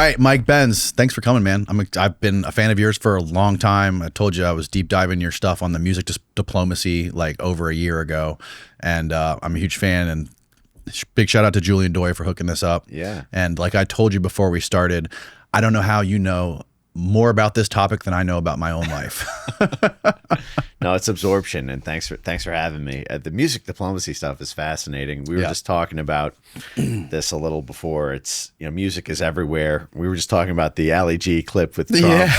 right, Mike Benz, thanks for coming, man. I've been a fan of yours for a long time. I told you I was deep diving your stuff on the music diplomacy like over a year ago, and I'm a huge fan. And big shout out to Julian Doy for hooking this up. Yeah. And like I told you before we started, I don't know how you know more about this topic than I know about my own life. No, it's absorption, and thanks for having me. The music diplomacy stuff is fascinating. We were just talking about this a little before. It's, music is everywhere. We were just talking about the Ali G clip with Trump. Yeah.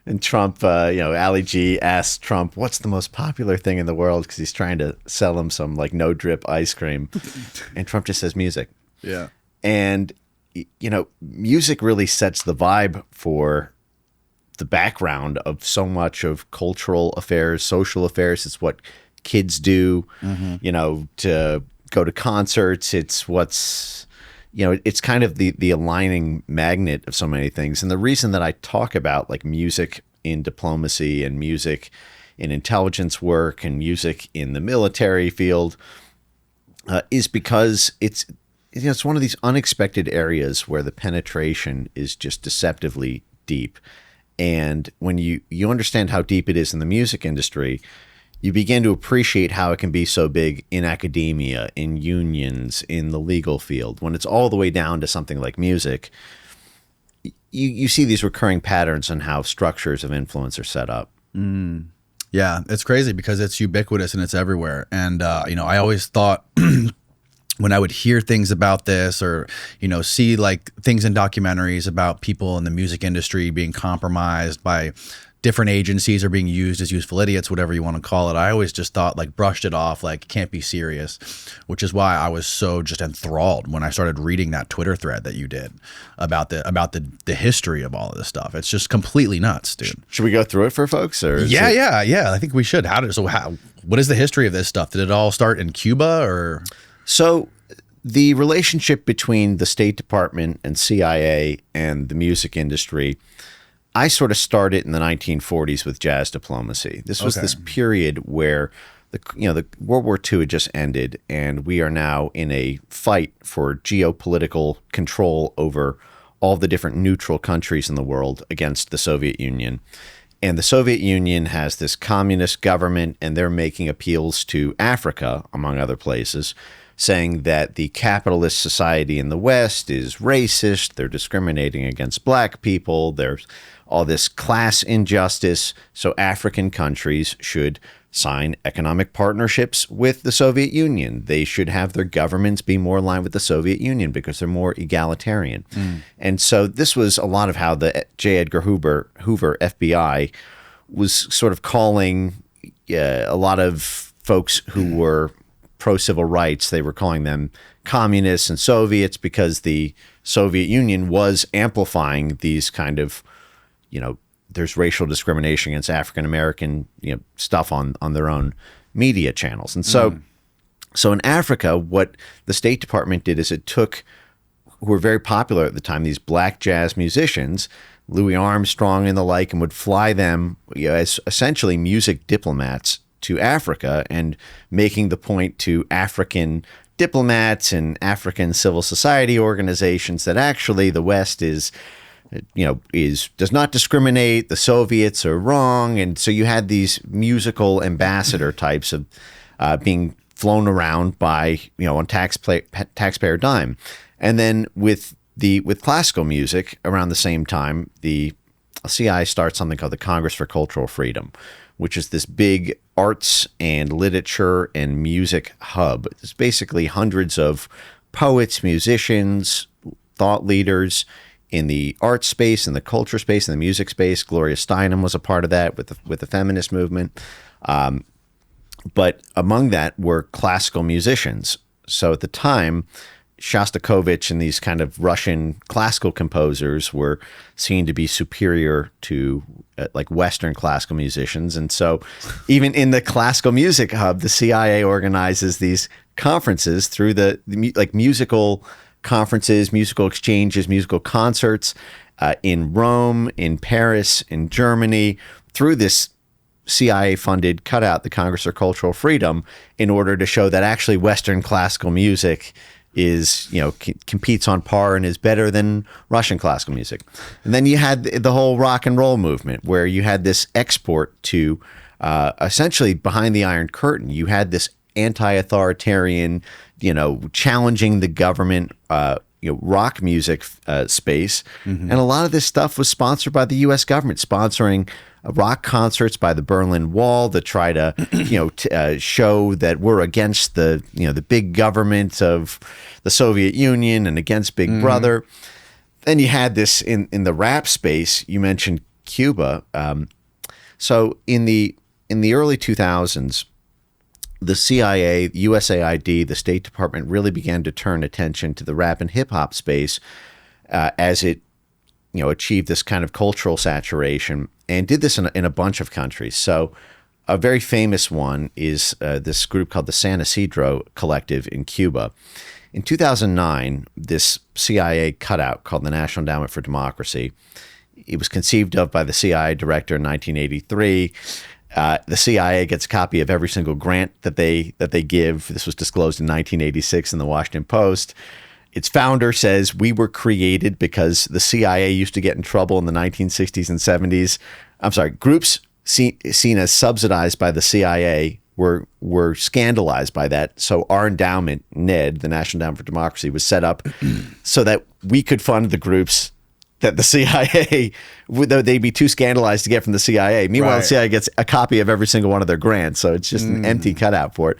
And Trump, Ali G asked Trump, what's the most popular thing in the world? Because he's trying to sell him some like no drip ice cream. And Trump just says music. Yeah. And, music really sets the vibe for the background of so much of cultural affairs, social affairs. It's what kids do, to go to concerts. It's what's, it's kind of the aligning magnet of so many things. And the reason that I talk about like music in diplomacy and music in intelligence work and music in the military field is because it's one of these unexpected areas where the penetration is just deceptively deep. And when you understand how deep it is in the music industry, you begin to appreciate how it can be so big in academia, in unions, in the legal field. When it's all the way down to something like music, you see these recurring patterns on how structures of influence are set up. Mm. Yeah, it's crazy because it's ubiquitous and it's everywhere. And, I always thought when I would hear things about this or, see like things in documentaries about people in the music industry being compromised by different agencies or being used as useful idiots, whatever you want to call it, I always just thought like brushed it off like it can't be serious, which is why I was so just enthralled when I started reading that Twitter thread that you did about the history of all of this stuff. It's just completely nuts, dude. Should we go through it for folks? Or yeah. I think we should. What is the history of this stuff? Did it all start in Cuba or? So the relationship between the State Department and CIA and the music industry, I sort of started in the 1940s with jazz diplomacy. This was this period where the World War II had just ended, and we are now in a fight for geopolitical control over all the different neutral countries in the world against the Soviet Union. And the Soviet Union has this communist government, and they're making appeals to Africa, among other places, saying that the capitalist society in the West is racist, they're discriminating against black people, there's all this class injustice, so African countries should sign economic partnerships with the Soviet Union. They should have their governments be more aligned with the Soviet Union because they're more egalitarian. And so this was a lot of how the J. Edgar Hoover FBI was sort of calling a lot of folks who were pro-civil rights. They were calling them communists and Soviets because the Soviet Union was amplifying these kind of, there's racial discrimination against African-American, stuff on their own media channels. And so in Africa, what the State Department did is it took, who were very popular at the time, these black jazz musicians, Louis Armstrong and the like, and would fly them as essentially music diplomats to Africa and making the point to African diplomats and African civil society organizations that actually the West does not discriminate, the Soviets are wrong. And so you had these musical ambassador types of being flown around by, on taxpayer dime. And then with classical music around the same time, the CIA starts something called the Congress for Cultural Freedom, which is this big arts and literature and music hub. It's basically hundreds of poets, musicians, thought leaders in the art space, in the culture space, in the music space. Gloria Steinem was a part of that with the feminist movement. But among that were classical musicians. So at the time, Shostakovich and these kind of Russian classical composers were seen to be superior to like Western classical musicians. And so even in the classical music hub, the CIA organizes these conferences through the musical conferences, musical exchanges, musical concerts in Rome, in Paris, in Germany, through this CIA-funded cutout, the Congress for Cultural Freedom, in order to show that actually Western classical music is, competes on par and is better than Russian classical music. And then you had the whole rock and roll movement, where you had this export to essentially behind the Iron Curtain. You had this anti-authoritarian, challenging the government, rock music space. And a lot of this stuff was sponsored by the U.S. government, sponsoring rock concerts by the Berlin Wall to try to, show that we're against the big government of the Soviet Union and against Big Brother. Then you had this in the rap space. You mentioned Cuba. So in the early 2000s, the CIA, USAID, the State Department really began to turn attention to the rap and hip hop space as it, achieved this kind of cultural saturation, and did this in a bunch of countries. So a very famous one is this group called the San Isidro Collective in Cuba. In 2009, this CIA cutout called the National Endowment for Democracy, it was conceived of by the CIA director in 1983. The CIA gets a copy of every single grant that they give. This was disclosed in 1986 in the Washington Post. Its founder says, we were created because the CIA used to get in trouble in the 1960s and 70s. I'm sorry, groups seen as subsidized by the CIA were scandalized by that. So our endowment, NED, the National Endowment for Democracy, was set up so that we could fund the groups that the CIA, they'd be too scandalized to get from the CIA. Meanwhile, the CIA gets a copy of every single one of their grants. So it's just an empty cutout for it.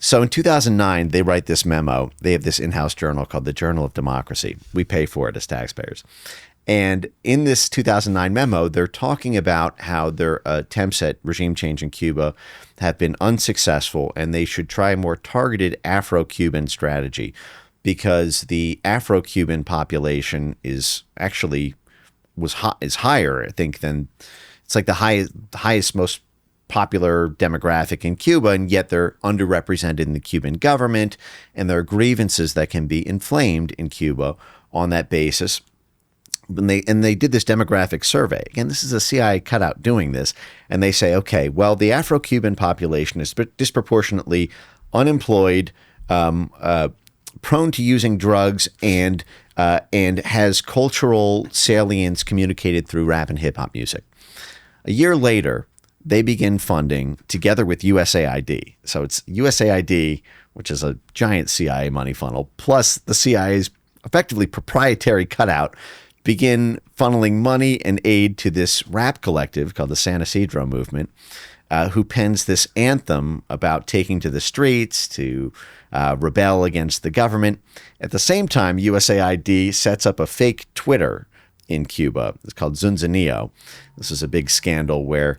So in 2009, they write this memo. They have this in-house journal called the Journal of Democracy. We pay for it as taxpayers. And in this 2009 memo, they're talking about how their attempts at regime change in Cuba have been unsuccessful, and they should try a more targeted Afro-Cuban strategy, because the Afro-Cuban population is actually is higher, I think, than it's like the highest, most popular demographic in Cuba, and yet they're underrepresented in the Cuban government, and there are grievances that can be inflamed in Cuba on that basis. And they did this demographic survey. Again, this is a CIA cutout doing this, and they say, okay, well, the Afro-Cuban population is disproportionately unemployed, prone to using drugs, and has cultural salience communicated through rap and hip hop music. A year later, they begin funding together with USAID. So it's USAID, which is a giant CIA money funnel, plus the CIA's effectively proprietary cutout, begin funneling money and aid to this rap collective called the San Isidro Movement, who pens this anthem about taking to the streets to rebel against the government. At the same time, USAID sets up a fake Twitter in Cuba. It's called Zunzanillo. This is a big scandal where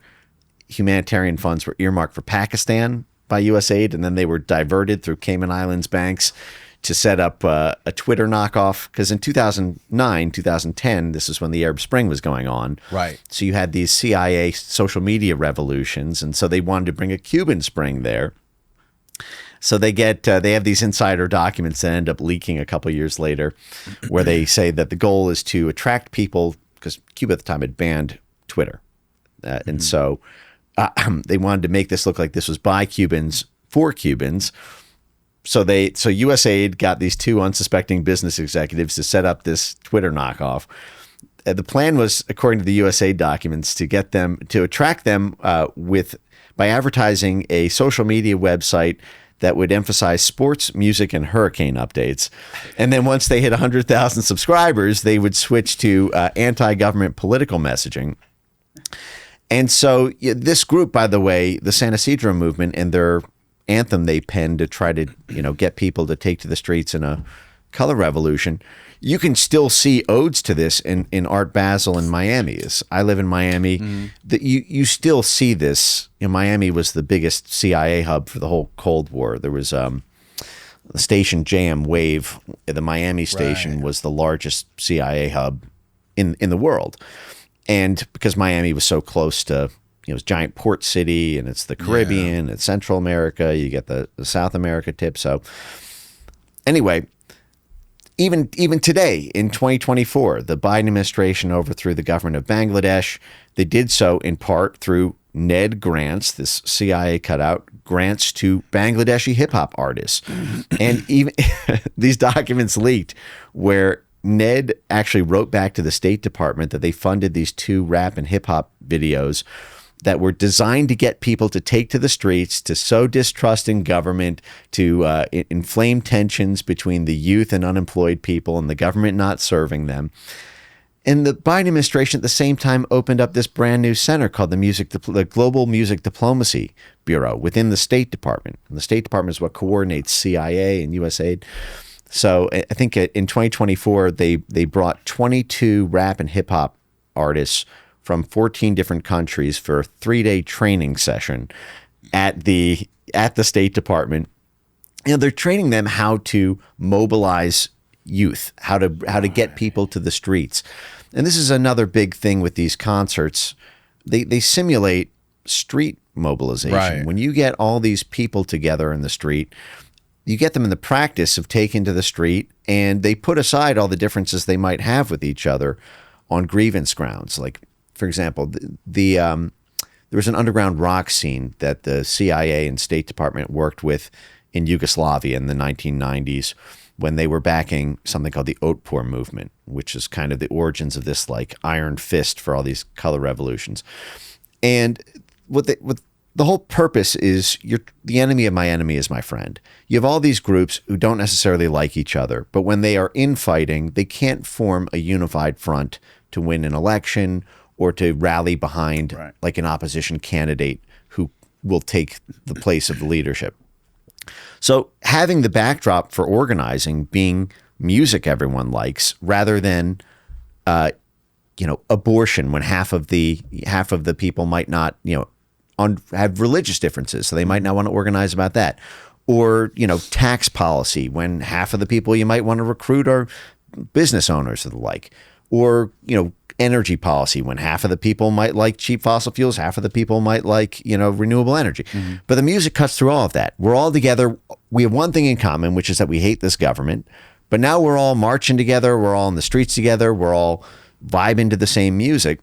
humanitarian funds were earmarked for Pakistan by USAID, and then they were diverted through Cayman Islands banks to set up a Twitter knockoff. Because in 2009, 2010, this is when the Arab Spring was going on. Right. So you had these CIA social media revolutions, and so they wanted to bring a Cuban Spring there. So they have these insider documents that end up leaking a couple years later, where they say that the goal is to attract people, because Cuba at the time had banned Twitter, and so they wanted to make this look like this was by Cubans for Cubans. So USAID got these two unsuspecting business executives to set up this Twitter knockoff. The plan was, according to the USAID documents, to attract them by advertising a social media website that would emphasize sports, music, and hurricane updates. And then once they hit 100,000 subscribers, they would switch to anti-government political messaging. And so this group, by the way, the San Isidro Movement, and their anthem they penned to try to get people to take to the streets in a color revolution, you can still see odes to this in Art Basel in Miami. I live in Miami. You still see this. Miami was the biggest CIA hub for the whole Cold War. There was the station JM Wave, the Miami station, was the largest CIA hub in the world. And because Miami was so close to, it's giant port city, and it's the Caribbean, it's Central America, you get the South America tip. So anyway, even today in 2024, the Biden administration overthrew the government of Bangladesh. They did so in part through Ned grants, this CIA cutout, grants to Bangladeshi hip-hop artists. And even these documents leaked where Ned actually wrote back to the State Department that they funded these 2 rap and hip-hop videos that were designed to get people to take to the streets, to sow distrust in government, to inflame tensions between the youth and unemployed people and the government not serving them. And the Biden administration at the same time opened up this brand new center called the Global Music Diplomacy Bureau within the State Department. And the State Department is what coordinates CIA and USAID. So I think in 2024, they brought 22 rap and hip hop artists from 14 different countries for a 3-day training session at the State Department. You know, they're training them how to mobilize youth, how to get people to the streets. And this is another big thing with these concerts. They simulate street mobilization. Right. When you get all these people together in the street, you get them in the practice of taking to the street, and they put aside all the differences they might have with each other on grievance grounds. Like, for example, there was an underground rock scene that the CIA and State Department worked with in Yugoslavia in the 1990s when they were backing something called the Otpor movement, which is kind of the origins of this like iron fist for all these color revolutions. And what the whole purpose is, the enemy of my enemy is my friend. You have all these groups who don't necessarily like each other, but when they are infighting, they can't form a unified front to win an election or to rally behind like an opposition candidate who will take the place of the leadership. So having the backdrop for organizing being music everyone likes, rather than abortion, when half of the people might not have religious differences, so they might not want to organize about that, or tax policy, when half of the people you might want to recruit are business owners and the like, or energy policy, when half of the people might like cheap fossil fuels, half of the people might like, renewable energy. Mm-hmm. But the music cuts through all of that. We're all together. We have one thing in common, which is that we hate this government. But now we're all marching together. We're all in the streets together. We're all vibing to the same music.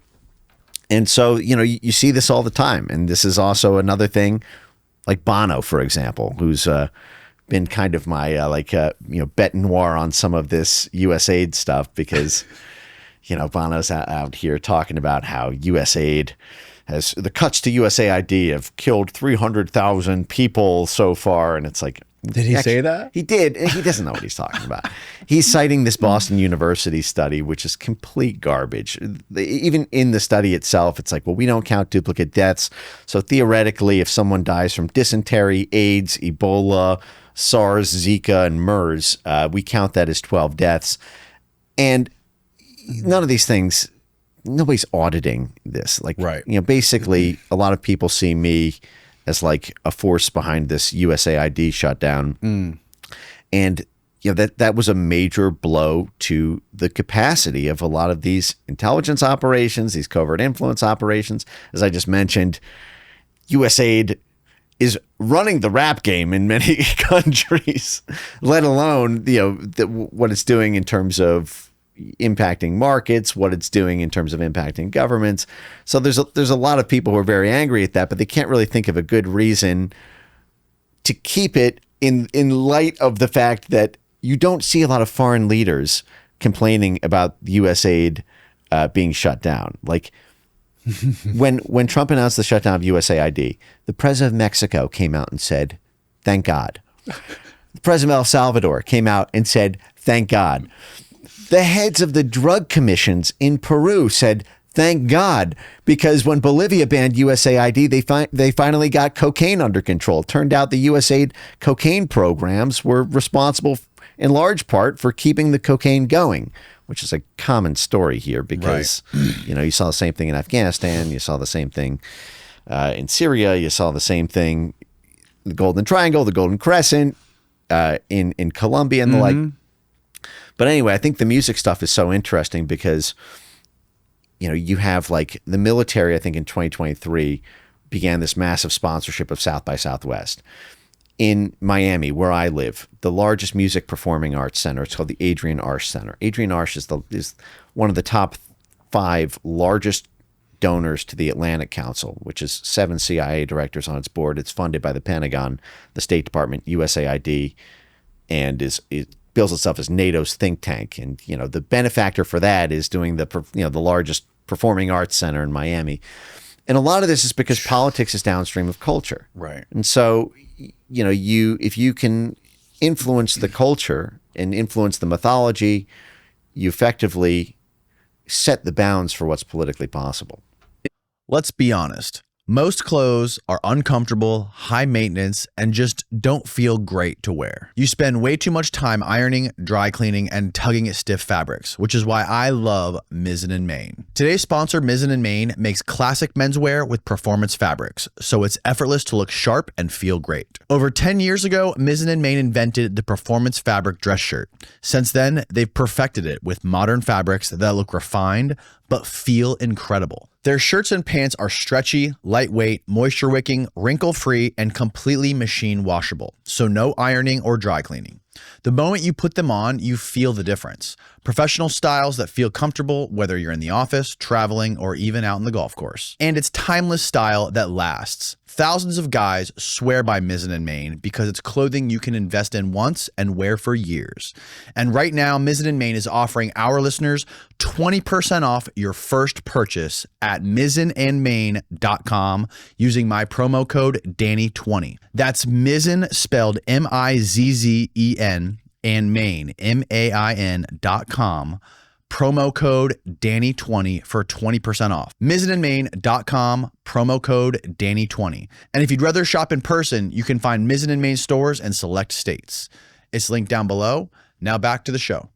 And so, you see this all the time. And this is also another thing, like Bono, for example, who's been kind of my bête noire on some of this USAID stuff, because Bono's out here talking about how USAID has, the cuts to USAID have killed 300,000 people so far. And it's like, did he say that? He did. He doesn't know what he's talking about. He's citing this Boston University study, which is complete garbage. Even in the study itself, it's like, well, we don't count duplicate deaths. So theoretically, if someone dies from dysentery, AIDS, Ebola, SARS, Zika, and MERS, we count that as 12 deaths. And none of these things, nobody's auditing this. Like, basically a lot of people see me as like a force behind this USAID shutdown. Mm. And that was a major blow to the capacity of a lot of these intelligence operations, these covert influence operations. As I just mentioned, USAID is running the rap game in many countries, let alone what it's doing in terms of impacting markets, what it's doing in terms of impacting governments. So there's a lot of people who are very angry at that, but they can't really think of a good reason to keep it in light of the fact that you don't see a lot of foreign leaders complaining about USAID being shut down. Like when Trump announced the shutdown of USAID, the president of Mexico came out and said, "Thank God." The president of El Salvador came out and said, "Thank God." The heads of the drug commissions in Peru said, "Thank God," because when Bolivia banned USAID, they finally got cocaine under control. It turned out the USAID cocaine programs were responsible in large part for keeping the cocaine going, which is a common story here because, you saw the same thing in Afghanistan. You saw the same thing in Syria. You saw the same thing, the Golden Triangle, the Golden Crescent, in Colombia and the like. But anyway, I think the music stuff is so interesting because, you have like the military, I think in 2023 began this massive sponsorship of South by Southwest. In Miami, where I live, the largest music performing arts center, it's called the Adrian Arsh Center. Adrian Arsh is one of the top 5 largest donors to the Atlantic Council, which is 7 CIA directors on its board. It's funded by the Pentagon, the State Department, USAID, and it bills itself as NATO's think tank. And the benefactor for that is doing the largest performing arts center in Miami. And a lot of this is because politics is downstream of culture. Right. And so, if you can influence the culture and influence the mythology, you effectively set the bounds for what's politically possible. Let's be honest. Most clothes are uncomfortable, high maintenance, and just don't feel great to wear. You spend way too much time ironing, dry cleaning, and tugging at stiff fabrics, which is why I love Mizzen & Main. Today's sponsor, Mizzen & Main, makes classic menswear with performance fabrics, so it's effortless to look sharp and feel great. Over 10 years ago, Mizzen & Main invented the performance fabric dress shirt. Since then, they've perfected it with modern fabrics that look refined, but feel incredible. Their shirts and pants are stretchy, lightweight, moisture wicking, wrinkle free, and completely machine washable. So no ironing or dry cleaning. The moment you put them on, you feel the difference. Professional styles that feel comfortable, whether you're in the office, traveling, or even out in the golf course. And it's timeless style that lasts. Thousands of guys swear by Mizzen & Main because it's clothing you can invest in once and wear for years. And right now, Mizzen & Main is offering our listeners 20% off your first purchase at mizzenandmain.com using my promo code Danny20. That's Mizzen, spelled M-I-Z-Z-E-N, and Main, MAIN.com. Promo code Danny20 for 20% off. Mizzenandmain.com, promo code Danny20. And if you'd rather shop in person, you can find Mizzen & Main stores in select states. It's linked down below. Now back to the show.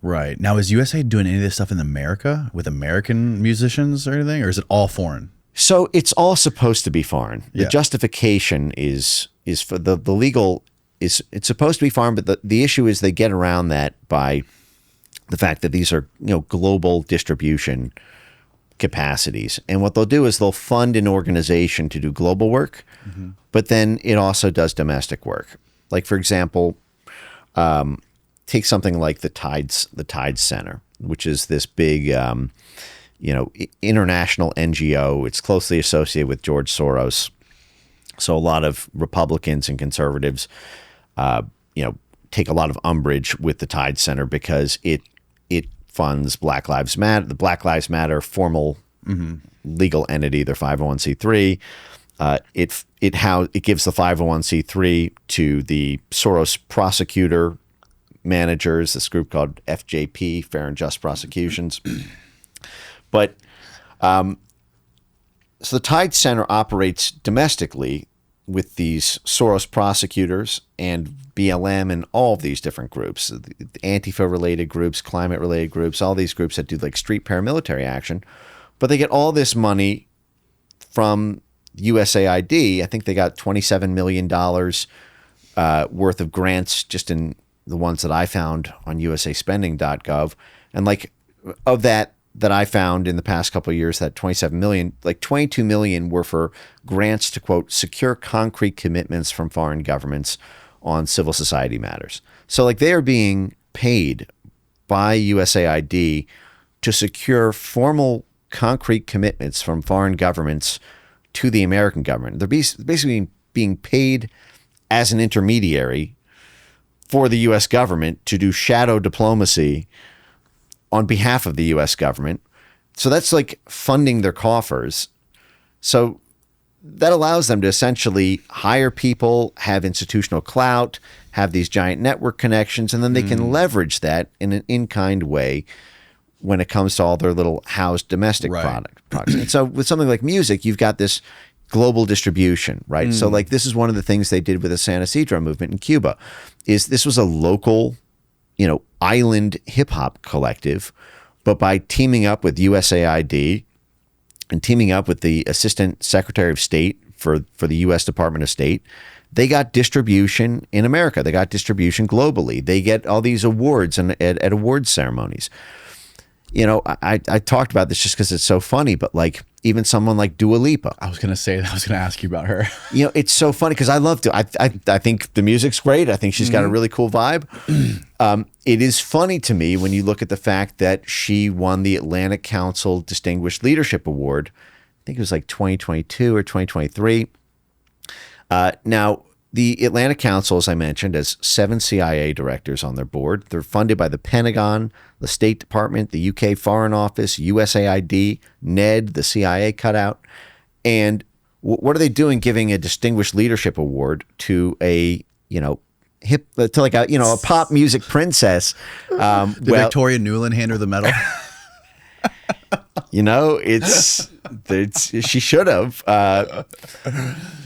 Right. Now, is USAID doing any of this stuff in America with American musicians or anything, or is it all foreign? So it's all supposed to be foreign. The justification is for the legal it's supposed to be foreign, but the issue is they get around that by the fact that these are global distribution capacities. And what they'll do is they'll fund an organization to do global work, but then it also does domestic work. Like, for example, take something like the Tides Center, which is this big international NGO. It's closely associated with George Soros. So a lot of Republicans and conservatives take a lot of umbrage with the Tides Center because it funds Black Lives Matter, the Black Lives Matter formal legal entity, their 501c3. It gives the 501c3 to the Soros prosecutor managers, this group called FJP, Fair and Just Prosecutions. But so the Tides Center operates domestically with these Soros prosecutors and BLM and all of these different groups, the Antifa-related groups, climate-related groups, all these groups that do like street paramilitary action. But they get all this money from USAID. I think they got $27 million worth of grants just in the ones that I found on usaspending.gov. And like of that I found in the past couple of years, that 27 million, like 22 million were for grants to, quote, secure concrete commitments from foreign governments on civil society matters. So like they are being paid by USAID to secure formal concrete commitments from foreign governments to the American government. They're basically being paid as an intermediary for the U.S. government to do shadow diplomacy on behalf of the U.S. government. So that's like funding their coffers. So that allows them to essentially hire people, have institutional clout, have these giant network connections, and then they can leverage that in an in-kind way when it comes to all their little housed domestic products. And so with something like music, you've got this global distribution, right? So like this is one of the things they did with the San Ysidro movement in Cuba, is this was a local, island hip hop collective, but by teaming up with USAID and teaming up with the Assistant Secretary of State for the U.S. Department of State, they got distribution in America. They got distribution globally. They get all these awards at awards ceremonies. I talked about this just because it's so funny, but like even someone like Dua Lipa. I was going to ask you about her. It's so funny because I love Dua. I think the music's great. I think she's got a really cool vibe. It is funny to me when you look at the fact that she won the Atlantic Council Distinguished Leadership Award. I think it was like 2022 or 2023. Now, the Atlantic Council, as I mentioned, has 7 CIA directors on their board. They're funded by the Pentagon, the State Department, the UK Foreign Office, USAID, NED, the CIA cutout. And what are they doing giving a Distinguished Leadership Award to a pop music princess? Did Victoria Nuland hand her the medal? She should have.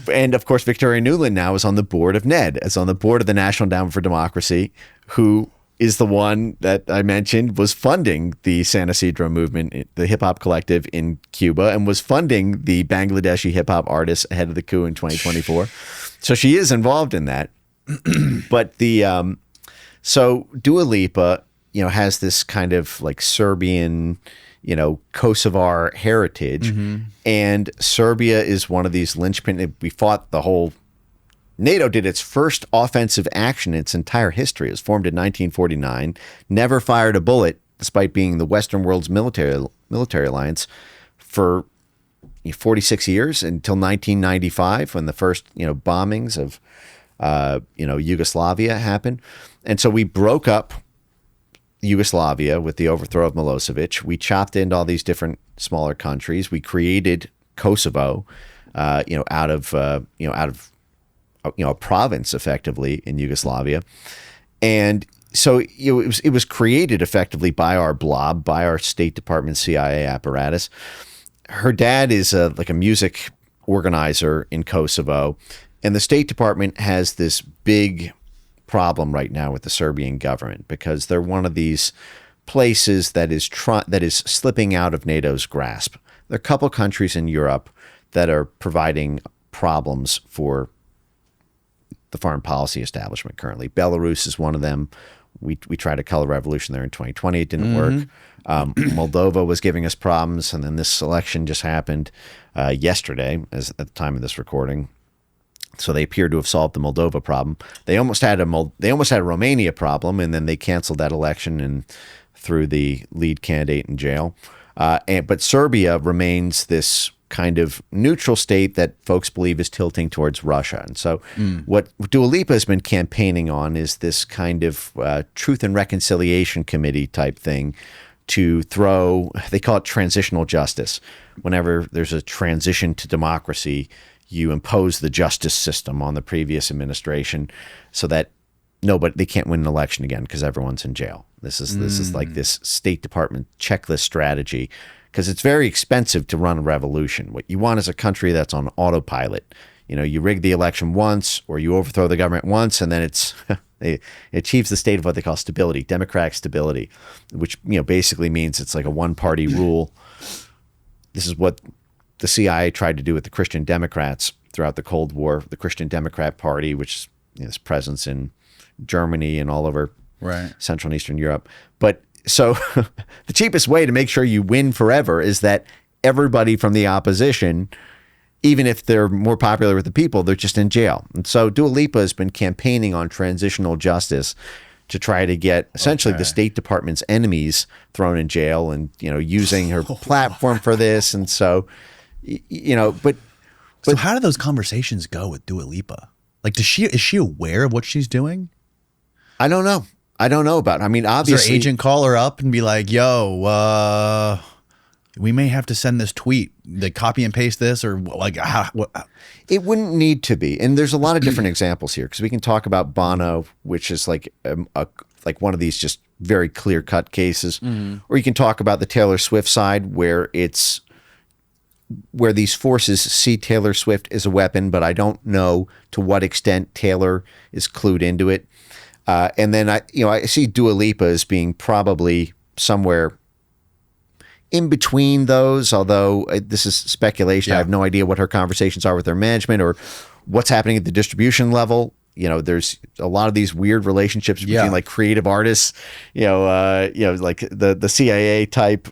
And of course, Victoria Nuland now is on the board of NED, is on the board of the National Endowment for Democracy, who is the one that I mentioned was funding the San Isidro movement, the hip hop collective in Cuba, and was funding the Bangladeshi hip hop artists ahead of the coup in 2024. So she is involved in that. But so Dua Lipa, has this kind of like Serbian, Kosovar heritage. And Serbia is one of these linchpin. We fought NATO did its first offensive action in its entire history. It was formed in 1949, never fired a bullet, despite being the Western world's military alliance for 46 years until 1995, when the first, bombings of, Yugoslavia happened. And so we broke up Yugoslavia with the overthrow of Milosevic. We chopped into all these different smaller countries. We created Kosovo, out of a province effectively in Yugoslavia. And so it was created effectively by our blob, by our State Department CIA apparatus. Her dad is a music organizer in Kosovo, and the State Department has this big problem right now with the Serbian government because they're one of these places that is slipping out of NATO's grasp. There are a couple countries in Europe that are providing problems for the foreign policy establishment currently. Belarus is one of them. We tried a color revolution there in 2020. It didn't work. Moldova was giving us problems, and then this election just happened yesterday, at the time of this recording. So they appear to have solved the Moldova problem. They almost had a Romania problem, and then they canceled that election and threw the lead candidate in jail. But Serbia remains this kind of neutral state that folks believe is tilting towards Russia. And so what Dua Lipa has been campaigning on is this kind of Truth and Reconciliation Committee type thing to throw, they call it transitional justice. Whenever there's a transition to democracy, you impose the justice system on the previous administration so that they can't win an election again because everyone's in jail. This is like this State Department checklist strategy, because it's very expensive to run a revolution. What you want is a country that's on autopilot. You rig the election once, or you overthrow the government once, and then it achieves the state of what they call stability, democratic stability, which basically means it's like a one-party rule. This is what the CIA tried to do with the Christian Democrats throughout the Cold War. The Christian Democrat Party, which has presence in Germany and all over Central and Eastern Europe. But so the cheapest way to make sure you win forever is that everybody from the opposition, even if they're more popular with the people, they're just in jail. And so Dua Lipa has been campaigning on transitional justice to try to get essentially the State Department's enemies thrown in jail, and using her platform for this. And so but so how do those conversations go with Dua Lipa? Like, is she aware of what she's doing? I don't know. I don't know about it. I mean, obviously, does her agent call her up and be like, "Yo, we may have to send this tweet. They copy and paste this, or like what?" It wouldn't need to be. And there's a lot of different examples here, because we can talk about Bono, which is like one of these just very clear cut cases, or you can talk about the Taylor Swift side, where these forces see Taylor Swift as a weapon, but I don't know to what extent Taylor is clued into it. And then I see Dua Lipa as being probably somewhere in between those, although this is speculation. I have no idea what her conversations are with her management or what's happening at the distribution level. there's a lot of these weird relationships between like creative artists, like the CIA type,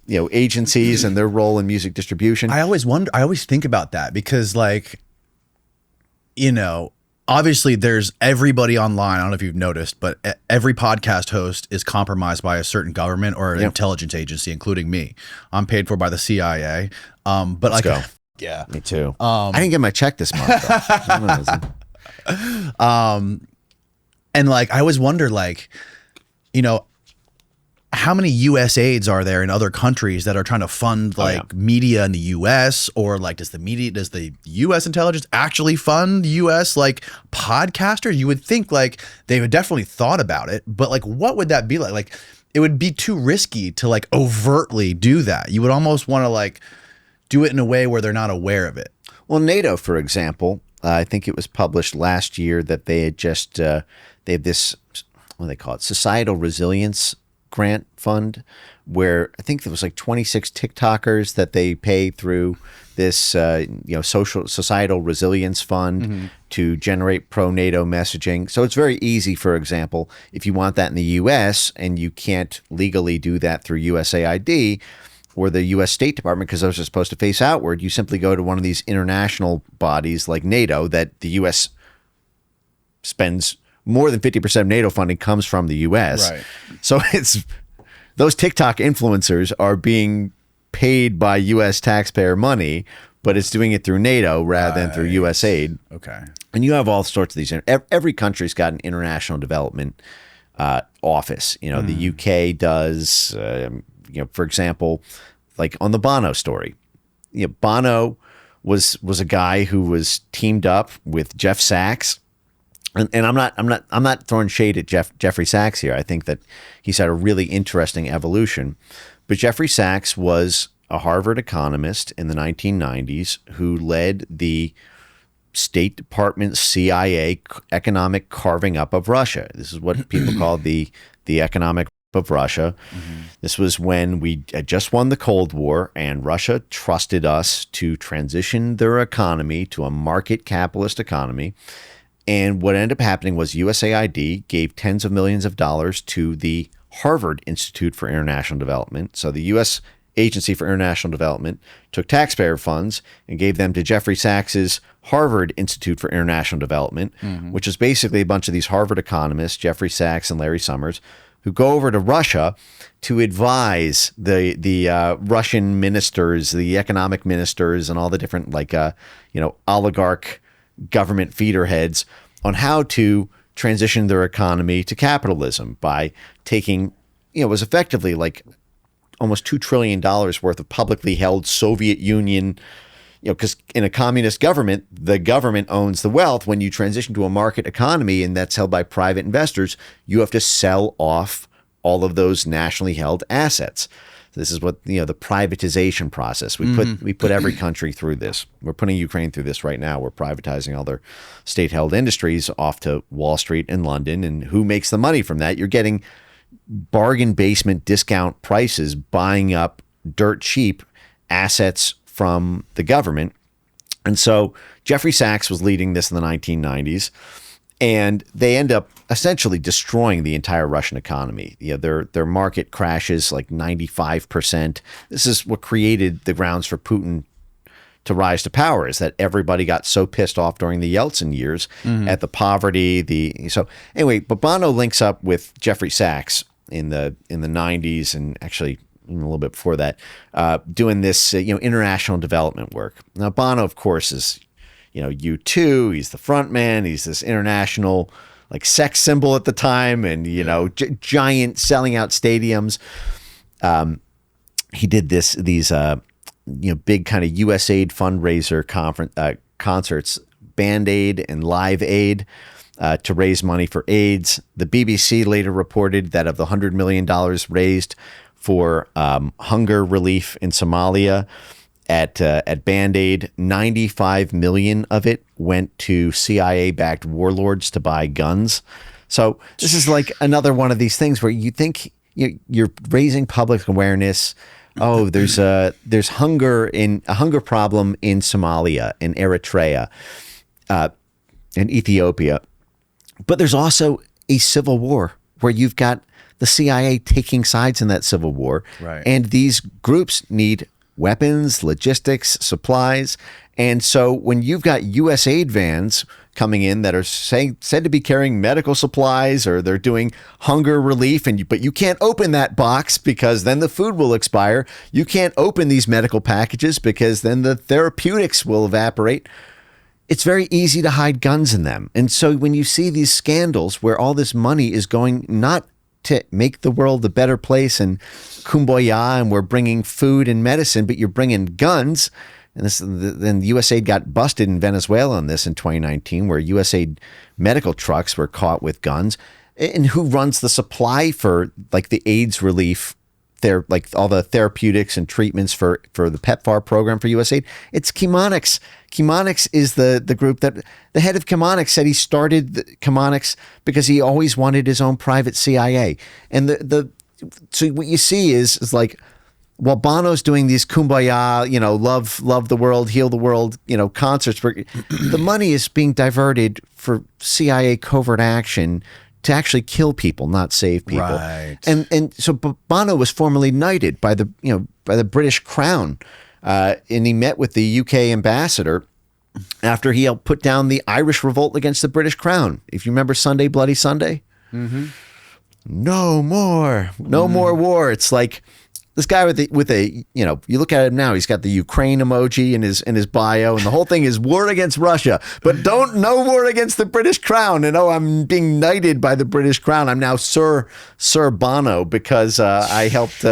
agencies and their role in music distribution. I always think about that because like, obviously there's everybody online. I don't know if you've noticed, but every podcast host is compromised by a certain government or an intelligence agency, including me. I'm paid for by the CIA. But Let's go. Yeah, me too. I didn't get my check this month. And like, I always wonder, like, how many USAIDs are there in other countries that are trying to fund like media in the US, or like does the US intelligence actually fund US like podcasters? You would think like they would definitely thought about it, but like what would that be like? Like it would be too risky to like overtly do that. You would almost want to like do it in a way where they're not aware of it. Well, NATO, for example, I think it was published last year that they had just they have this, what do they call it, Societal Resilience Grant Fund, where I think there was like 26 TikTokers that they pay through this societal resilience fund to generate pro-NATO messaging. So it's very easy, for example, if you want that in the US and you can't legally do that through USAID or the US State Department, because those are supposed to face outward, you simply go to one of these international bodies like NATO that the US spends more than 50% of NATO funding comes from the US. Right. So it's those TikTok influencers are being paid by US taxpayer money, but it's doing it through NATO rather than through USAID. Okay. And you have all sorts of these. Every country's got an international development office. The UK does, for example, like on the Bono story. Bono was a guy who was teamed up with Jeff Sachs. And I'm not throwing shade at Jeffrey Sachs here. I think that he's had a really interesting evolution. But Jeffrey Sachs was a Harvard economist in the 1990s who led the State Department CIA economic carving up of Russia. This is what people call the economic of Russia. This was when we had just won the Cold War, and Russia trusted us to transition their economy to a market capitalist economy. And what ended up happening was USAID gave tens of millions of dollars to the Harvard Institute for International Development. So the U.S. Agency for International Development took taxpayer funds and gave them to Jeffrey Sachs's Harvard Institute for International Development, which is basically a bunch of these Harvard economists, Jeffrey Sachs and Larry Summers, who go over to Russia to advise the Russian ministers, the economic ministers, and all the different oligarch government feeder heads on how to transition their economy to capitalism by taking, it was effectively like almost $2 trillion worth of publicly held Soviet Union, because in a communist government, the government owns the wealth. When you transition to a market economy and that's held by private investors, you have to sell off all of those nationally held assets. This is what, the privatization process. We put every country through this. We're putting Ukraine through this right now. We're privatizing all their state-held industries off to Wall Street and London. And who makes the money from that? You're getting bargain basement discount prices, buying up dirt cheap assets from the government. And so Jeffrey Sachs was leading this in the 1990s. And they end up essentially destroying the entire Russian economy. Their market crashes like 95%. This is what created the grounds for Putin to rise to power, is that everybody got so pissed off during the Yeltsin years at the poverty. So anyway, but Bono links up with Jeffrey Sachs in the 90s, and actually even a little bit before that, doing this international development work. Now Bono, of course, is U2, he's the front man, he's this international like sex symbol at the time, and giant selling out stadiums. He did these big kind of USAID fundraiser concerts, Band-Aid and Live Aid, to raise money for AIDS. The BBC later reported that of the $100 million raised for hunger relief in Somalia, at Band-Aid, 95 million of it went to CIA-backed warlords to buy guns. So this is like another one of these things where you think you're raising public awareness. Oh, there's a hunger problem in Somalia, in Eritrea, in Ethiopia. But there's also a civil war where you've got the CIA taking sides in that civil war. Right. And these groups need weapons, logistics, supplies. And so when you've got USAID vans coming in that are said to be carrying medical supplies, or they're doing hunger relief, but you can't open that box because then the food will expire. You can't open these medical packages because then the therapeutics will evaporate. It's very easy to hide guns in them. And so when you see these scandals where all this money is going not to make the world a better place and kumbaya, and we're bringing food and medicine, but you're bringing guns. And then USAID got busted in Venezuela on this in 2019, where USAID medical trucks were caught with guns. And who runs the supply for like the AIDS relief, like all the therapeutics and treatments for the PEPFAR program for USAID? It's Chemonics. Chemonics is the group that the head of Chemonics said he started Chemonics because he always wanted his own private CIA. And so what you see is like, while Bono's doing these kumbaya, love the world, heal the world, concerts, the money is being diverted for CIA covert action to actually kill people, not save people. Right. And so Bono was formally knighted by the British Crown, and he met with the UK ambassador after he helped put down the Irish revolt against the British Crown. If you remember Sunday Bloody Sunday, no more war. It's like this guy with a you look at him now, he's got the Ukraine emoji in his bio, and the whole thing is war against Russia, but no war against the British Crown. And I'm being knighted by the British Crown. I'm now Sir Bono because I helped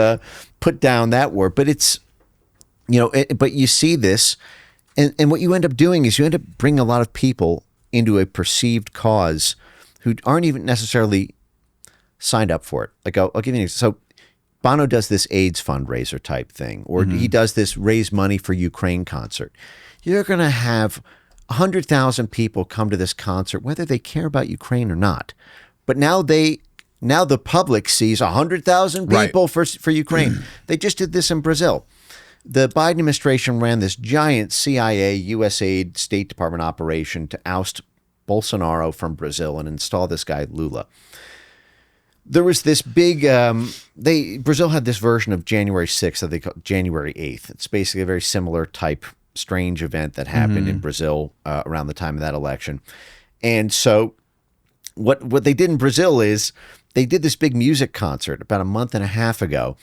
put down that war. But it's but you see this, and what you end up doing is you end up bringing a lot of people into a perceived cause who aren't even necessarily signed up for it. Like I'll give you an example. So Bono does this AIDS fundraiser type thing, or he does this raise money for Ukraine concert. You're going to have 100,000 people come to this concert, whether they care about Ukraine or not. But now the public sees 100,000 people for Ukraine. They just did this in Brazil. The Biden administration ran this giant CIA, USAID, State Department operation to oust Bolsonaro from Brazil and install this guy Lula. There was this big, Brazil had this version of January 6th that they call January 8th. It's basically a very similar type strange event that happened in Brazil around the time of that election. And so what they did in Brazil is they did this big music concert about a month and a half ago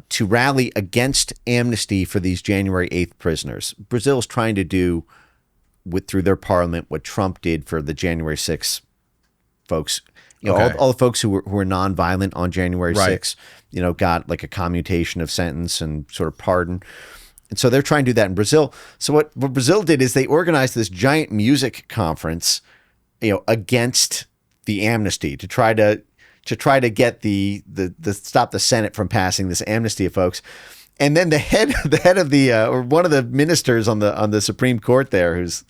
to rally against amnesty for these January 8th prisoners. Brazil's trying to do through their parliament what Trump did for the January 6th folks. All the folks who were nonviolent on January 6th, got like a commutation of sentence and sort of pardon. And so they're trying to do that in Brazil. So what Brazil did is they organized this giant music conference, against the amnesty to try to get the stop the Senate from passing this amnesty of folks. And then the head of the or one of the ministers on the Supreme Court there, who's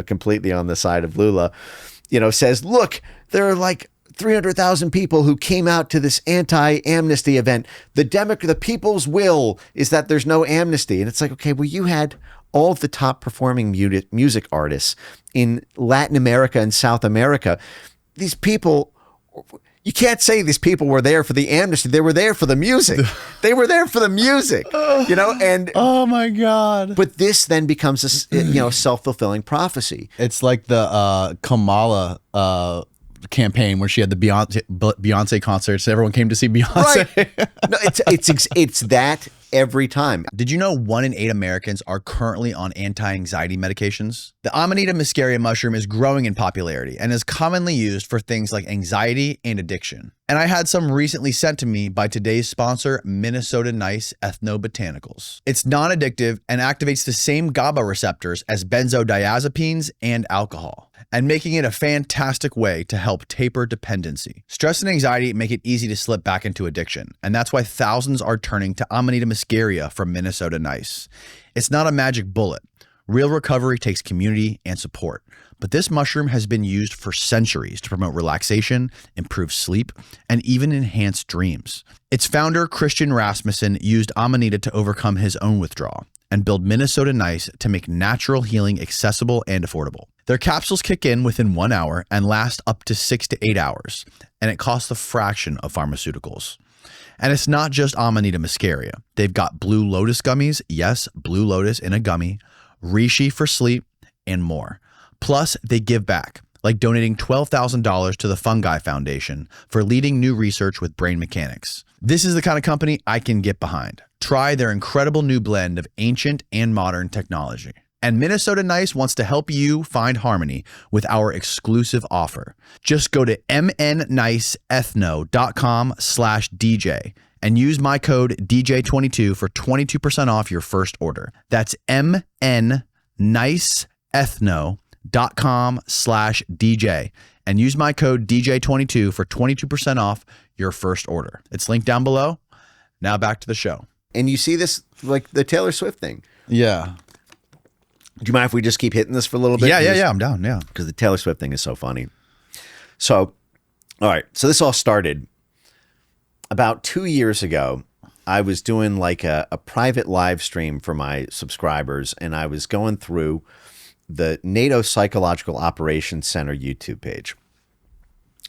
completely on the side of Lula, says, look, there are like 300,000 people who came out to this anti-amnesty event. The people's will is that there's no amnesty. And it's like, okay, well, you had all of the top performing music artists in Latin America and South America. These people, you can't say these people were there for the amnesty. They were there for the music. They were there for the music, and oh my God. But this then becomes a self-fulfilling prophecy. It's like the Kamala campaign where she had the Beyonce concerts. Everyone came to see Beyonce. Right. No, it's that every time. Did you know 1 in 8 Americans are currently on anti-anxiety medications? The Amanita muscaria mushroom is growing in popularity and is commonly used for things like anxiety and addiction. And I had some recently sent to me by today's sponsor, Minnesota Nice Ethnobotanicals. It's non-addictive and activates the same GABA receptors as benzodiazepines and alcohol, and making it a fantastic way to help taper dependency. Stress and anxiety make it easy to slip back into addiction, and that's why thousands are turning to Amanita muscaria from Minnesota Nice. It's not a magic bullet. Real recovery takes community and support, but this mushroom has been used for centuries to promote relaxation, improve sleep, and even enhance dreams. Its founder, Christian Rasmussen, used Amanita to overcome his own withdrawal and build Minnesota Nice to make natural healing accessible and affordable. Their capsules kick in within 1 hour and last up to 6 to 8 hours, and it costs a fraction of pharmaceuticals. And it's not just Amanita muscaria. They've got Blue Lotus gummies, yes, Blue Lotus in a gummy, Reishi for sleep, and more. Plus, they give back, like donating $12,000 to the Fungi Foundation for leading new research with brain mechanics. This is the kind of company I can get behind. Try their incredible new blend of ancient and modern technology. And Minnesota Nice wants to help you find harmony with our exclusive offer. Just go to mnniceethno.com/DJ and use my code DJ22 for 22% off your first order. That's mnniceethno.com/DJ and use my code DJ22 for 22% off your first order. It's linked down below. Now back to the show. And you see this like the Taylor Swift thing. Yeah. Do you mind if we just keep hitting this for a little bit? Yeah, I'm down, yeah. Because the Taylor Swift thing is so funny. So, all right. So this all started about 2 years ago. I was doing like a private live stream for my subscribers, and I was going through the NATO Psychological Operations Center YouTube page.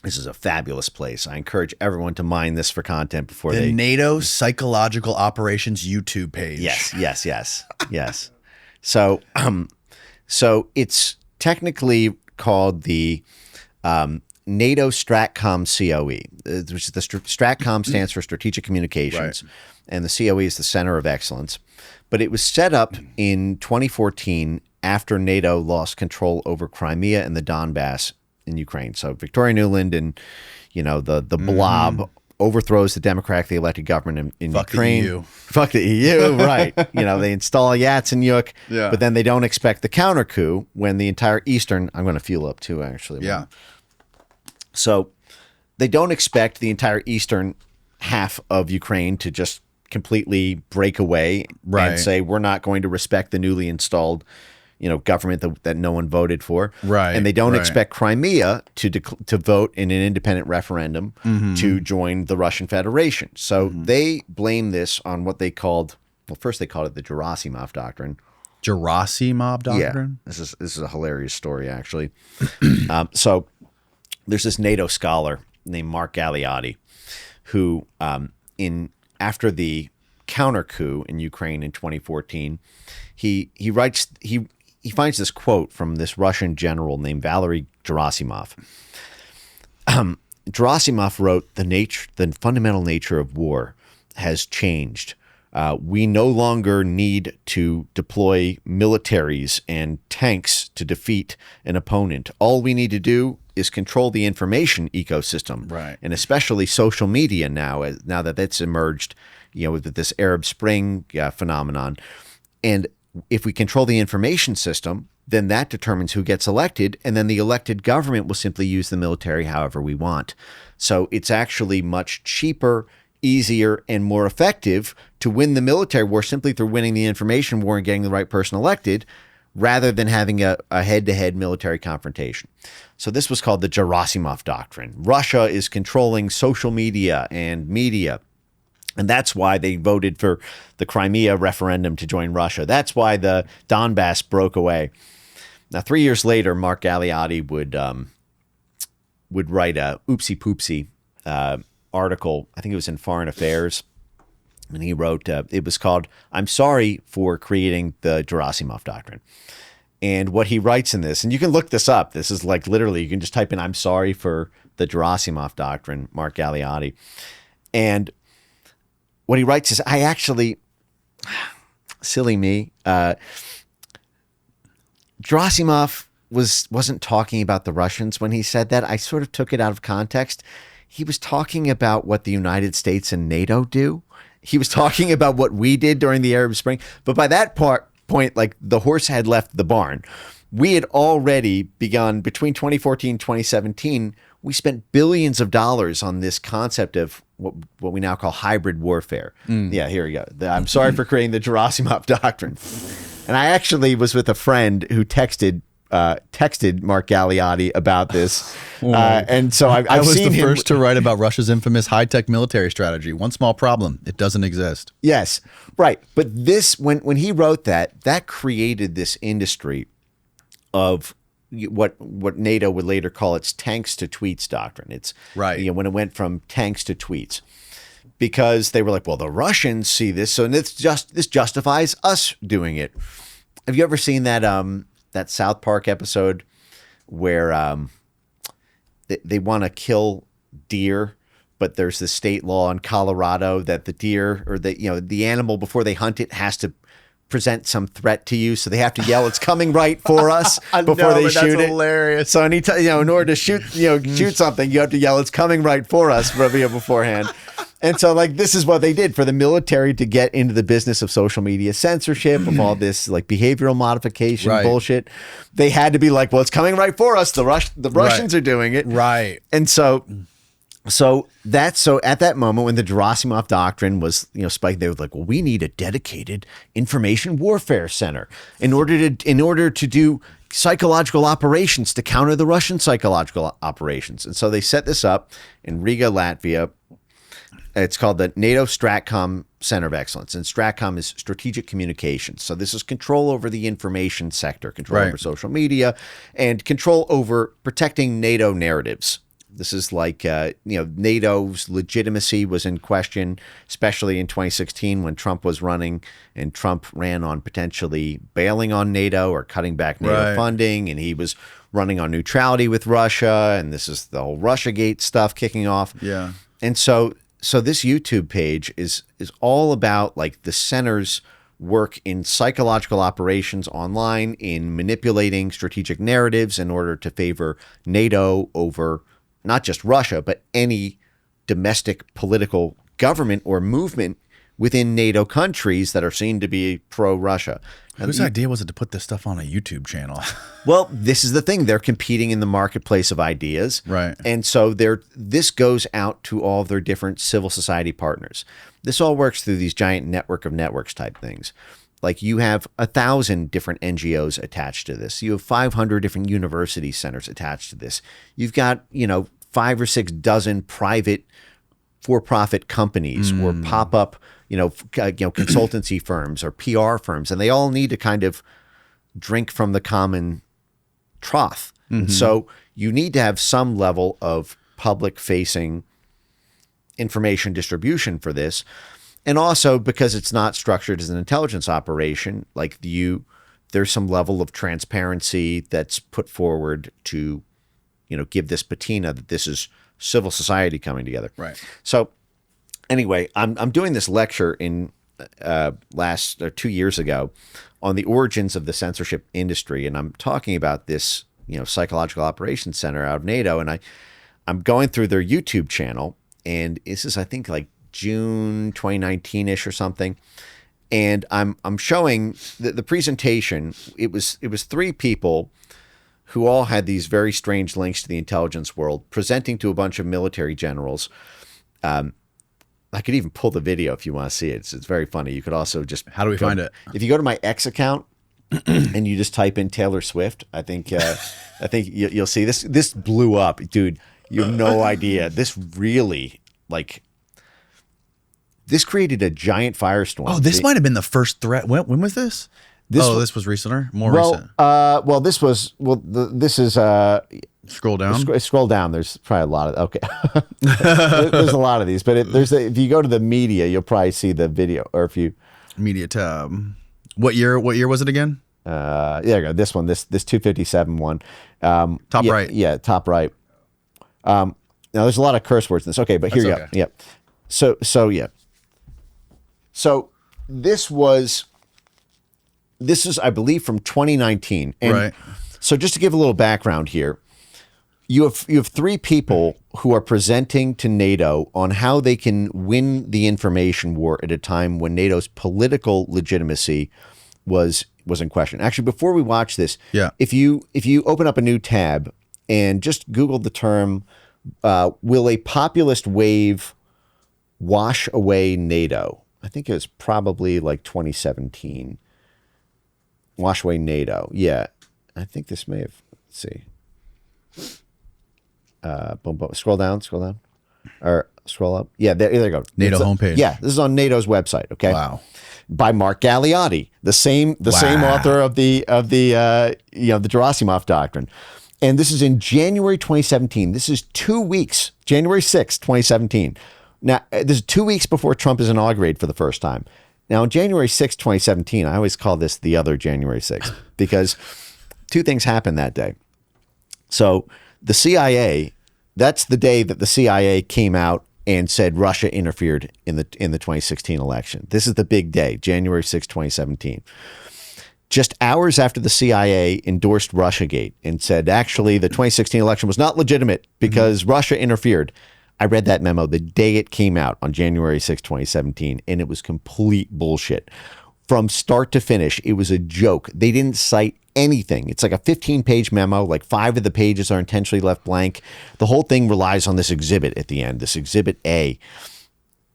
This is a fabulous place. I encourage everyone to mine this for content before the NATO Psychological Operations YouTube page. Yes. So it's technically called the NATO Stratcom COE, which is the Stratcom stands for Strategic Communications, right. And the COE is the Center of Excellence. But it was set up in 2014 after NATO lost control over Crimea and the Donbass in Ukraine. So Victoria Nuland and the blob overthrows the democratically elected government in Ukraine. The EU. Fuck the EU, right. They install Yatsenyuk, but then they don't expect the counter coup when the entire eastern, I'm going to fuel up too, actually. Yeah. So they don't expect the entire eastern half of Ukraine to just completely break away and say, we're not going to respect the newly installed government that no one voted for. Right. And they don't expect Crimea to vote in an independent referendum to join the Russian Federation. So they blame this on what they called, first they called it the Gerasimov Doctrine. Gerasimov Doctrine? Yeah. This is a hilarious story, actually. So there's this NATO scholar named Mark Galeotti who after the counter coup in Ukraine in 2014, he finds this quote from this Russian general named Valery Gerasimov. Gerasimov wrote, the fundamental nature of war has changed. We no longer need to deploy militaries and tanks to defeat an opponent. All we need to do is control the information ecosystem, right. And especially social media now that that's emerged, with this Arab Spring phenomenon. And if we control the information system, then that determines who gets elected, and then the elected government will simply use the military however we want. So it's actually much cheaper, easier, and more effective to win the military war simply through winning the information war and getting the right person elected, rather than having a head-to-head military confrontation. So this was called the Gerasimov Doctrine. Russia is controlling social media and media. And that's why they voted for the Crimea referendum to join Russia. That's why the Donbass broke away. Now, 3 years later, Mark Galeotti would write a oopsie-poopsie article. I think it was in Foreign Affairs. And he wrote, it was called, "I'm sorry for creating the Gerasimov Doctrine." And what he writes in this, and you can look this up. This is like literally, you can just type in, "I'm sorry for the Gerasimov Doctrine," Mark Galeotti. And what he writes is, I actually, silly me, Gerasimov wasn't talking about the Russians when he said that. I sort of took it out of context. He was talking about what the United States and NATO do. He was talking about what we did during the Arab Spring. But by that point, like the horse had left the barn. We had already begun between 2014 and 2017. We spent billions of dollars on this concept of what we now call hybrid warfare. Yeah, here we go. I'm sorry for creating the Gerasimov Doctrine. And I actually was with a friend who texted Mark Galeotti about this. And so I was seen the him first to write about Russia's infamous high-tech military strategy. One small problem, it doesn't exist. Yes, right. But this, when he wrote that created this industry of what NATO would later call its tanks to tweets doctrine. It's right. When it went from tanks to tweets, because they were like, well, the Russians see this, so this justifies us doing it. Have you ever seen that South Park episode where they want to kill deer, but there's this state law in Colorado that the deer or the animal before they hunt it has to present some threat to you, so they have to yell, "It's coming right for us" before they shoot it. Hilarious. So anytime, in order to shoot something, you have to yell, "It's coming right for us" beforehand. And so, this is what they did for the military to get into the business of social media censorship, of all this behavioral modification bullshit. They had to be like, "Well, it's coming right for us. The Russians are doing it." Right. And so at that moment when the Gerasimov doctrine was spiked, they were like, well, we need a dedicated information warfare center in order to do psychological operations to counter the Russian psychological operations. And so they set this up in Riga, Latvia. It's called the NATO Stratcom Center of Excellence, and Stratcom is strategic communications. So this is control over the information sector, control over social media, and control over protecting NATO narratives. This is NATO's legitimacy was in question, especially in 2016 when Trump was running, and Trump ran on potentially bailing on NATO or cutting back NATO funding, and he was running on neutrality with Russia, and this is the whole Russiagate stuff kicking off. Yeah. And so this YouTube page is all about the center's work in psychological operations online, in manipulating strategic narratives in order to favor NATO over not just Russia, but any domestic political government or movement within NATO countries that are seen to be pro-Russia. Whose idea was it to put this stuff on a YouTube channel? Well, this is the thing. They're competing in the marketplace of ideas. Right. And so this goes out to all of their different civil society partners. This all works through these giant network of networks type things. You have 1,000 different NGOs attached to this. You have 500 different university centers attached to this. You've got, 5 or 6 dozen private for-profit companies or pop-up, consultancy firms or PR firms, and they all need to kind of drink from the common trough. Mm-hmm. So you need to have some level of public-facing information distribution for this. And also because it's not structured as an intelligence operation, there's some level of transparency that's put forward to, give this patina that this is civil society coming together. Right. So anyway, I'm doing this lecture in 2 years ago on the origins of the censorship industry, and I'm talking about this, psychological operations center out of NATO, and I'm going through their YouTube channel, and this is I think June 2019-ish or something. And I'm showing the presentation. It was 3 people who all had these very strange links to the intelligence world, presenting to a bunch of military generals. I could even pull the video if you want to see it. It's very funny. You could also just... How do we find it? If you go to my X account and you just type in Taylor Swift, I think you'll see this. This blew up. Dude, you have no idea. This really, this created a giant firestorm. Oh, this might have been the first threat. When was this? This was recenter? More recent? This is... Scroll down? Scroll down. There's probably a lot of... Okay. There's a lot of these, but if you go to the media, you'll probably see the video, or if you... Media tab. What year was it again? There you go. This one, this 257 one. Top right. Yeah, top right. Now, there's a lot of curse words in this. Okay, but here you go. Yeah. So yeah. So this is, I believe, from 2019. And right. So just to give a little background here, you have 3 people who are presenting to NATO on how they can win the information war at a time when NATO's political legitimacy was in question. Actually, before we watch this, if you open up a new tab and just Google the term, will a populist wave wash away NATO? I think it was probably 2017. Wash away NATO. Yeah. I think this may have, let's see. Boom, boom. Scroll down. Or scroll up. Yeah, there you go. NATO homepage. Yeah, this is on NATO's website, okay? Wow. by Mark Galeotti, the same author of the Gerasimov Doctrine. And this is in January 2017. This is 2 weeks, January 6th, 2017. Now, this is 2 weeks before Trump is inaugurated for the first time. Now, on January 6th, 2017, I always call this the other January 6th because two things happened that day. So the CIA, that's the day that the CIA came out and said Russia interfered in the 2016 election. This is the big day, January 6th, 2017. Just hours after the CIA endorsed Russiagate and said, actually, the 2016 election was not legitimate because Russia interfered. I read that memo the day it came out on January 6, 2017, and it was complete bullshit. From start to finish, it was a joke. They didn't cite anything. It's like a 15-page memo. Like 5 of the pages are intentionally left blank. The whole thing relies on this exhibit at the end, this Exhibit A.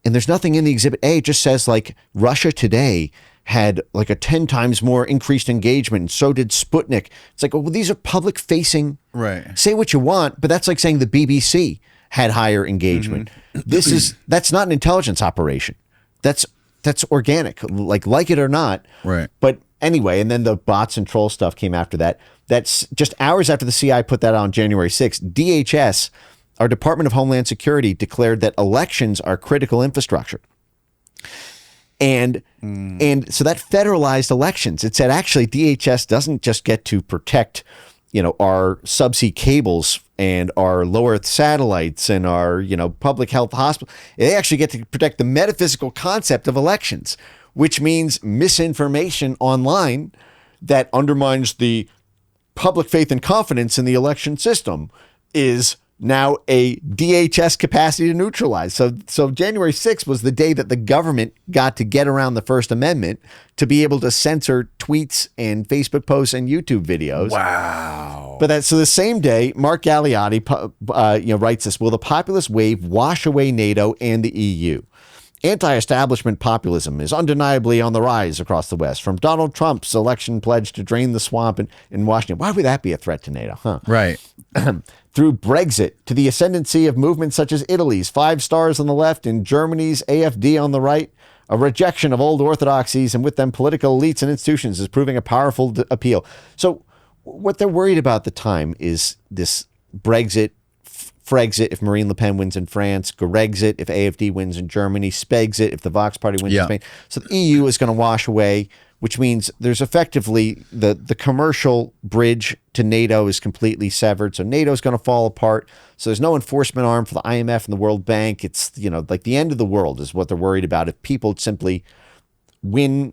And there's nothing in the Exhibit A. It just says, like, Russia today had like a 10 times more increased engagement, and so did Sputnik. It's like, well, these are public-facing. Right. Say what you want, but that's like saying the BBC had higher engagement. That's not an intelligence operation. That's organic, like it or not. Right. But anyway, and then the bots and troll stuff came after that. That's just hours after the CIA put that on January 6th. DHS, our Department of Homeland Security, declared that elections are critical infrastructure. And so that federalized elections. It said, actually, DHS doesn't just get to protect, our subsea cables and our low Earth satellites and our, public health hospital. They actually get to protect the metaphysical concept of elections, which means misinformation online that undermines the public faith and confidence in the election system is now a DHS capacity to neutralize. So January 6th was the day that the government got to get around the First Amendment to be able to censor tweets and Facebook posts and YouTube videos. Wow. But so the same day, Mark Galeotti writes this, will the populist wave wash away NATO and the EU? Anti-establishment populism is undeniably on the rise across the West, from Donald Trump's election pledge to drain the swamp in Washington. Why would that be a threat to NATO? Huh? Right. Through Brexit to the ascendancy of movements such as Italy's Five Stars on the left and Germany's AfD on the right, a rejection of old orthodoxies and with them political elites and institutions is proving a powerful appeal. So what they're worried about at the time is this Brexit, Frexit if Marine Le Pen wins in France, Grexit if AfD wins in Germany, Spexit if the Vox Party wins in Spain. So the EU is going to wash away, which means there's effectively the commercial bridge to NATO is completely severed. So NATO is going to fall apart. So there's no enforcement arm for the IMF and the World Bank. It's, like the end of the world is what they're worried about if people simply win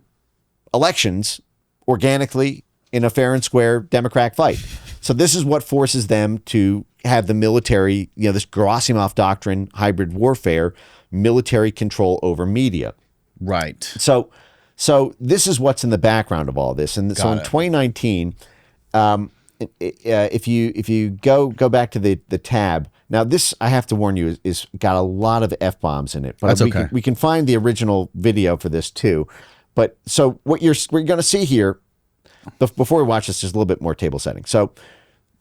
elections organically in a fair and square democratic fight. So this is what forces them to have the military, this Gerasimov Doctrine, hybrid warfare, military control over media. Right. So this is what's in the background of all this. And so in 2019, if you go back to the tab, now this, I have to warn you, is got a lot of F-bombs in it. But that's okay. We can find the original video for this too. But so what we're going to see here, before we watch this, just a little bit more table setting. So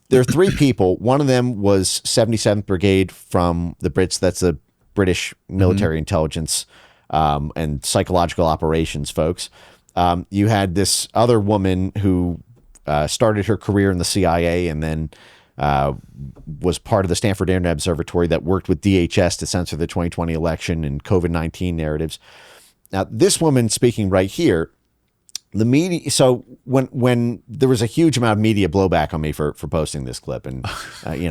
there are 3 people. One of them was 77th Brigade from the Brits. That's the British military intelligence and psychological operations folks. You had this other woman who started her career in the CIA and then was part of the Stanford Internet Observatory that worked with DHS to censor the 2020 election and COVID-19 narratives. Now, this woman speaking right here, the media. So when there was a huge amount of media blowback on me for posting this clip, and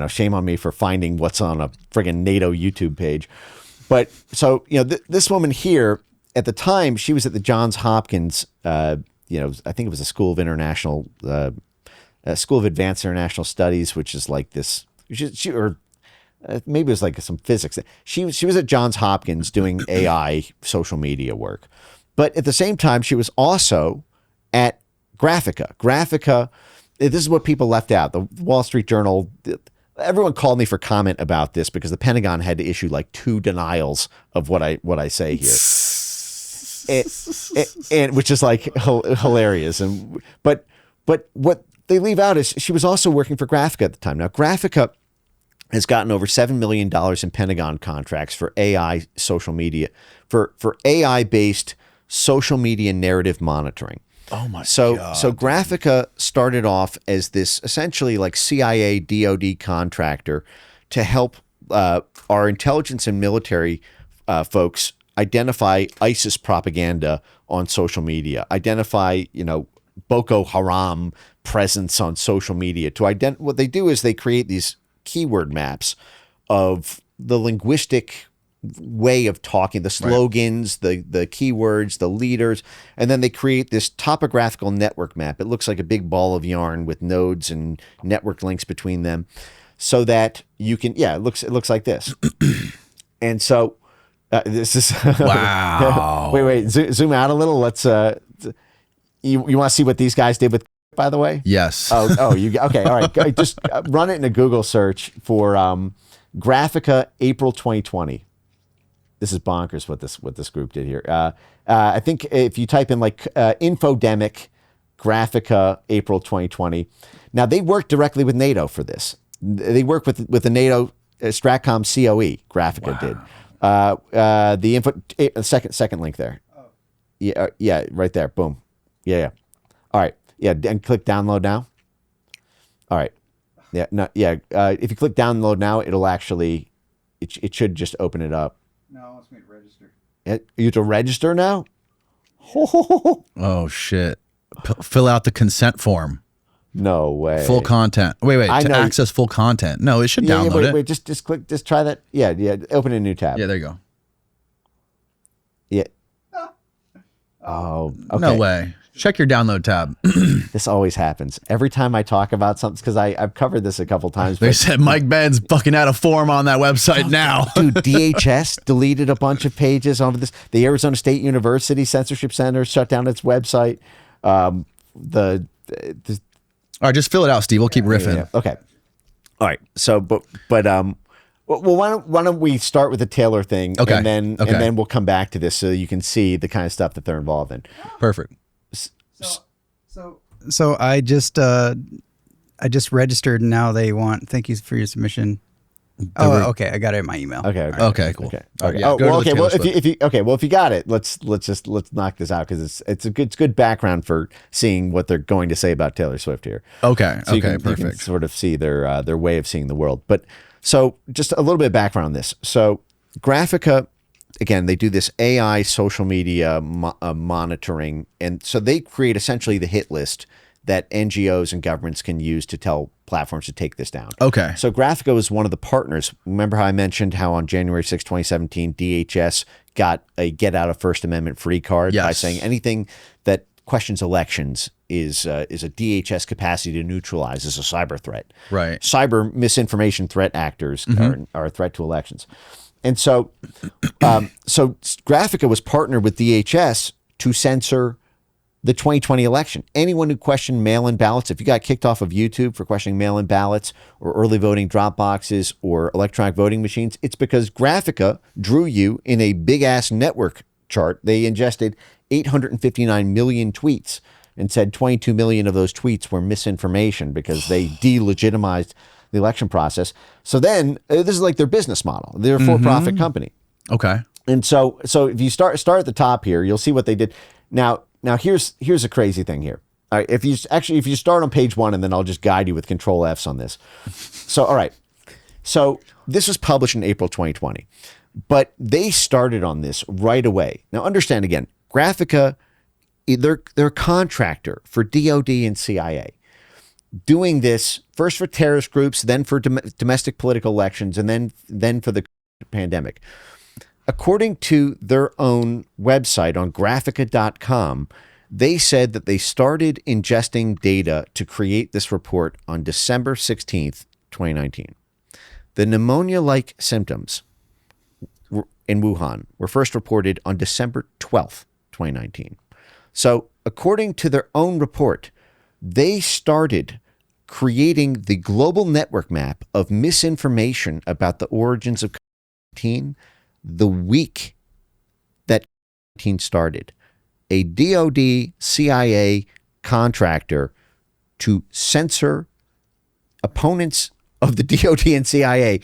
shame on me for finding what's on a friggin' NATO YouTube page. But so this woman here at the time, she was at the Johns Hopkins. I think it was a School of International, School of Advanced International Studies, which is like this. Maybe it was like some physics. She was at Johns Hopkins doing AI social media work, but at the same time, she was also at Graphika. Graphika, this is what people left out. The Wall Street Journal, everyone called me for comment about this because the Pentagon had to issue like 2 denials of what I say here, and which is like hilarious. But what they leave out is she was also working for Graphika at the time. Now Graphika has gotten over $7 million in Pentagon contracts for AI social media, for AI-based social media narrative monitoring. Oh my So God. so Graphika started off as this essentially like CIA DoD contractor to help our intelligence and military folks identify ISIS propaganda on social media, identify, Boko Haram presence on social media. What they do is they create these keyword maps of the linguistic way of talking, the slogans, the keywords, the leaders, and then they create this topographical network map. It looks like a big ball of yarn with nodes and network links between them, so that you can, it looks like this. And so this is Wow. wait, zoom out a little. Let's you want to see what these guys did with, by the way? Yes. Okay, all right. Just run it in a Google search for Graphika April 2020. This is bonkers what this group did here. I think if you type in like infodemic Graphika April 2020, now they work directly with NATO for this. They work with the NATO Stratcom COE. Graphika did. The info second link there. Yeah, right there. Boom. Yeah. All right. Yeah, and click download now. All right. Yeah. No. Yeah. If you click download now, it'll actually it should just open it up. No, it wants me to register. You have to register now? Oh shit. Fill out the consent form. No way. Full content. Wait. I To know. access full content. No, it should download it. Wait. Just click. Just try that. Yeah. Open a new tab. Yeah, there you go. Yeah. Oh. Okay. No way. Check your download tab. This always happens every time I talk about something, because I've covered this a couple times. They said Mike Benz fucking out a form on that website now. Dude, DHS deleted a bunch of pages over this. The Arizona State University Censorship Center shut down its website. All right, just fill it out, Steve. We'll keep riffing. Yeah. Okay. All right. So, but well, why don't we start with the Taylor thing, Okay. and then we'll come back to this so you can see the kind of stuff that they're involved in. Perfect. So I just registered, and now they want, thank you for your submission. Okay, I got it in my email. Okay. Okay, cool. Okay. All right, Okay. yeah, go to the Well, Taylor if you got it, let's knock this out, because it's good background for seeing what they're going to say about Taylor Swift here. Okay. So you can Perfect. sort of see their way of seeing the world. But so just a little bit of background on this. So Graphika, again, they do this AI social media monitoring, and so they create essentially the hit list that NGOs and governments can use to tell platforms to take this down. Okay. So Graphika was one of the partners. Remember how I mentioned how on January 6, 2017, DHS got a get out of First Amendment free card by Yes. saying anything that questions elections is a DHS capacity to neutralize as a cyber threat. Right. Cyber misinformation threat actors are a threat to elections. And so Graphika was partnered with DHS to censor the 2020 election. Anyone who questioned mail-in ballots, if you got kicked off of YouTube for questioning mail-in ballots or early voting drop boxes or electronic voting machines, it's because Graphika drew you in a big-ass network chart. They ingested 859 million tweets and said 22 million of those tweets were misinformation because they delegitimized the election process. So then, this is like their business model. They're a for-profit company. Okay. And so if you start at the top here, you'll see what they did. Now here's a crazy thing here. All right, if you start on page 1, and then I'll just guide you with Control Fs on this. So all right, so this was published in April 2020, but they started on this right away. Now understand again, Graphika, they're a contractor for DoD and CIA, doing this first for terrorist groups, then for domestic political elections, and then for the pandemic. According to their own website on Graphika.com, they said that they started ingesting data to create this report on December 16th, 2019. The pneumonia-like symptoms in Wuhan were first reported on December 12th, 2019. So according to their own report, they started creating the global network map of misinformation about the origins of COVID-19 the week that COVID-19 started. A DoD CIA contractor to censor opponents of the DoD and CIA,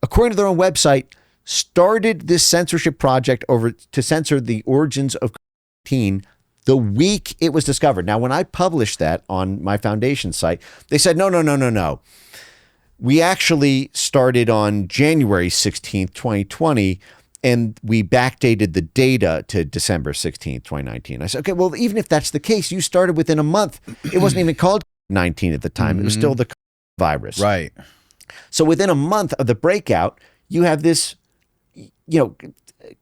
according to their own website, started this censorship project to censor the origins of the week it was discovered. Now, when I published that on my foundation site, they said, no. We actually started on January 16th, 2020, and we backdated the data to December 16th, 2019. I said, okay, well, even if that's the case, you started within a month. It wasn't even called 19 at the time. It was still the virus. Right. So within a month of the breakout, you have this,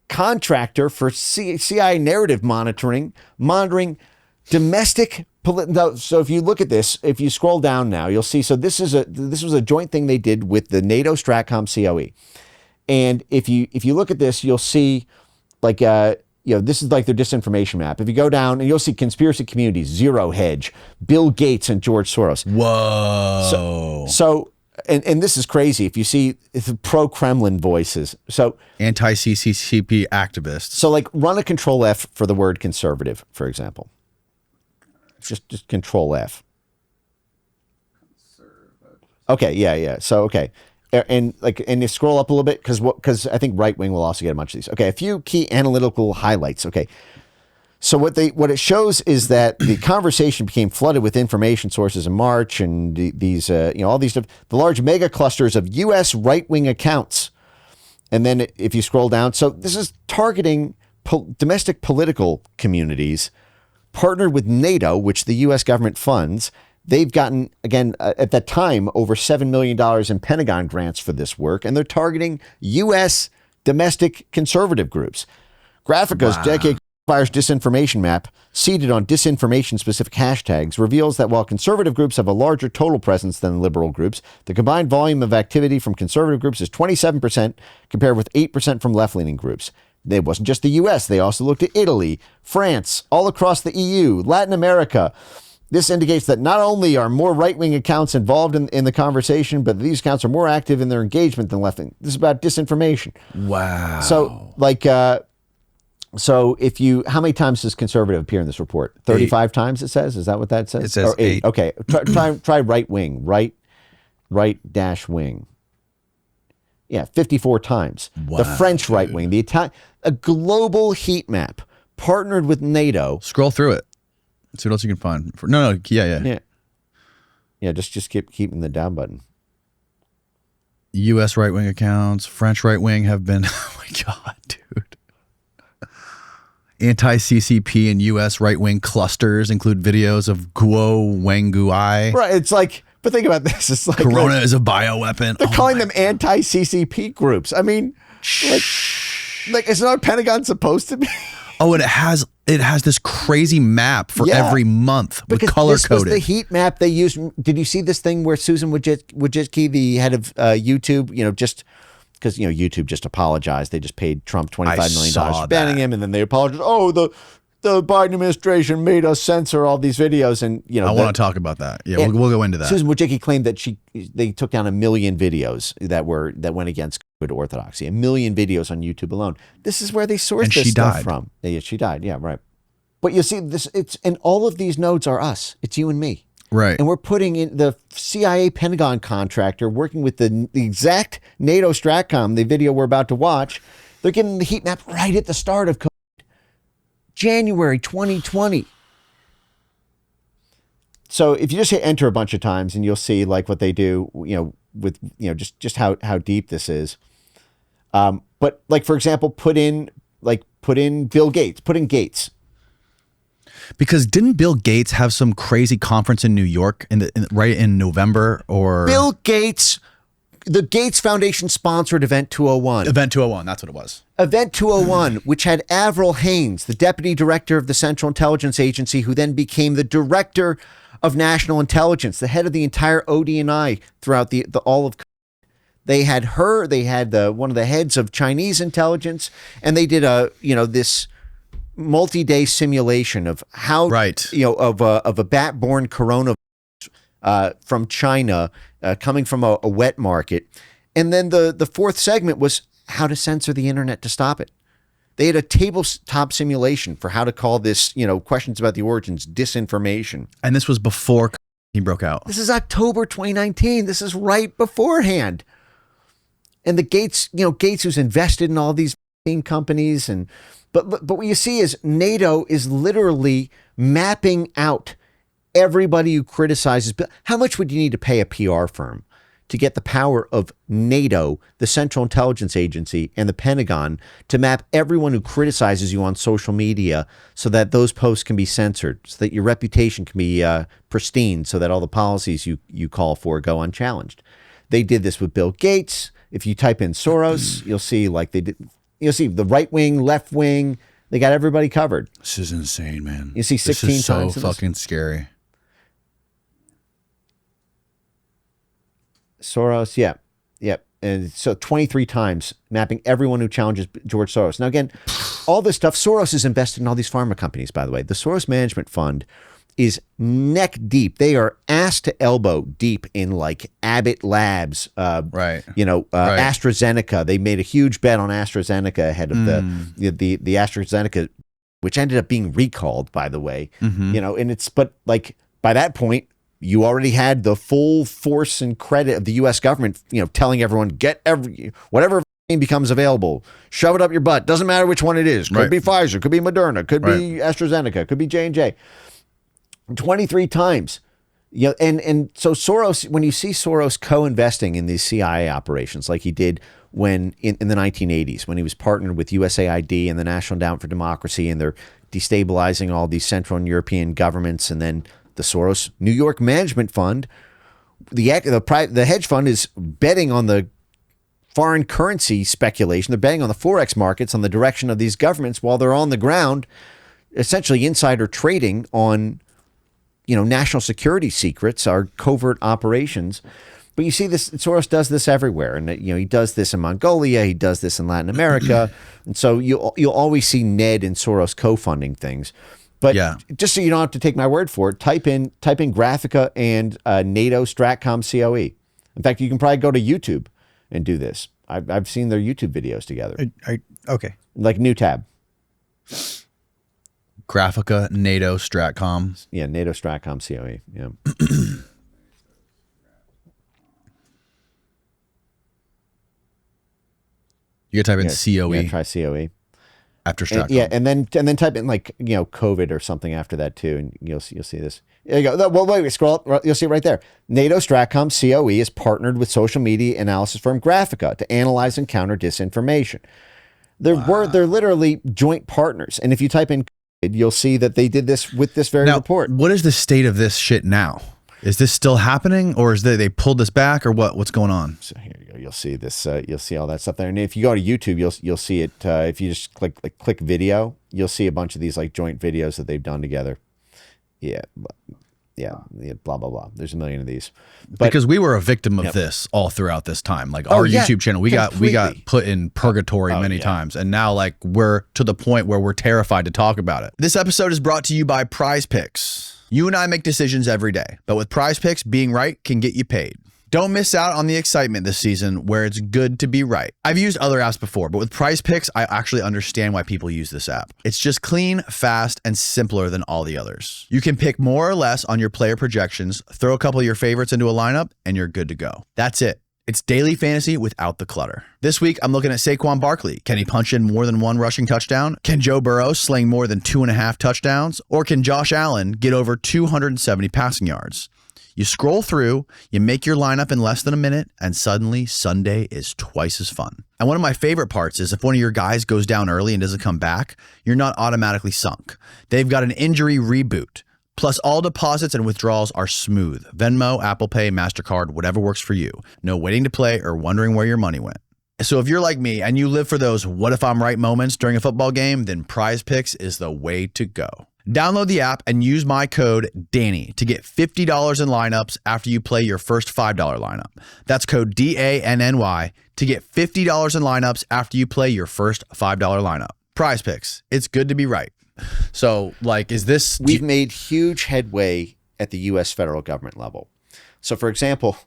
contractor for CIA narrative monitoring domestic. So if you look at this, if you scroll down now, you'll see. So this was a joint thing they did with the NATO Stratcom COE, and if you look at this, you'll see this is like their disinformation map. If you go down and you'll see conspiracy communities, Zero Hedge, Bill Gates, and George Soros. Whoa. So and this is crazy. If you see it's pro-Kremlin voices, so anti-CCCP activists. So like run a Control F for the word conservative, for example. Just Control F. Okay, yeah. So okay, and you scroll up a little bit because I think right wing will also get a bunch of these. Okay, a few key analytical highlights. Okay, so what it shows is that the conversation became flooded with information sources in March, and these all these the large mega clusters of U.S. right wing accounts, and then if you scroll down, so this is targeting domestic political communities. Partnered with NATO, which the U.S. government funds. They've gotten, again, at that time, over $7 million in Pentagon grants for this work, and they're targeting U.S. domestic conservative groups. Graphika's decade fires disinformation map, seeded on disinformation-specific hashtags, reveals that while conservative groups have a larger total presence than liberal groups, the combined volume of activity from conservative groups is 27%, compared with 8% from left-leaning groups. It wasn't just the U.S. They also looked at Italy, France, all across the EU, Latin America. This indicates that not only are more right-wing accounts involved in the conversation, but these accounts are more active in their engagement than left-wing. This is about disinformation. Wow. So, how many times does conservative appear in this report? 35 times, it says? Is that what that says? It says 8. Okay. Try right-wing. Right-wing. Yeah, 54 times. Wow, the French right wing, the Italian, a global heat map partnered with NATO. Scroll through it. See what else you can find. Yeah. Just keep keeping the down button. U.S. right wing accounts, French right wing have been. Oh my god, dude. Anti-CCP and U.S. right wing clusters include videos of Guo Wengui. Right. It's like. But think about this. It's like Corona is a bioweapon. They're calling them anti-CCP groups. I mean, like is not Pentagon supposed to be? Oh, and it has this crazy map for every month with color this coded. Was the heat map they used. Did you see this thing where Susan Wojcicki, the head of YouTube, just because YouTube just apologized. They just paid Trump $25 million for banning him, and then they apologized. Oh, the Biden administration made us censor all these videos, and I want to talk about that. Yeah, we'll go into that. Susan Wojcicki claimed that they took down 1 million videos that went against good orthodoxy. 1 million videos on YouTube alone. This is where they sourced this stuff from. Yeah, she died. Yeah, right. But you see, and all of these nodes are us. It's you and me. Right. And we're putting in the CIA Pentagon contractor working with the exact NATO Stratcom, the video we're about to watch. They're getting the heat map right at the start of January 2020. So if you just hit enter a bunch of times, and you'll see like what they do, with just how deep this is. But like for example, put in Bill Gates, put in Gates. Because didn't Bill Gates have some crazy conference in New York right in November or Bill Gates? The Gates Foundation sponsored Event 201. Event 201, that's what it was. Event 201, which had Avril Haines, the deputy director of the Central Intelligence Agency, who then became the director of national intelligence, the head of the entire ODNI throughout the all of. They had her. They had one of the heads of Chinese intelligence, and they did this multi-day simulation of how of a bat-borne coronavirus from China coming from a wet market. And then the fourth segment was how to censor the internet to stop it. They had a tabletop simulation for how to call this, questions about the origins, disinformation. And this was before he broke out. This is October 2019. This is right beforehand. And the Gates, Gates who's invested in all these companies. And but what you see is NATO is literally mapping out everybody who criticizes. How much would you need to pay a PR firm to get the power of NATO, the Central Intelligence Agency, and the Pentagon to map everyone who criticizes you on social media so that those posts can be censored, so that your reputation can be pristine, so that all the policies you call for go unchallenged? They did this with Bill Gates. If you type in Soros, you'll see like they did. You'll see the right wing, left wing. They got everybody covered. This is insane, man. You see 16 this is times. So fucking scary. Soros, yeah. And so 23 times mapping everyone who challenges George Soros. Now, again, all this stuff, Soros is invested in all these pharma companies, by the way. The Soros Management Fund is neck deep. They are ass to elbow deep in like Abbott Labs, right. AstraZeneca. They made a huge bet on AstraZeneca ahead of the AstraZeneca, which ended up being recalled, by the way. But like by that point, you already had the full force and credit of the U.S. government, telling everyone, whatever becomes available, shove it up your butt. Doesn't matter which one it is. Could be Pfizer, could be Moderna, could be AstraZeneca, could be J&J. 23 times. And so Soros, when you see Soros co-investing in these CIA operations, like he did when in the 1980s, when he was partnered with USAID and the National Endowment for Democracy, and they're destabilizing all these Central and European governments, and then the Soros New York Management Fund, the hedge fund is betting on the foreign currency speculation. They're betting on the Forex markets, on the direction of these governments, while they're on the ground, essentially insider trading on, national security secrets, our covert operations. But you see this, Soros does this everywhere. And, he does this in Mongolia. He does this in Latin America. And so you'll always see Ned and Soros co-funding things. But just so you don't have to take my word for it, type in Graphika and NATO Stratcom COE. In fact, you can probably go to YouTube and do this. I've seen their YouTube videos together. Okay. Like new tab. Graphika, NATO Stratcom. Yeah, NATO Stratcom COE. Yeah. You gotta type in COE. Yeah, try COE. After Stratcom. And then type in like COVID or something after that too, and you'll see this. There you go. Well, wait, scroll up. You'll see it right there. NATO Stratcom COE is partnered with social media analysis firm Graphika to analyze and counter disinformation. They're literally joint partners, and if you type in COVID, you'll see that they did this with this very report. What is the state of this shit now? Is this still happening, or is they pulled this back, or what? What's going on? So here you go. You'll see this. You'll see all that stuff there. And if you go to YouTube, you'll see it. If you just click video, you'll see a bunch of these like joint videos that they've done together. Yeah, blah blah blah. There's a million of these. But, because we were a victim of this all throughout this time. Like our YouTube channel, we got put in purgatory many times, and now like we're to the point where we're terrified to talk about it. This episode is brought to you by Prize Picks. You and I make decisions every day, but with Prize Picks, being right can get you paid. Don't miss out on the excitement this season where it's good to be right. I've used other apps before, but with Prize Picks, I actually understand why people use this app. It's just clean, fast, and simpler than all the others. You can pick more or less on your player projections, throw a couple of your favorites into a lineup, and you're good to go. That's it. It's daily fantasy without the clutter. This week, I'm looking at Saquon Barkley. Can he punch in more than one rushing touchdown? Can Joe Burrow sling more than 2.5 touchdowns? Or can Josh Allen get over 270 passing yards? You scroll through, you make your lineup in less than a minute, and suddenly Sunday is twice as fun. And one of my favorite parts is if one of your guys goes down early and doesn't come back, you're not automatically sunk. They've got an injury reboot. Plus, all deposits and withdrawals are smooth. Venmo, Apple Pay, MasterCard, whatever works for you. No waiting to play or wondering where your money went. So if you're like me and you live for those what if I'm right moments during a football game, then Prize Picks is the way to go. Download the app and use my code DANNY to get $50 in lineups after you play your first $5 lineup. That's code DANNY to get $50 in lineups after you play your first $5 lineup. Prize Picks. It's good to be right. So, like, is this... We've made huge headway at the U.S. federal government level. So, for example,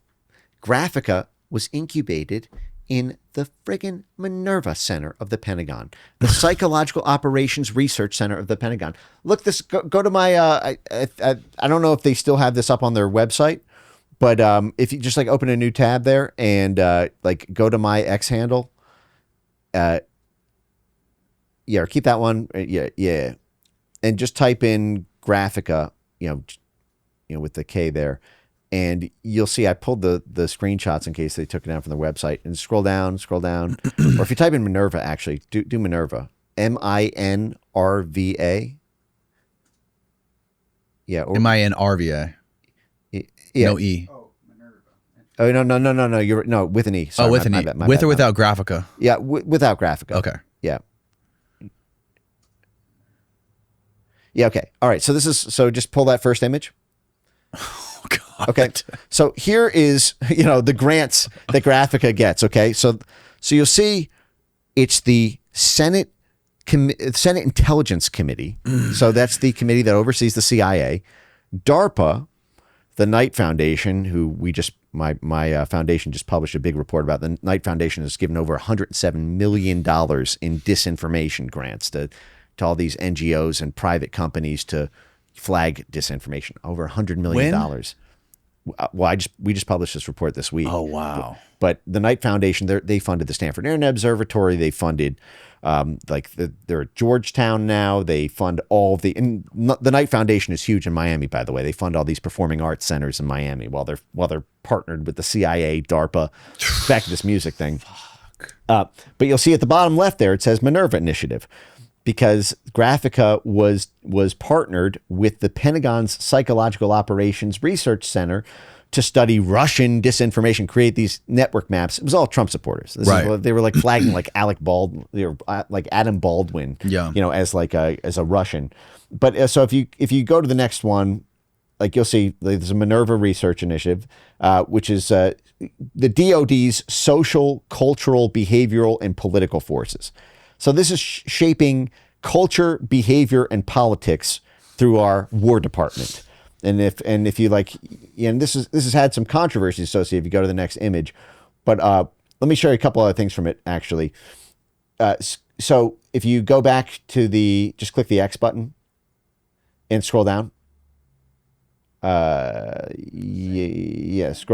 Graphika was incubated in the friggin' Minerva Center of the Pentagon, the Psychological Operations Research Center of the Pentagon. Look, go to my... I don't know if they still have this up on their website, but if you just, like, open a new tab there and, like, go to my X handle... Yeah, or keep that one. Yeah. And just type in Graphika, with the K there. And you'll see I pulled the screenshots in case they took it down from the website. And scroll down. Or if you type in Minerva, actually, do Minerva. MINRVA. Yeah. Or MINRVA. Yeah. No E. Oh, no. You're no, with an E. Sorry, with an E. With or without Graphika? Yeah, without Graphika. Okay. Yeah. Yeah, okay. All right. So just pull that first image. Oh, God. Okay. So here is, the grants that Graphika gets. Okay. So you'll see it's the Senate Intelligence Committee. So that's the committee that oversees the CIA. DARPA, the Knight Foundation, who my foundation just published a big report about. The Knight Foundation has given over $107 million in disinformation grants to all these NGOs and private companies to flag disinformation. Over $100 million. Well, we just published this report this week. Oh, wow. But the Knight Foundation, they funded the Stanford Internet Observatory. They funded they're at Georgetown now. They fund and the Knight Foundation is huge in Miami, by the way. They fund all these performing arts centers in Miami while they're partnered with the CIA, DARPA. Back to this music thing. But you'll see at the bottom left there, it says Minerva Initiative, because Graphika was partnered with the Pentagon's Psychological Operations Research Center to study Russian disinformation, create these network maps. It was all Trump supporters. They were like flagging like Alec Baldwin, like Adam Baldwin, as a Russian. But so if you go to the next one, like you'll see there's a Minerva Research Initiative, which is the DoD's social, cultural, behavioral, and political forces. So this is shaping culture, behavior, and politics through our War Department. And if you like, this has had some controversy associated. If you go to the next image, but let me show you a couple other things from it actually. So if you go back to just click the X button and scroll down. Scroll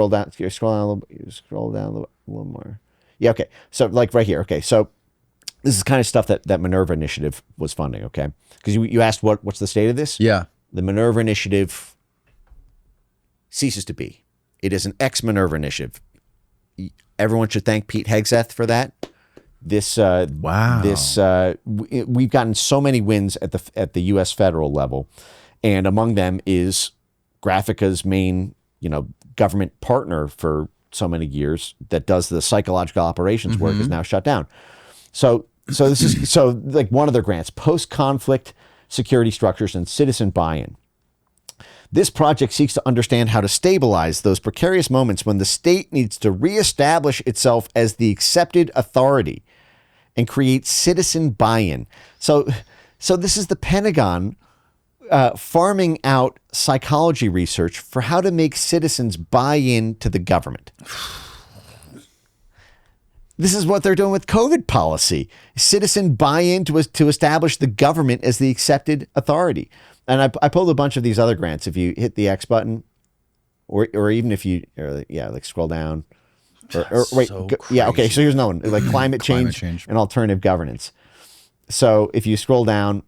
down a little more. Yeah, okay. So like right here. Okay, so this is kind of stuff that Minerva Initiative was funding. Okay, because you asked what's the state of this? Yeah, the Minerva Initiative ceases to be. It is an ex-Minerva Initiative. Everyone should thank Pete Hegseth for that. We've gotten so many wins at the U.S. federal level, and among them is Graphika's main, government partner for so many years that does the psychological operations work is now shut down. So this is like one of their grants, post-conflict security structures and citizen buy-in. This project seeks to understand how to stabilize those precarious moments when the state needs to reestablish itself as the accepted authority and create citizen buy-in. So this is the Pentagon farming out psychology research for how to make citizens buy in to the government. This is what they're doing with COVID policy. Citizen buy-in to establish the government as the accepted authority. And I pulled a bunch of these other grants. If you hit the X button, or even if you, like scroll down, or wait, okay. So here's another one, like climate change and alternative governance. So if you scroll down,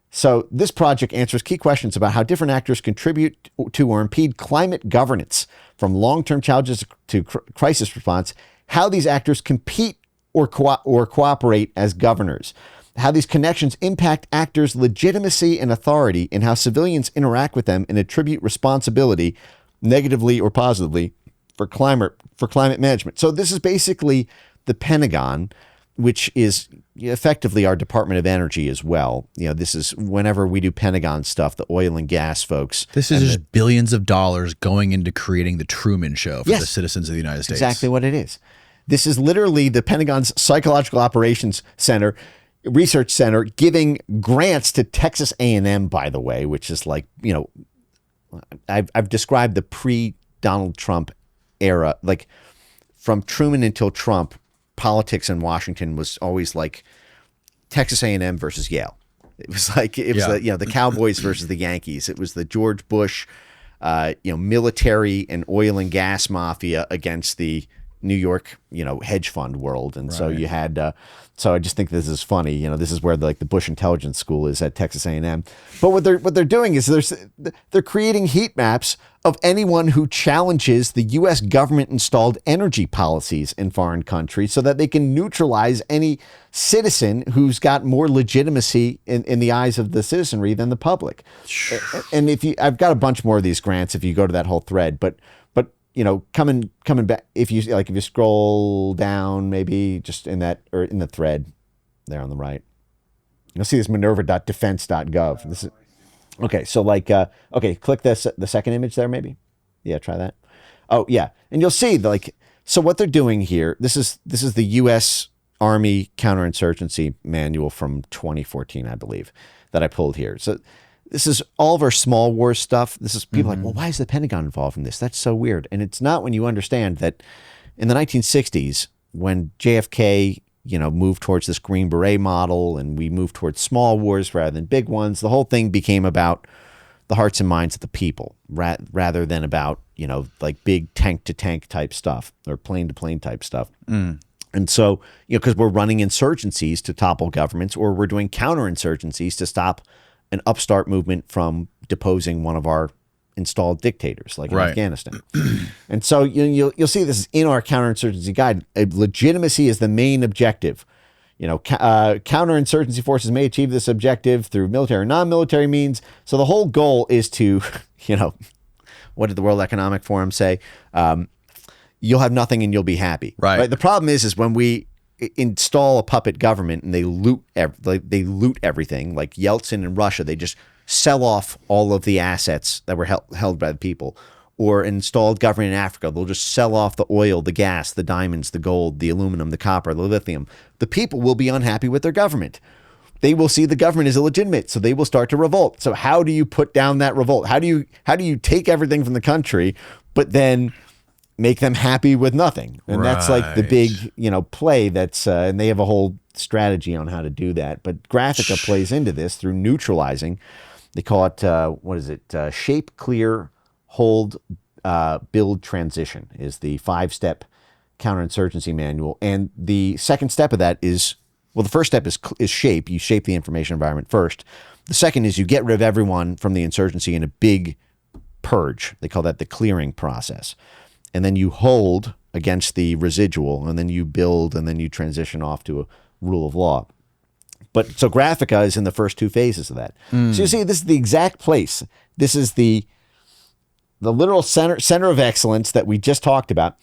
so this project answers key questions about how different actors contribute to or impede climate governance, from long-term challenges to crisis response, how these actors compete or cooperate as governors, how these connections impact actors' legitimacy and authority, and how civilians interact with them and attribute responsibility, negatively or positively, for climate management. So this is basically the Pentagon, which is effectively our Department of Energy as well. This is whenever we do Pentagon stuff, the oil and gas folks. This is just billions of dollars going into creating the Truman Show for the citizens of the United States. Exactly what it is. This is literally the Pentagon's Psychological Operations Center, Research Center, giving grants to Texas A&M, by the way, which is like, I've described the pre-Donald Trump era, like from Truman until Trump, politics in Washington was always like Texas A&M versus Yale. It was like the Cowboys versus the Yankees. It was the George Bush, military and oil and gas mafia against the New York, hedge fund world. And so you had, so I just think this is funny. This is where the Bush Intelligence School is at Texas A&M. But what they're doing is they're creating heat maps of anyone who challenges the U.S. government installed energy policies in foreign countries so that they can neutralize any citizen who's got more legitimacy in the eyes of the citizenry than the public. And I've got a bunch more of these grants if you go to that whole thread, but coming back, if you scroll down, maybe just in the thread there on the right, you'll see this minerva.defense.gov. This is okay. So click this, the second image there, maybe. Yeah. Try that. Oh yeah. And you'll see so what they're doing here, this is the U.S. Army counterinsurgency manual from 2014, I believe, that I pulled here. So this is all of our small war stuff. This is people like, well, why is the Pentagon involved in this? That's so weird. And it's not when you understand that in the 1960s, when JFK, moved towards this Green Beret model and we moved towards small wars rather than big ones, the whole thing became about the hearts and minds of the people rather than about, big tank to tank type stuff or plane to plane type stuff. And so, because we're running insurgencies to topple governments, or we're doing counterinsurgencies to stop an upstart movement from deposing one of our installed dictators, like in Afghanistan. And so you'll see this is in our counterinsurgency guide. Legitimacy is the main objective. Counterinsurgency forces may achieve this objective through military or non-military means. So the whole goal is to, what did the World Economic Forum say? You'll have nothing and you'll be happy. Right? The problem is when we install a puppet government and they loot everything, like Yeltsin in Russia, they just sell off all of the assets that were held by the people. Or installed government in Africa, they'll just sell off the oil, the gas, the diamonds, the gold, the aluminum, the copper, the lithium. The people will be unhappy with their government. They will see the government as illegitimate, so they will start to revolt. So how do you put down that revolt? How do you take everything from the country, but then make them happy with nothing? And that's like the big, play that's, and they have a whole strategy on how to do that. But Graphika plays into this through neutralizing. They call it, shape, clear, hold, build, transition is the 5-step counterinsurgency manual. And the second step of that is, the first step is shape. You shape the information environment first. The second is you get rid of everyone from the insurgency in a big purge. They call that the clearing process. And then you hold against the residual, and then you build, and then you transition off to a rule of law. But so Graphika is in the first two phases of that. So you see, this is the exact place. This is the literal center of excellence that we just talked about.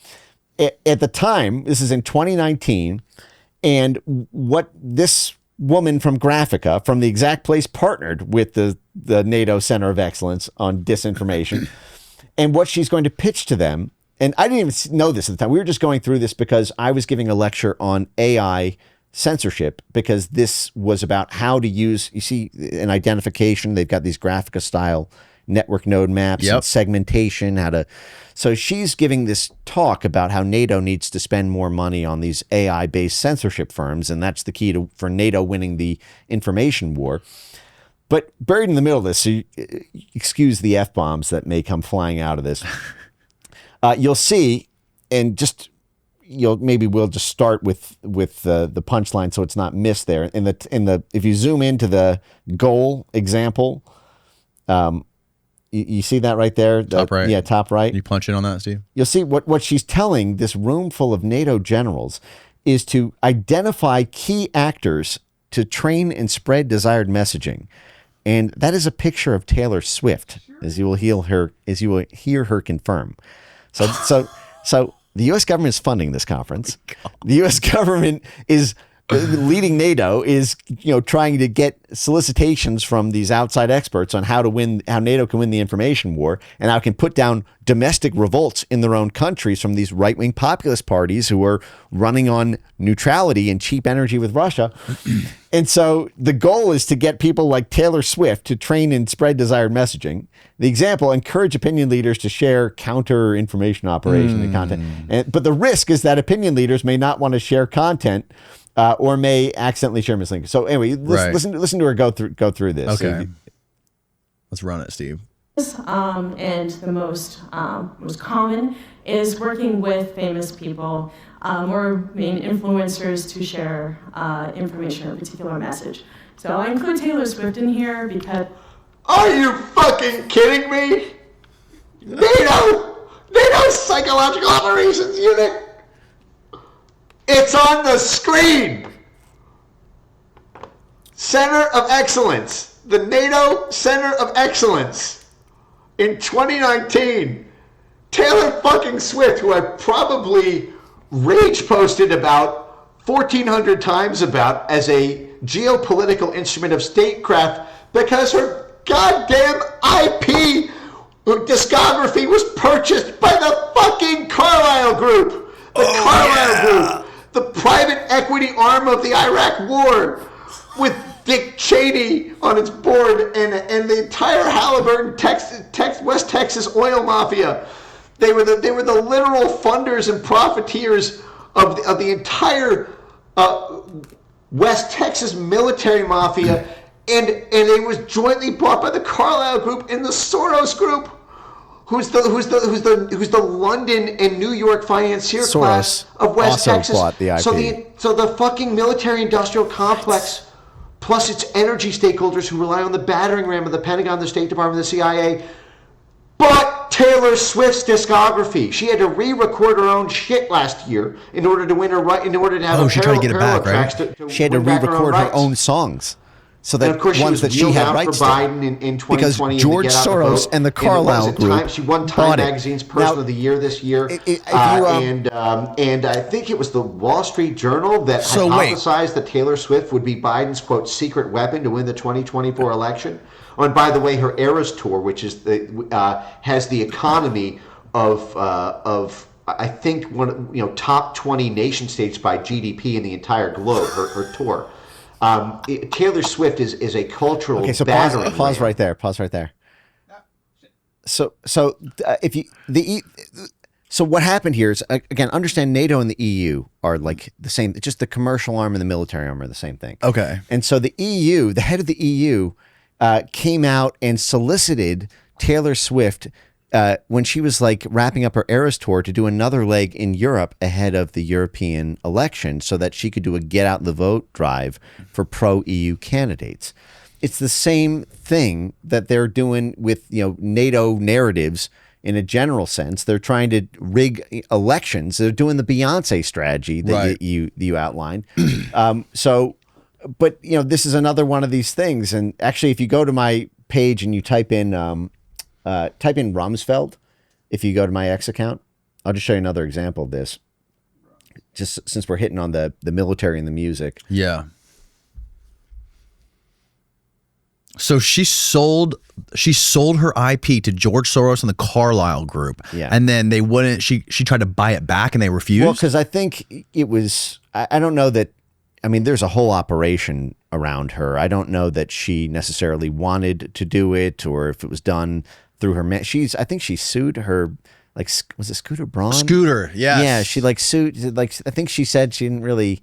At the time, this is in 2019, and what this woman from Graphika, from the exact place, partnered with the NATO Center of Excellence on disinformation, and what she's going to pitch to them. And I didn't even know this at the time. We were just going through this because I was giving a lecture on AI censorship, because this was about how to use, you see, an identification. They've got these Graphika style network node maps and segmentation, so she's giving this talk about how NATO needs to spend more money on these AI-based censorship firms, and that's the key for NATO winning the information war. But buried in the middle of this, so excuse the F-bombs that may come flying out of this, you'll see, and maybe we'll just start with the punchline so it's not missed there. If you zoom into the goal example, you see that right there? Top right. Yeah, top right. You punch in on that, Steve? You'll see what she's telling this room full of NATO generals is to identify key actors to train and spread desired messaging. And that is a picture of Taylor Swift, as you will hear her confirm. So the U.S. government is funding this conference. The U.S. government is leading NATO, is trying to get solicitations from these outside experts on how NATO can win the information war, and how it can put down domestic revolts in their own countries from these right-wing populist parties who are running on neutrality and cheap energy with Russia. And so the goal is to get people like Taylor Swift to train and spread desired messaging. The example, encourage opinion leaders to share counter information operation and content. But the risk is that opinion leaders may not want to share content or may accidentally share misleading. So anyway, listen to her go through this. Okay. Let's run it, Steve. and the most common is working with famous people or main influencers to share information or a particular message. So I include Taylor Swift in here because... Are you fucking kidding me? NATO Psychological Operations Unit. It's on the screen. Center of Excellence. The NATO Center of Excellence. In 2019, Taylor fucking Swift, who I probably rage posted about 1,400 times about as a geopolitical instrument of statecraft because her goddamn IP discography was purchased by the fucking Carlyle Group. The Carlyle Group, the private equity arm of the Iraq War, with Dick Cheney on its board and the entire Halliburton, West Texas oil mafia. They were the literal funders and profiteers of the entire West Texas military mafia, and it was jointly bought by the Carlyle Group and the Soros Group, who's the London and New York financier class of West Texas. Bought the IP. So the fucking military-industrial complex, plus its energy stakeholders who rely on the battering ram of the Pentagon, the State Department, the CIA, bought Taylor Swift's discography. She had to re-record her own shit last year in order to win her right. In order to have she tried to get it back, right? She had to re-record her own songs. So that and of course ones that she had rights for Biden in 2020 because George Soros and the Carlyle Group she won Time Magazine's Person of the Year this year, and I think it was the Wall Street Journal that hypothesized that Taylor Swift would be Biden's quote secret weapon to win the 2024 election. Oh, and by the way, her Eras tour, which is has the economy of I think top 20 nation states by GDP in the entire globe. Her tour. Taylor Swift is a cultural battering. Pause right there. Pause right there. So what happened here is, again, understand NATO and the EU are like the same. Just the commercial arm and the military arm are the same thing. Okay. And so the EU, the head of the EU, came out and solicited Taylor Swift when she was like wrapping up her Eras tour to do another leg in Europe ahead of the European election so that she could do a get out the vote drive for pro-EU candidates. It's the same thing that they're doing with NATO narratives in a general sense. They're trying to rig elections. They're doing the Beyonce strategy that you outlined. But this is another one of these things. And actually, if you go to my page and you type in Rumsfeld, if you go to my X account, I'll just show you another example of this. Just since we're hitting on the military and the music. Yeah. So she sold her IP to George Soros and the Carlyle Group. Yeah. And then they wouldn't, she tried to buy it back and they refused? Well, because I think it was, I don't know that, I mean, there's a whole operation around her. I don't know that she necessarily wanted to do it or if it was done through her man. I think she sued her, like, was it Scooter Braun? Scooter, yes. Yeah, she sued, I think she said she didn't really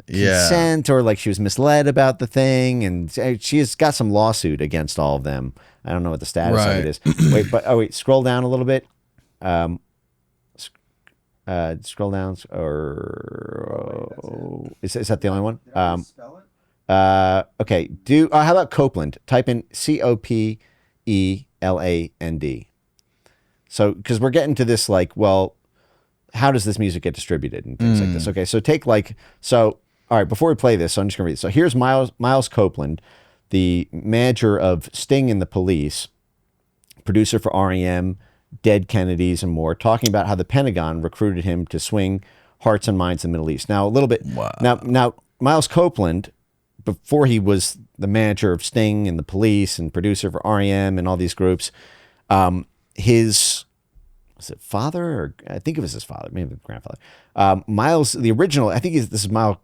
consent or like she was misled about the thing. And she has got some lawsuit against all of them. I don't know what the status of it is. Wait, scroll down a little bit. Scroll down, or is that the only one? Okay. How about Copeland? Type in Copeland. So, because we're getting to this, like, well, how does this music get distributed and things like this? Okay, so all right. Before we play this, I'm just gonna read it. So here's Miles Copeland, the manager of Sting and the Police, producer for REM, Dead Kennedys, and more, talking about how the Pentagon recruited him to swing hearts and minds in the Middle East. Now, a little bit. Wow. Now, Miles Copeland, before he was the manager of Sting and the Police and producer for REM and all these groups, was it father, or I think it was his father, maybe grandfather. Miles, the original, I think this is Miles.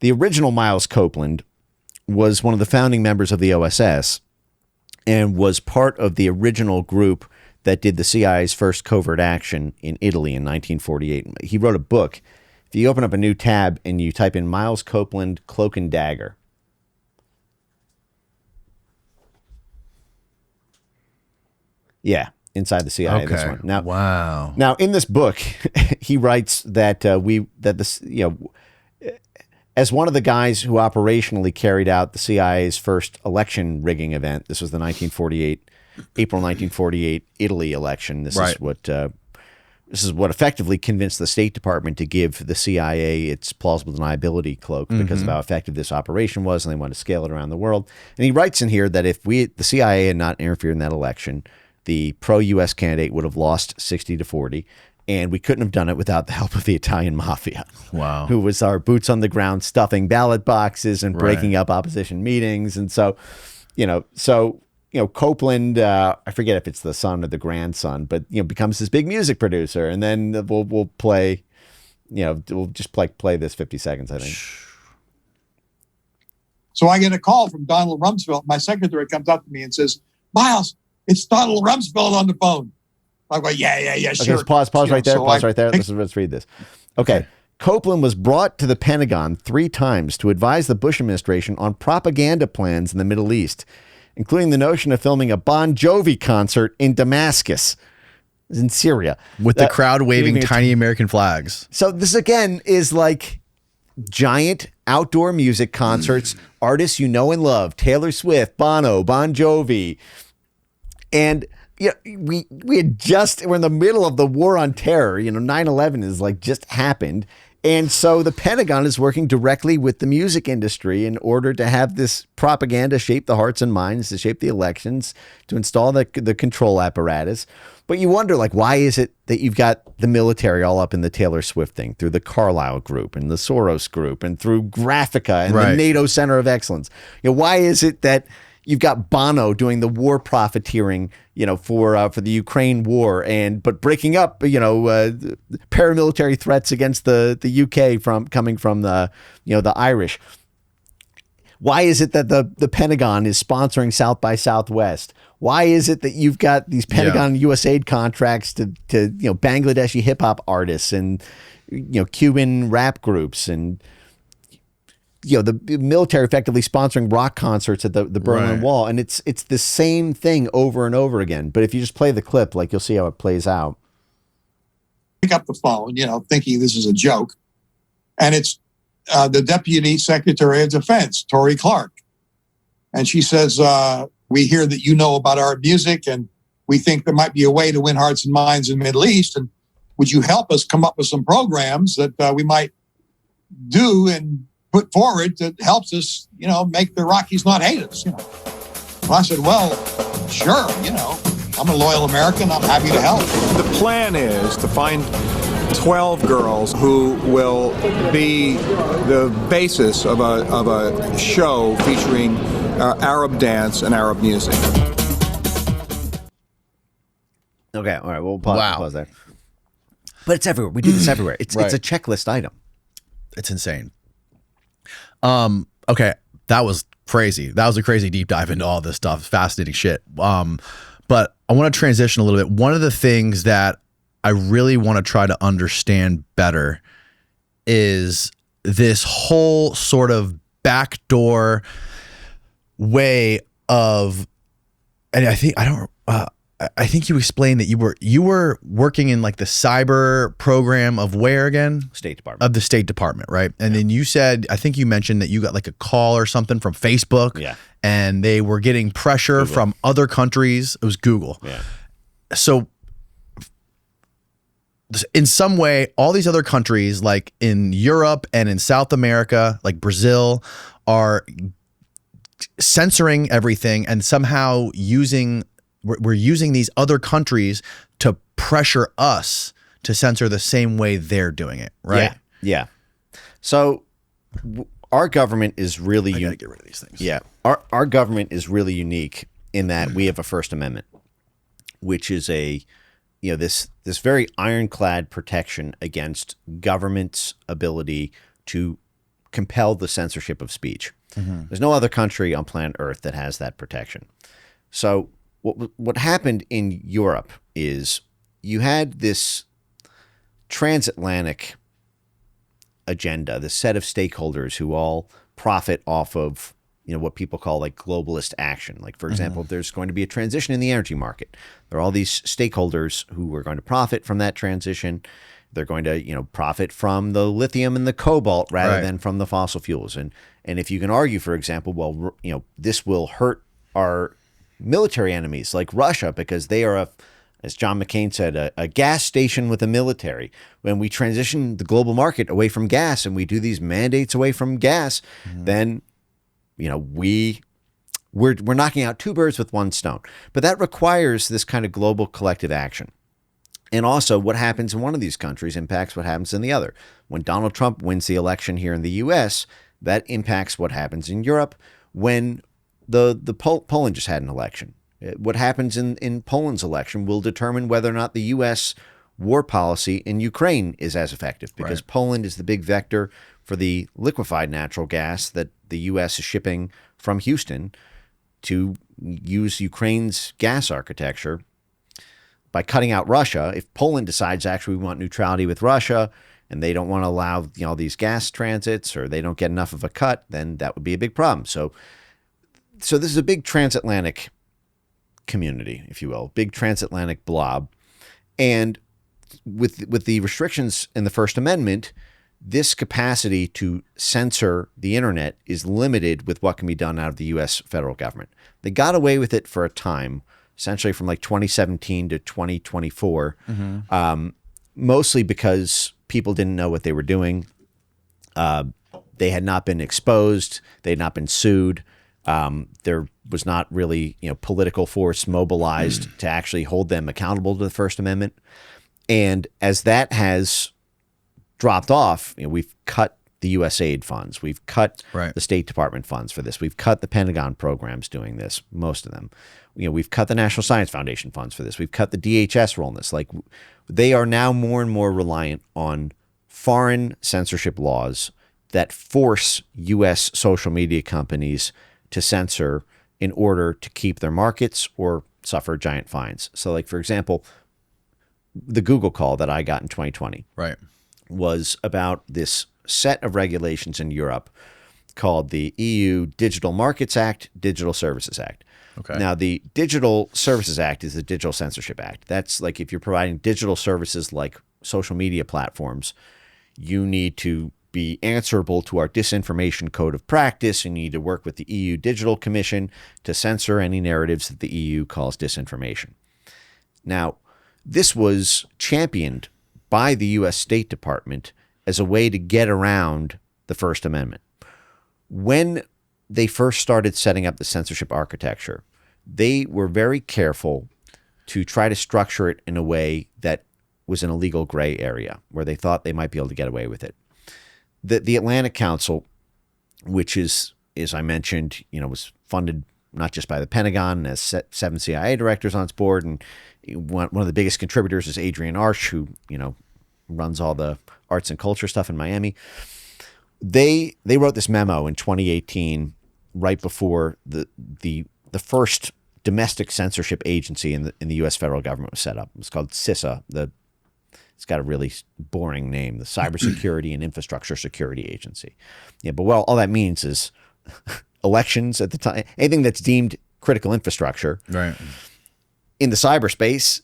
The original Miles Copeland was one of the founding members of the OSS and was part of the original group that did the CIA's first covert action in Italy in 1948. He wrote a book. If you open up a new tab and you type in Miles Copeland, Cloak and Dagger. Yeah, inside the CIA. This one. Now, wow. Now, in this book, he writes that as one of the guys who operationally carried out the CIA's first election rigging event. This was the April 1948 Italy election. This is what effectively convinced the State Department to give the CIA its plausible deniability cloak because of how effective this operation was, and they wanted to scale it around the world. And he writes in here that if the CIA had not interfered in that election, the pro-U.S. candidate would have lost 60-40, and we couldn't have done it without the help of the Italian mafia. Wow. Who was our boots on the ground stuffing ballot boxes and breaking up opposition meetings. And so, Copeland, I forget if it's the son or the grandson, but becomes this big music producer, and then we'll play, we'll just play this 50 seconds, I think. So I get a call from Donald Rumsfeld. My secretary comes up to me and says, "Miles, it's Donald Rumsfeld on the phone." I go, yeah, sure. Okay, pause right there. Let's read this. Okay. Copeland was brought to the Pentagon 3 times to advise the Bush administration on propaganda plans in the Middle East, including the notion of filming a Bon Jovi concert in Damascus, in Syria. With the crowd waving tiny American flags. So this, again, is like giant outdoor music concerts, artists you know and love, Taylor Swift, Bono, Bon Jovi. And we're in the middle of the war on terror. 9/11 is just happened. And so the Pentagon is working directly with the music industry in order to have this propaganda shape the hearts and minds, to shape the elections, to install the control apparatus. But you wonder, why is it that you've got the military all up in the Taylor Swift thing through the Carlyle Group and the Soros Group and through Graphika and the NATO Center of Excellence? Why is it that you've got Bono doing the war profiteering, for the Ukraine war, but breaking up, paramilitary threats against the UK coming from the Irish? Why is it that the Pentagon is sponsoring South by Southwest? Why is it that you've got these Pentagon USAID contracts to Bangladeshi hip hop artists and Cuban rap groups and the military effectively sponsoring rock concerts at the Berlin Wall? And it's the same thing over and over again. But if you just play the clip, you'll see how it plays out. Pick up the phone, thinking this is a joke. And it's the Deputy Secretary of Defense, Tori Clark. And she says, we hear that you know about our music, and we think there might be a way to win hearts and minds in the Middle East. And would you help us come up with some programs that we might do and put forward that helps us, make the Iraqis not hate us, Well, I said, well, sure, I'm a loyal American. I'm happy to help. The plan is to find 12 girls who will be the basis of a show featuring Arab dance and Arab music. Okay, all right, we'll pause there. But it's everywhere. We do this everywhere. It's a checklist item. It's insane. Okay, that was crazy. That was a crazy deep dive into all this stuff. Fascinating shit. But I want to transition a little bit. One of the things that I really want to try to understand better is this whole sort of backdoor way of, and I think you explained that you were working in the cyber program of where again? State Department. Of the State Department, right? And then you said, I think you mentioned that you got a call or something from Facebook. Yeah. And they were getting pressure from other countries. It was Google. Yeah. So in some way, all these other countries, like in Europe and in South America, like Brazil, are censoring everything and somehow we're using these other countries to pressure us to censor the same way they're doing it, right? Yeah. So our government is really I gotta get rid of these things. Yeah. Our government is really unique in that we have a First Amendment, which is this very ironclad protection against government's ability to compel the censorship of speech. Mm-hmm. There's no other country on planet Earth that has that protection. So what happened in Europe is you had this transatlantic agenda, this set of stakeholders who all profit off of what people call like globalist action. Like, for example, if there's going to be a transition in the energy market, there are all these stakeholders who are going to profit from that transition. They're going to, profit from the lithium and the cobalt rather than from the fossil fuels. And if you can argue, for example, well, this will hurt our military enemies like Russia because they are as John McCain said, a gas station with a military. When we transition the global market away from gas and we do these mandates away from gas, then, we're knocking out two birds with one stone. But that requires this kind of global collective action. And also what happens in one of these countries impacts what happens in the other. When Donald Trump wins the election here in the U.S., that impacts what happens in Europe. When Poland just had an election. What happens in Poland's election will determine whether or not the U.S. war policy in Ukraine is as effective, because Poland is the big vector for the liquefied natural gas that the U.S. is shipping from Houston to use Ukraine's gas architecture. By cutting out Russia, if Poland decides actually we want neutrality with Russia and they don't want to allow these gas transits, or they don't get enough of a cut, then that would be a big problem. So this is a big transatlantic community, if you will, big transatlantic blob. And with the restrictions in the First Amendment, this capacity to censor the internet is limited with what can be done out of the U.S. federal government. They got away with it for a time, essentially from like 2017 to 2024, mostly because people didn't know what they were doing. They had not been exposed. They had not been sued. There was not really, political force mobilized to actually hold them accountable to the First Amendment. And as that has dropped off, we've cut the USAID funds. We've cut the State Department funds for this. We've cut the Pentagon programs doing this, most of them. We've cut the National Science Foundation funds for this. We've cut the DHS role in this. Like, they are now more and more reliant on foreign censorship laws that force U.S. social media companies to censor in order to keep their markets or suffer giant fines. So, like, for example, the Google call that I got in 2020 was about this set of regulations in Europe called the EU Digital Markets Act, Digital Services Act. Now, the Digital Services Act is the Digital Censorship Act. That's like, if you're providing digital services like social media platforms, you need to be answerable to our disinformation code of practice. You need to work with the EU Digital Commission to censor any narratives that the EU calls disinformation. Now, this was championed by the U.S. State Department as a way to get around the First Amendment. When they first started setting up the censorship architecture, they were very careful to try to structure it in a way that was in a legal gray area where they thought they might be able to get away with it. The Atlantic Council, which is, as I mentioned, was funded not just by the Pentagon, has 7 CIA directors on its board, and one of the biggest contributors is Adrian Arch, who runs all the arts and culture stuff in Miami. They wrote this memo in 2018, right before the first domestic censorship agency in the U.S. federal government was set up. It's called CISA. It's got a really boring name, the Cybersecurity and Infrastructure Security Agency. Yeah, but all that means is elections at the time, anything that's deemed critical infrastructure in the cyberspace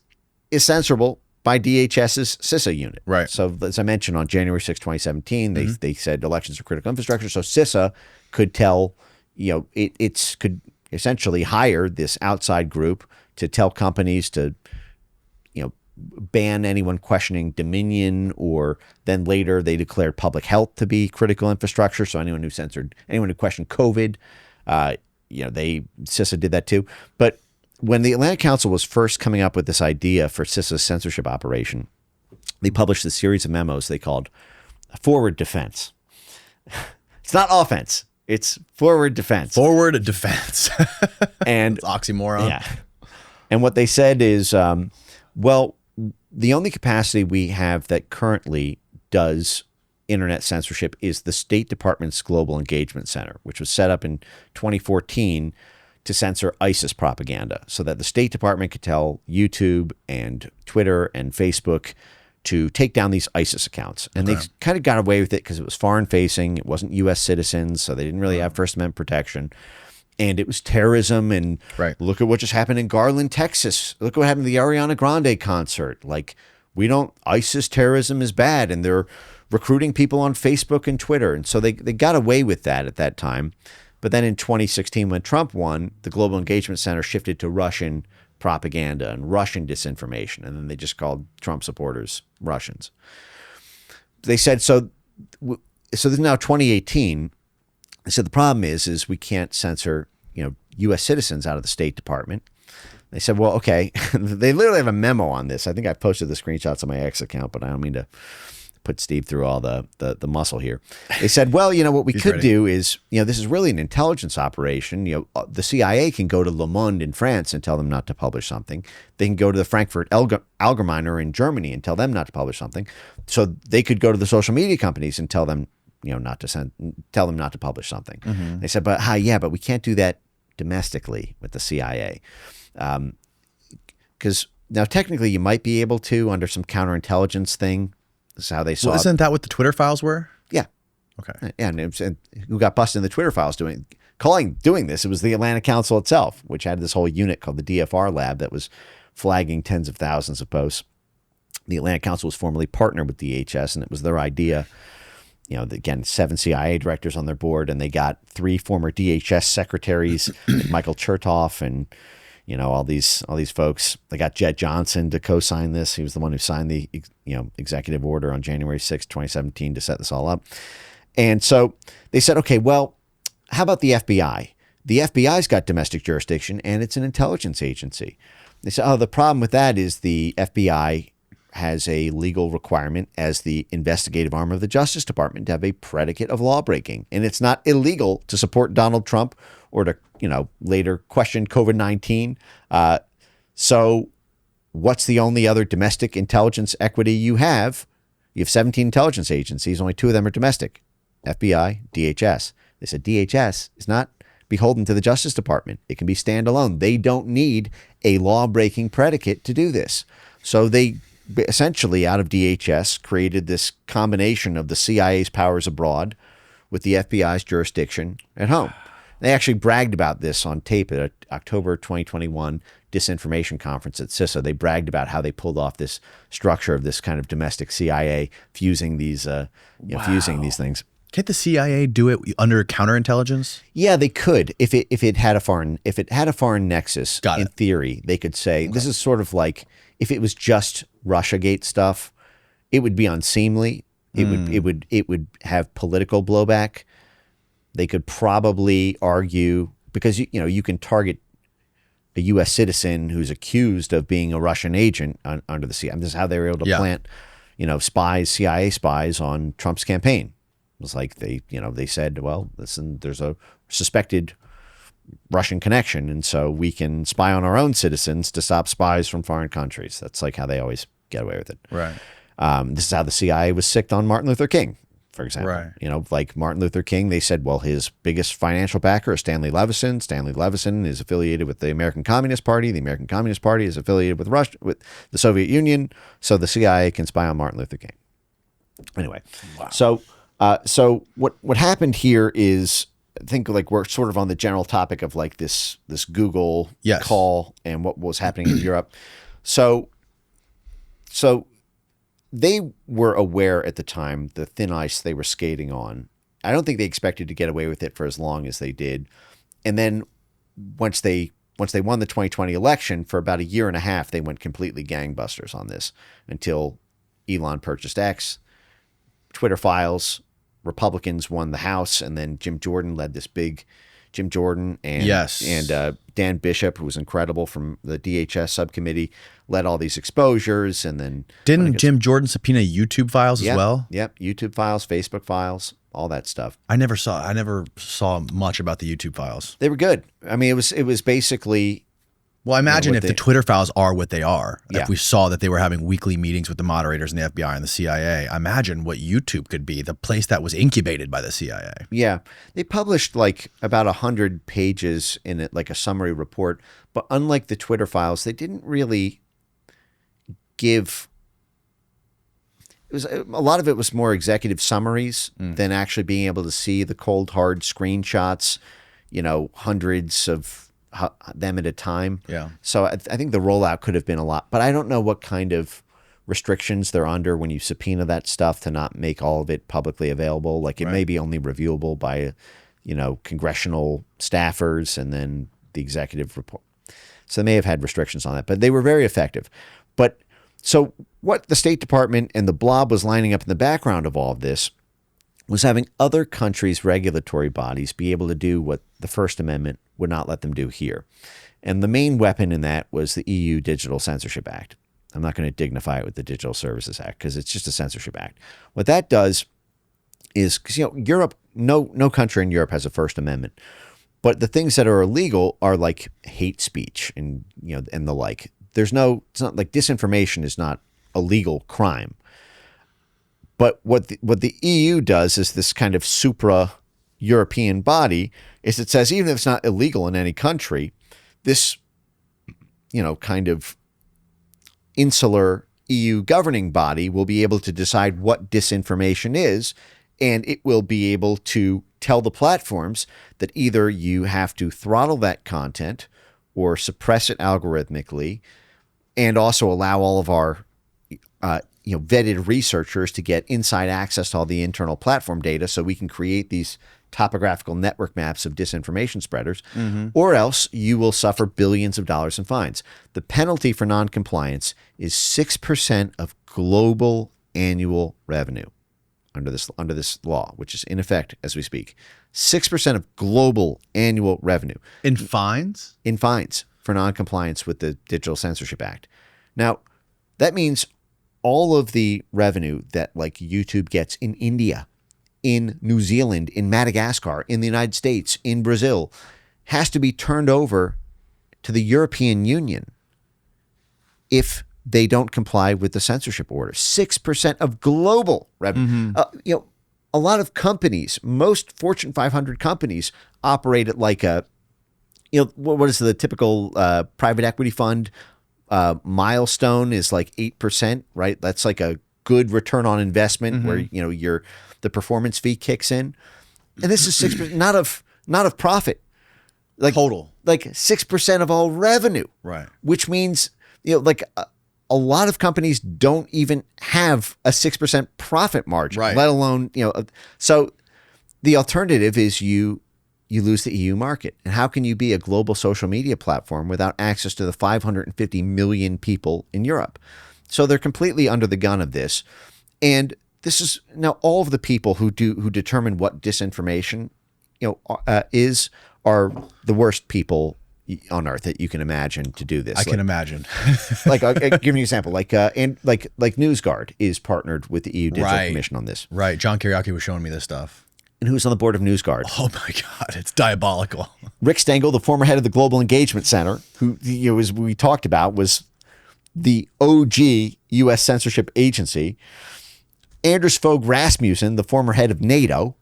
is censorable by DHS's CISA unit. So as I mentioned, on January 6, 2017, they said elections are critical infrastructure. So CISA could tell, it could essentially hire this outside group to tell companies to, ban anyone questioning Dominion, or then later they declared public health to be critical infrastructure. So anyone who questioned COVID, CISA did that too. But when the Atlantic Council was first coming up with this idea for CISA's censorship operation, they published a series of memos they called Forward Defense. It's not offense. It's forward defense. Forward defense. And it's oxymoron. Yeah. And what they said is, the only capacity we have that currently does internet censorship is the State Department's Global Engagement Center, which was set up in 2014 to censor ISIS propaganda, so that the State Department could tell YouTube and Twitter and Facebook to take down these ISIS accounts. And they kind of got away with it because it was foreign facing. It wasn't U.S. citizens, so they didn't really have First Amendment protection. And it was terrorism. And look at what just happened in Garland, Texas. Look what happened to the Ariana Grande concert. Like, ISIS terrorism is bad. And they're recruiting people on Facebook and Twitter. And so they got away with that at that time. But then in 2016, when Trump won, the Global Engagement Center shifted to Russian propaganda and Russian disinformation. And then they just called Trump supporters Russians. They said, so this is now 2018. They said the problem is we can't censor, U.S. citizens out of the State Department. They said, well, okay. They literally have a memo on this. I think I posted the screenshots on my X account, but I don't mean to put Steve through all the muscle here. They said, well, what we could do is, this is really an intelligence operation. The CIA can go to Le Monde in France and tell them not to publish something. They can go to the Frankfurt Allgemeiner in Germany and tell them not to publish something. So they could go to the social media companies and tell them, tell them not to publish something. Mm-hmm. They said, but we can't do that domestically with the CIA. Because now technically you might be able to under some counterintelligence thing. This is how they saw it. Isn't that what the Twitter files were? Yeah. Okay. Yeah, and who got busted in the Twitter files doing this? It was the Atlantic Council itself, which had this whole unit called the DFR lab that was flagging tens of thousands of posts. The Atlantic Council was formerly partnered with DHS, and it was their idea. Again, 7 CIA directors on their board, and they got 3 former DHS secretaries, Michael Chertoff and all these folks. They got Jed Johnson to co-sign this. He was the one who signed the executive order on January 6, 2017 to set this all up. And so they said, okay, well, how about the FBI? The FBI's got domestic jurisdiction and it's an intelligence agency. They said, the problem with that is the FBI has a legal requirement as the investigative arm of the Justice Department to have a predicate of lawbreaking. And it's not illegal to support Donald Trump or to, later question COVID-19. So what's the only other domestic intelligence equity you have? You have 17 intelligence agencies. Only 2 of them are domestic, FBI, DHS. They said DHS is not beholden to the Justice Department. It can be standalone. They don't need a law-breaking predicate to do this. So they essentially, out of DHS, created this combination of the CIA's powers abroad with the FBI's jurisdiction at home. They actually bragged about this on tape at an October 2021 disinformation conference at CISA. They bragged about how they pulled off this structure of this kind of domestic CIA fusing these things. Can't the CIA do it under counterintelligence? Yeah, they could if it had a foreign nexus. In theory, they could say this is sort of like if it was just Russiagate stuff, it would be unseemly. It would have political blowback. They could probably argue because you can target a U.S. citizen who's accused of being a Russian agent under the CIA. This is how they were able to plant, spies, CIA spies on Trump's campaign. It was like they said, well, listen, there's a suspected Russian connection, and so we can spy on our own citizens to stop spies from foreign countries. That's like how they always get away with it. Right. This is how the CIA was sicked on Martin Luther King, for example. Right. Like Martin Luther King, they said, well, his biggest financial backer is Stanley Levison. Stanley Levison is affiliated with the American Communist Party. The American Communist Party is affiliated with Russia, with the Soviet Union. So the CIA can spy on Martin Luther King. Anyway, so what happened here is, I think like we're sort of on the general topic of like this Google call and what was happening in Europe. So they were aware at the time the thin ice they were skating on. I don't think they expected to get away with it for as long as they did. And then once they won the 2020 election, for about a year and a half, they went completely gangbusters on this until Elon purchased X, Twitter files, Republicans won the House, and then Jim Jordan led this big. Jim Jordan and Dan Bishop, who was incredible from the DHS subcommittee, led all these exposures. And then didn't Jim Jordan subpoena YouTube files as well? Yep, YouTube files, Facebook files, all that stuff. I never saw much about the YouTube files. They were good. I mean, it was basically. Well, I imagine if the Twitter files are what they are, if we saw that they were having weekly meetings with the moderators in the FBI and the CIA, I imagine what YouTube could be, the place that was incubated by the CIA. Yeah. They published like about 100 pages in it, like a summary report. But unlike the Twitter files, they didn't really give a lot of it was more executive summaries than actually being able to see the cold hard screenshots, hundreds of them at a time. Yeah. So I think the rollout could have been a lot, but I don't know what kind of restrictions they're under when you subpoena that stuff to not make all of it publicly available. Like it may be only reviewable by, congressional staffers and then the executive report. So they may have had restrictions on that, but they were very effective. But so what the State Department and the blob was lining up in the background of all of this was having other countries' regulatory bodies be able to do what the First Amendment would not let them do here. And the main weapon in that was the EU Digital Censorship Act. I'm not going to dignify it with the Digital Services Act because it's just a censorship act. What that does is, because Europe, no country in Europe has a First Amendment, but the things that are illegal are like hate speech and and the like. It's not like disinformation is not a legal crime. But what the EU does is this kind of supra-European body is it says even if it's not illegal in any country, this kind of insular EU governing body will be able to decide what disinformation is, and it will be able to tell the platforms that either you have to throttle that content or suppress it algorithmically, and also allow all of our vetted researchers to get inside access to all the internal platform data so we can create these topographical network maps of disinformation spreaders, or else you will suffer billions of dollars in fines. The penalty for noncompliance is 6% of global annual revenue under this law, which is in effect as we speak. 6% of global annual revenue. In fines? In fines for noncompliance with the Digital Censorship Act. Now, that means all of the revenue that like YouTube gets in India, in New Zealand, in Madagascar, in the United States, in Brazil, has to be turned over to the European Union if they don't comply with the censorship order. 6% of global revenue. A lot of companies, most Fortune 500 companies, operate at like a, what is the typical private equity fund milestone is like 8%, right? That's like a good return on investment where the performance fee kicks in, and this is 6%, not of profit, like total, like 6% of all revenue, right? Which means a lot of companies don't even have a 6% profit margin, right? Let alone So the alternative is you lose the EU market, and how can you be a global social media platform without access to the 550 million people in Europe? So they're completely under the gun of this, and this is now all of the people who determine what disinformation is are the worst people on earth that you can imagine to do this. I can imagine. Like I'll give you an example. Like Newsguard is partnered with the EU Digital Commission on this. Right. John Kiriaki was showing me this stuff. And who's on the board of Newsguard? Oh my God, it's diabolical. Rick Stengel, the former head of the Global Engagement Center, who as we talked about was the OG U.S. censorship agency. Anders Fogh Rasmussen, the former head of NATO,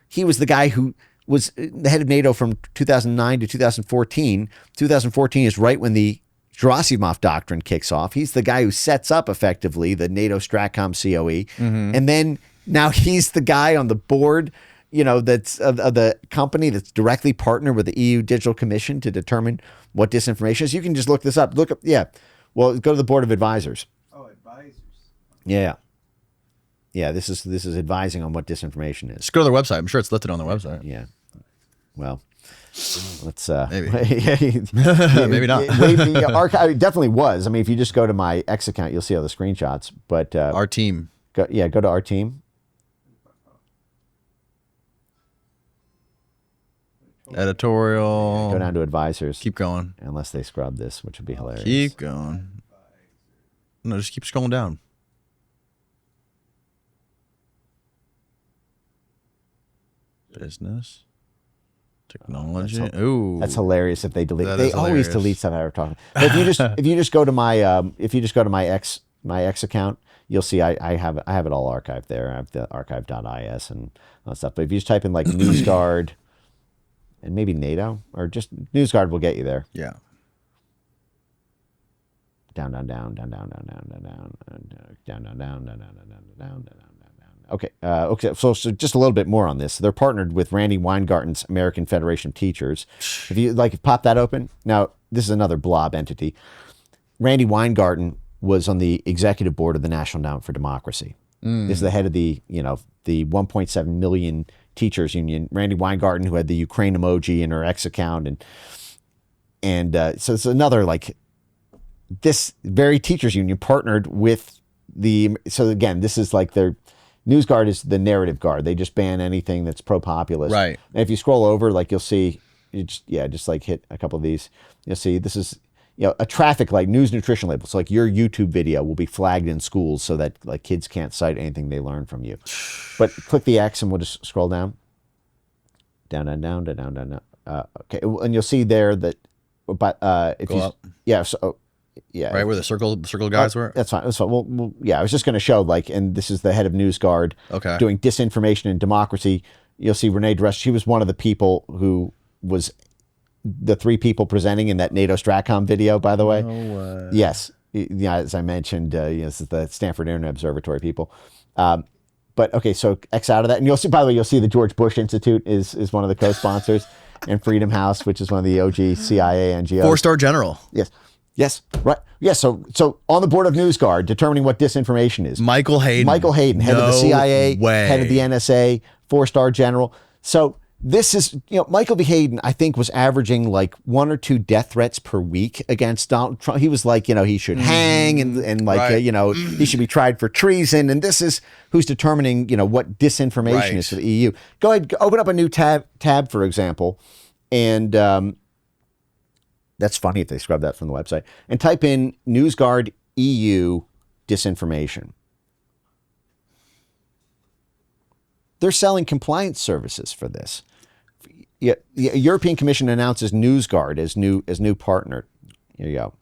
he was the guy who was the head of NATO from 2009 to 2014. 2014 is right when the Gerasimov Doctrine kicks off. He's the guy who sets up effectively the NATO Stratcom COE. And then now he's the guy on the board, that's of the company that's directly partnered with the EU Digital Commission to determine what disinformation is. You can just look this up. Well, go to the Board of Advisors. Oh, advisors. Yeah. Yeah, this is advising on what disinformation is. Just go to their website. I'm sure it's listed on their website. Yeah. Well, let's maybe maybe not. The archive it definitely was. I mean, if you just go to my X account, you'll see all the screenshots. But our team. Go to our team. Editorial. Go down to advisors. Keep going. Unless they scrub this, which would be hilarious. Keep going. No, just keep scrolling down. Business. Technology. Ooh, that's hilarious. If they delete, that they always delete stuff I were talking. But if you just go to my X account, you'll see I have it all archived there. I have the archive.is and all that stuff. But if you just type in like Newsguard and maybe NATO or just Newsguard will get you there. Yeah. Okay. So just a little bit more on this. They're partnered with Randy Weingarten's American Federation of Teachers. If you pop that open. Now, this is another blob entity. Randy Weingarten was on the executive board of the National Endowment for Democracy. This is the head of the 1.7 million teachers union. Randy Weingarten, who had the Ukraine emoji in her X account, and so it's another this very teachers union partnered with the. So again, this is their Newsguard is the narrative guard. They just ban anything that's pro-populist. Right. And if you scroll over, you'll see, just hit a couple of these. You'll see this is a traffic light, news nutrition label. So your YouTube video will be flagged in schools so that kids can't cite anything they learn from you. But click the X and we'll just scroll down. Down. Okay, and you'll see there that, but if Go you, up. yeah, so yeah, Right where the circle guys were. That's fine. That's fine. Well, yeah, I was just going to show and this is the head of Newsguard. Okay. Doing disinformation and democracy. You'll see Renee Dress. She was one of the people who was the 3 people presenting in that NATO Stratcom video, by the way. No way. Yes. Yeah, as I mentioned, this is the Stanford Internet Observatory people. But okay, so X out of that. And you'll see, by the way, the George Bush Institute is one of the co-sponsors, and Freedom House, which is one of the OG CIA NGOs. 4-star general. Yes. Right. Yes. So on the board of Newsguard, determining what disinformation is. Michael Hayden, head of the CIA, head of the NSA, 4-star general. So this is, Michael B. Hayden, I think, was averaging 1 or 2 death threats per week against Donald Trump. He was he should hang and Right. He should be tried for treason. And this is who's determining, what disinformation is for the EU. Go ahead, open up a new tab, for example. And that's funny if they scrub that from the website. And type in Newsguard EU disinformation. They're selling compliance services for this. Yeah, the European Commission announces Newsguard as new partner. Here you go.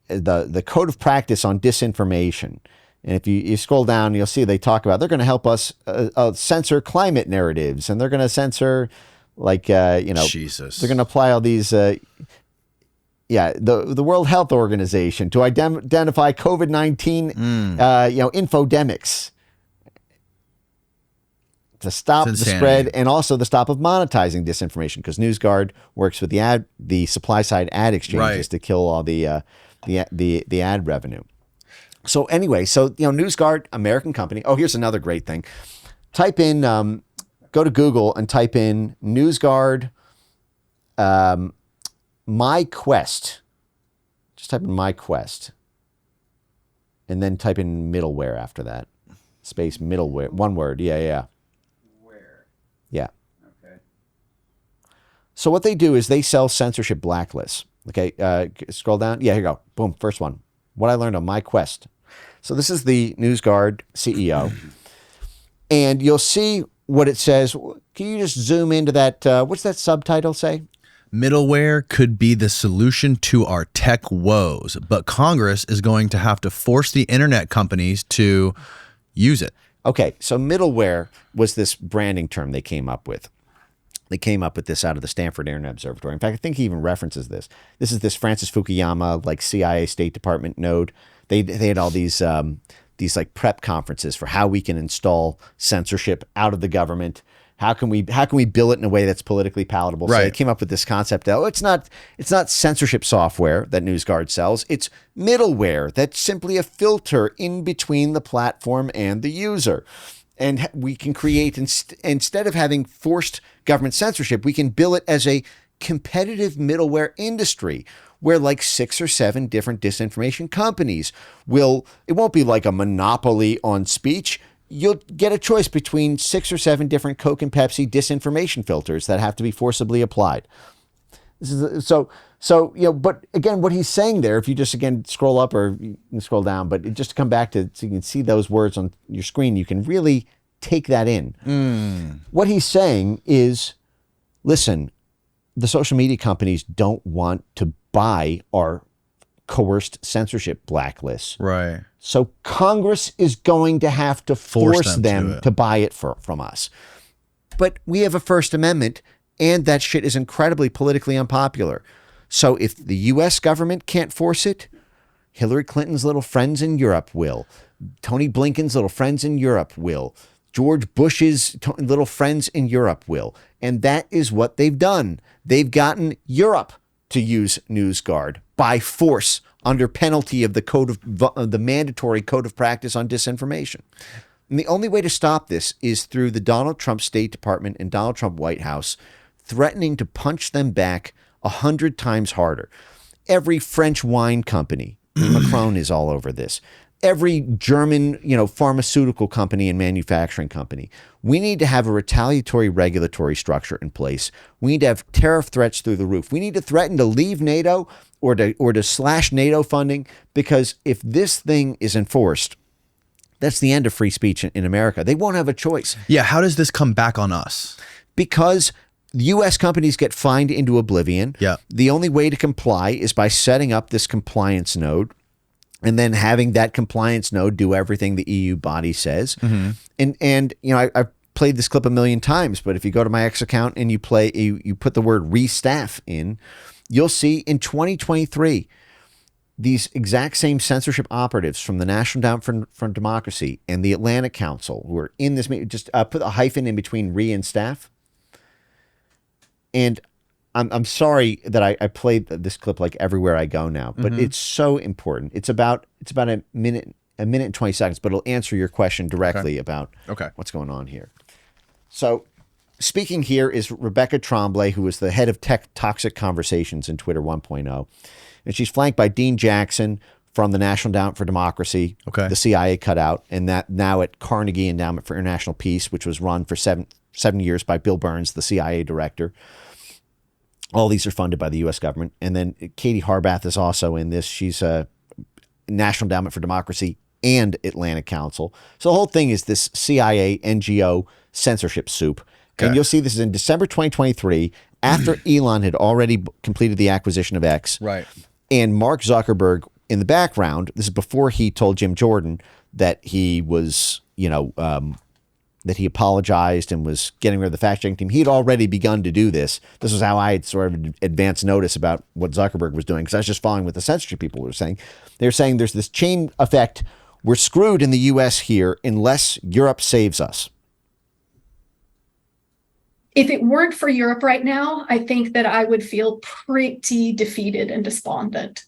The code of practice on disinformation. And if you scroll down, you'll see they talk about they're going to help us censor climate narratives, and they're going to censor Jesus. They're going to apply all these. The World Health Organization to identify COVID-19 infodemics, to stop the spread, and also the stop of monetizing disinformation, because Newsguard works with the supply side ad exchanges to kill all the ad revenue. So anyway, Newsguard, American company. Oh, here's another great thing. Type in, go to Google and type in Newsguard, My Quest. Just type in My Quest. And then type in middleware after that. Space middleware. One word. Yeah. Where? Yeah. Okay. So what they do is they sell censorship blacklists. Okay. Scroll down. Yeah, here you go. Boom. First one. What I learned on My Quest. So this is the Newsguard CEO. And you'll see what it says. Can you just zoom into that? What's that subtitle say? Middleware could be the solution to our tech woes, but Congress is going to have to force the internet companies to use it. Okay, so middleware was this branding term they came up with. They came up with this out of the Stanford Internet Observatory. In fact, I think he even references this. This is this Francis Fukuyama, CIA State Department node. They had all these prep conferences for how we can install censorship out of the government. How can we bill it in a way that's politically palatable? Right. So they came up with this concept that it's not censorship software that Newsguard sells. It's middleware that's simply a filter in between the platform and the user. And we can create, instead of having forced government censorship, we can bill it as a competitive middleware industry where 6 or 7 different disinformation companies it won't be like a monopoly on speech. You'll get a choice between 6 or 7 different Coke and Pepsi disinformation filters that have to be forcibly applied. But again, what he's saying there, if you just scroll up or you can scroll down, but just to come back to, so you can see those words on your screen, you can really take that in. What he's saying is, listen, the social media companies don't want to buy our coerced censorship blacklists. Right. So Congress is going to have to force them to buy it from us. But we have a First Amendment, and that shit is incredibly politically unpopular. So if the U.S. government can't force it, Hillary Clinton's little friends in Europe will. Tony Blinken's little friends in Europe will. George Bush's little friends in Europe will. And that is what they've done. They've gotten Europe to use Newsguard by force under penalty of the mandatory code of practice on disinformation. And the only way to stop this is through the Donald Trump State Department and Donald Trump White House threatening to punch them back 100 times harder. Every French wine company, Macron is all over this. Every German, pharmaceutical company and manufacturing company. We need to have a retaliatory regulatory structure in place. We need to have tariff threats through the roof. We need to threaten to leave NATO or to slash NATO funding, because if this thing is enforced, that's the end of free speech in America. They won't have a choice. Yeah, how does this come back on us? Because U.S. companies get fined into oblivion. Yeah. The only way to comply is by setting up this compliance node and then having that compliance node do everything the EU body says. Mm-hmm. And I've played this clip a million times, but if you go to my X account and you put the word restaff in, you'll see in 2023, these exact same censorship operatives from the National Endowment for Democracy and the Atlantic Council who are in this, just put a hyphen in between re and staff. And I'm sorry that I played this clip like everywhere I go now, but it's so important. It's about a minute and 20 seconds, but it'll answer your question directly about what's going on here. So speaking here is Rebecca Tremblay, who is the head of Tech Toxic Conversations in Twitter 1.0. And she's flanked by Dean Jackson from the National Endowment for Democracy, the CIA cut out, and that now at Carnegie Endowment for International Peace, which was run for seven years by Bill Burns, the CIA director. All these are funded by the U.S. government. And then Katie Harbath is also in this. She's a National Endowment for Democracy and Atlantic Council. So the whole thing is this CIA NGO censorship soup. Okay. And you'll see this is in December 2023, after Elon had already completed the acquisition of X. Right. And Mark Zuckerberg in the background, this is before he told Jim Jordan that he was, that he apologized and was getting rid of the fact-checking team. He had already begun to do this. This was how I had sort of advanced notice about what Zuckerberg was doing, because I was just following what the censorship people were saying. They were saying there's this chain effect. We're screwed in the U.S. here unless Europe saves us. If it weren't for Europe right now, I think that I would feel pretty defeated and despondent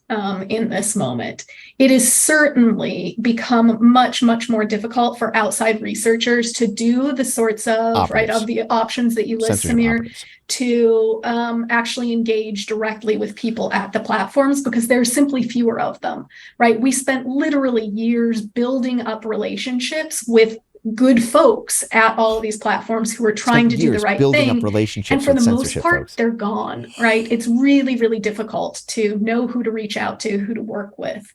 in this moment. It has certainly become much, much more difficult for outside researchers to do the sorts of the options that you list, Samir, to actually engage directly with people at the platforms, because there's simply fewer of them, right? We spent literally years building up relationships with good folks at all of these platforms who are trying to do the right thing. And for the most part, they're gone, right? It's really, really difficult to know who to reach out to, who to work with.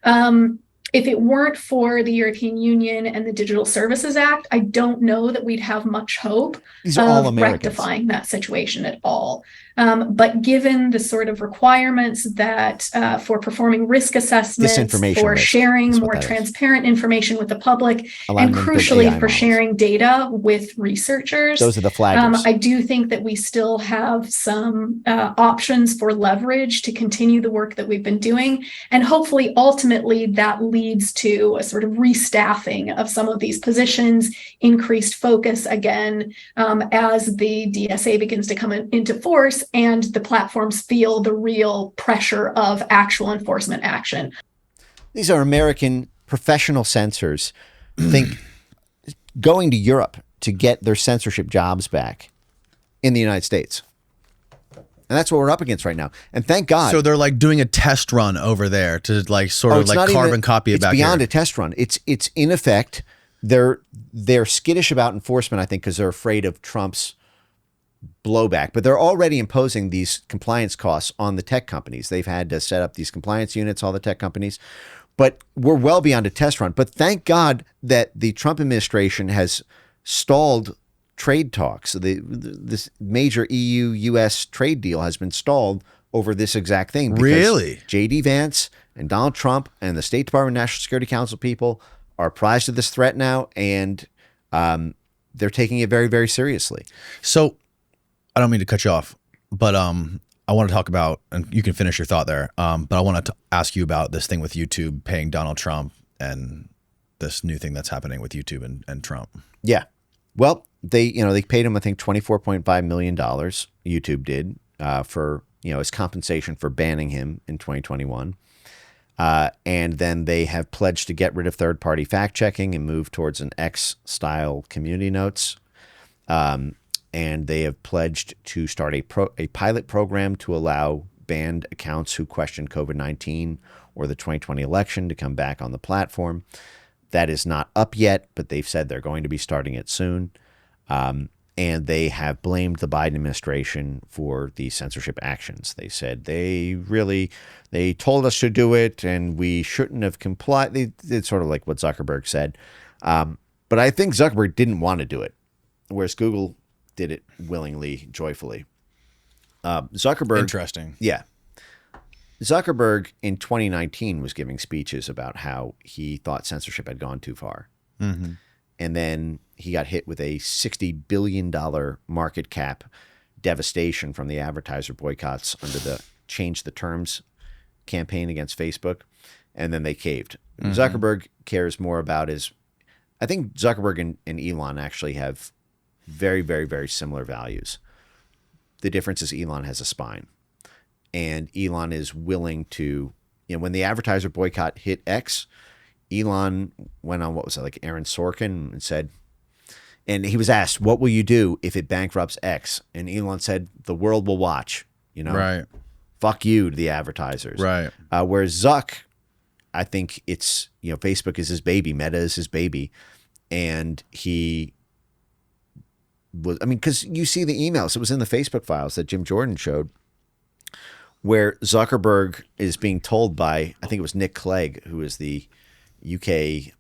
If it weren't for the European Union and the Digital Services Act, I don't know that we'd have much hope of rectifying that situation at all. But given the sort of requirements that for performing risk assessments, for sharing more transparent information with the public, and crucially for sharing data with researchers, those are the flaggers. I do think that we still have some options for leverage to continue the work that we've been doing. And hopefully, ultimately, that leads to a sort of restaffing of some of these positions, increased focus again, as the DSA begins to come into force and the platforms feel the real pressure of actual enforcement action. These are American professional censors think going to Europe to get their censorship jobs back in the United States. And that's what we're up against right now. And thank God. So they're like doing a test run over there to like sort of like carbon copy it back here. It's beyond a test run. It's in effect, they're skittish about enforcement, I think, because they're afraid of Trump's blowback, but they're already imposing these compliance costs on the tech companies. They've had to set up these compliance units, all the tech companies, but we're well beyond a test run. But thank God that the Trump administration has stalled trade talks. This major EU-US trade deal has been stalled over this exact thing. Really? J.D. Vance and Donald Trump and the State Department National Security Council people are apprised of this threat now, and they're taking it very, very seriously. So I don't mean to cut you off, but I want to talk about, and you can finish your thought there, but I want to ask you about this thing with YouTube paying Donald Trump and this new thing that's happening with YouTube and Trump. Yeah. Well, they paid him, I think, $24.5 million, YouTube did, for, as compensation for banning him in 2021. And then they have pledged to get rid of third-party fact-checking and move towards an X-style community notes. And they have pledged to start a pilot program to allow banned accounts who question COVID-19 or the 2020 election to come back on the platform. That is not up yet, but they've said they're going to be starting it soon. And they have blamed the Biden administration for the censorship actions. They said they told us to do it and we shouldn't have complied. It's sort of like what Zuckerberg said. But I think Zuckerberg didn't want to do it, whereas Google did it willingly, joyfully. Zuckerberg. Interesting. Yeah. Zuckerberg in 2019 was giving speeches about how he thought censorship had gone too far. Mm-hmm. And then he got hit with a $60 billion market cap devastation from the advertiser boycotts under the Change the Terms campaign against Facebook. And then they caved. Mm-hmm. Zuckerberg cares more about I think Zuckerberg and Elon actually have very, very, very similar values. The difference is Elon has a spine. And Elon is willing to, when the advertiser boycott hit X, Elon went on, what was it, like Aaron Sorkin, and said, and he was asked, what will you do if it bankrupts X? And Elon said, the world will watch, Right. Fuck you to the advertisers. Right. Whereas Zuck, I think it's, Facebook is his baby, Meta is his baby. And he was, because you see the emails, it was in the Facebook files that Jim Jordan showed, where Zuckerberg is being told by, I think it was Nick Clegg, who is the UK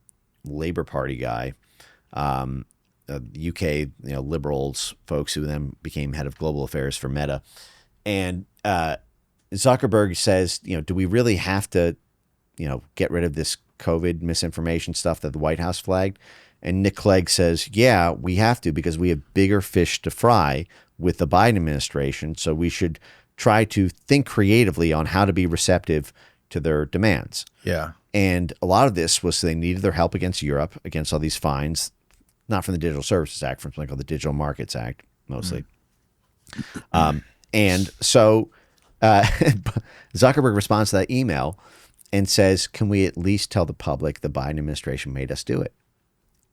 Labour Party guy, UK liberals folks who then became head of global affairs for Meta. And Zuckerberg says, do we really have to, get rid of this COVID misinformation stuff that the White House flagged? And Nick Clegg says, yeah, we have to because we have bigger fish to fry with the Biden administration. So we should try to think creatively on how to be receptive to their demands. Yeah. And a lot of this was they needed their help against Europe, against all these fines, not from the Digital Services Act, from something called the Digital Markets Act, mostly. And so Zuckerberg responds to that email and says, can we at least tell the public the Biden administration made us do it?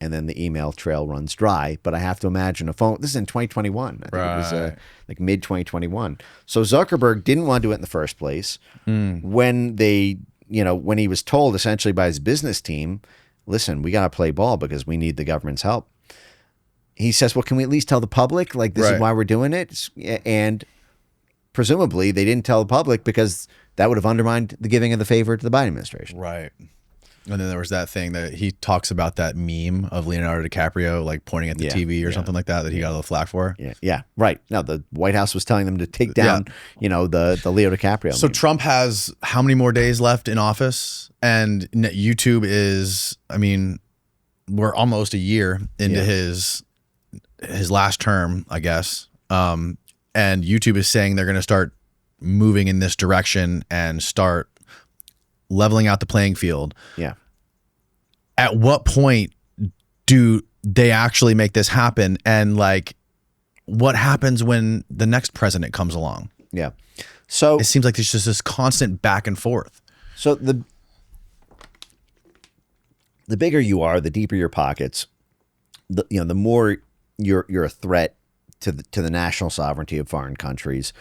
And then the email trail runs dry. But I have to imagine a phone. This is in 2021. I think it was like mid 2021. So Zuckerberg didn't want to do it in the first place. When when he was told essentially by his business team, listen, we got to play ball because we need the government's help. He says, well, can we at least tell the public like this is why we're doing it? And presumably they didn't tell the public because that would have undermined the giving of the favor to the Biden administration. Right. And then there was that thing that he talks about, that meme of Leonardo DiCaprio like pointing at the TV or something like that he got a little flack for. Yeah, right. No, the White House was telling them to take down, the Leo DiCaprio. So meme. Trump has how many more days left in office? And YouTube is, we're almost a year into his last term, I guess. And YouTube is saying they're going to start moving in this direction and start leveling out the playing field. Yeah. At what point do they actually make this happen? And what happens when the next president comes along? Yeah. So it seems like there's just this constant back and forth. So the bigger you are, the deeper your pockets, the more you're a threat to the national sovereignty of foreign countries.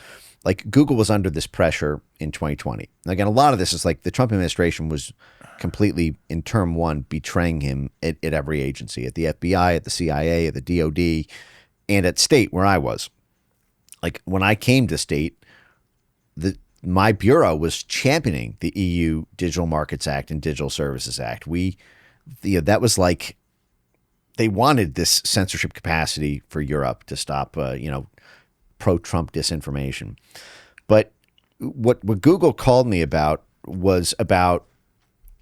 Like Google was under this pressure in 2020. Again, a lot of this is like the Trump administration was completely in term one betraying him at every agency, at the FBI, at the CIA, at the DOD, and at state where I was. Like when I came to state, my bureau was championing the EU Digital Markets Act and Digital Services Act. That was like they wanted this censorship capacity for Europe to stop, pro-Trump disinformation. But what Google called me about was about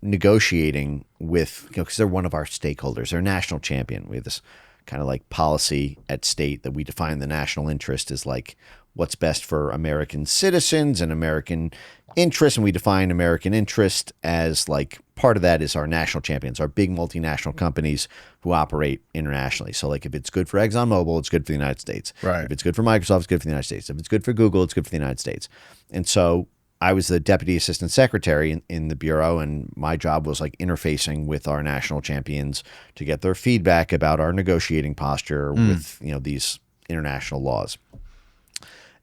negotiating with, because they're one of our stakeholders. They're a national champion. We have this kind of like policy at state, that we define the national interest as like what's best for American citizens and American interests. And we define American interest as like part of that is our national champions, our big multinational companies who operate internationally. So like if it's good for ExxonMobil, it's good for the United States. Right. If it's good for Microsoft, it's good for the United States. If it's good for Google, it's good for the United States. And so I was the deputy assistant secretary in the bureau, and my job was like interfacing with our national champions to get their feedback about our negotiating posture with, you know, these international laws.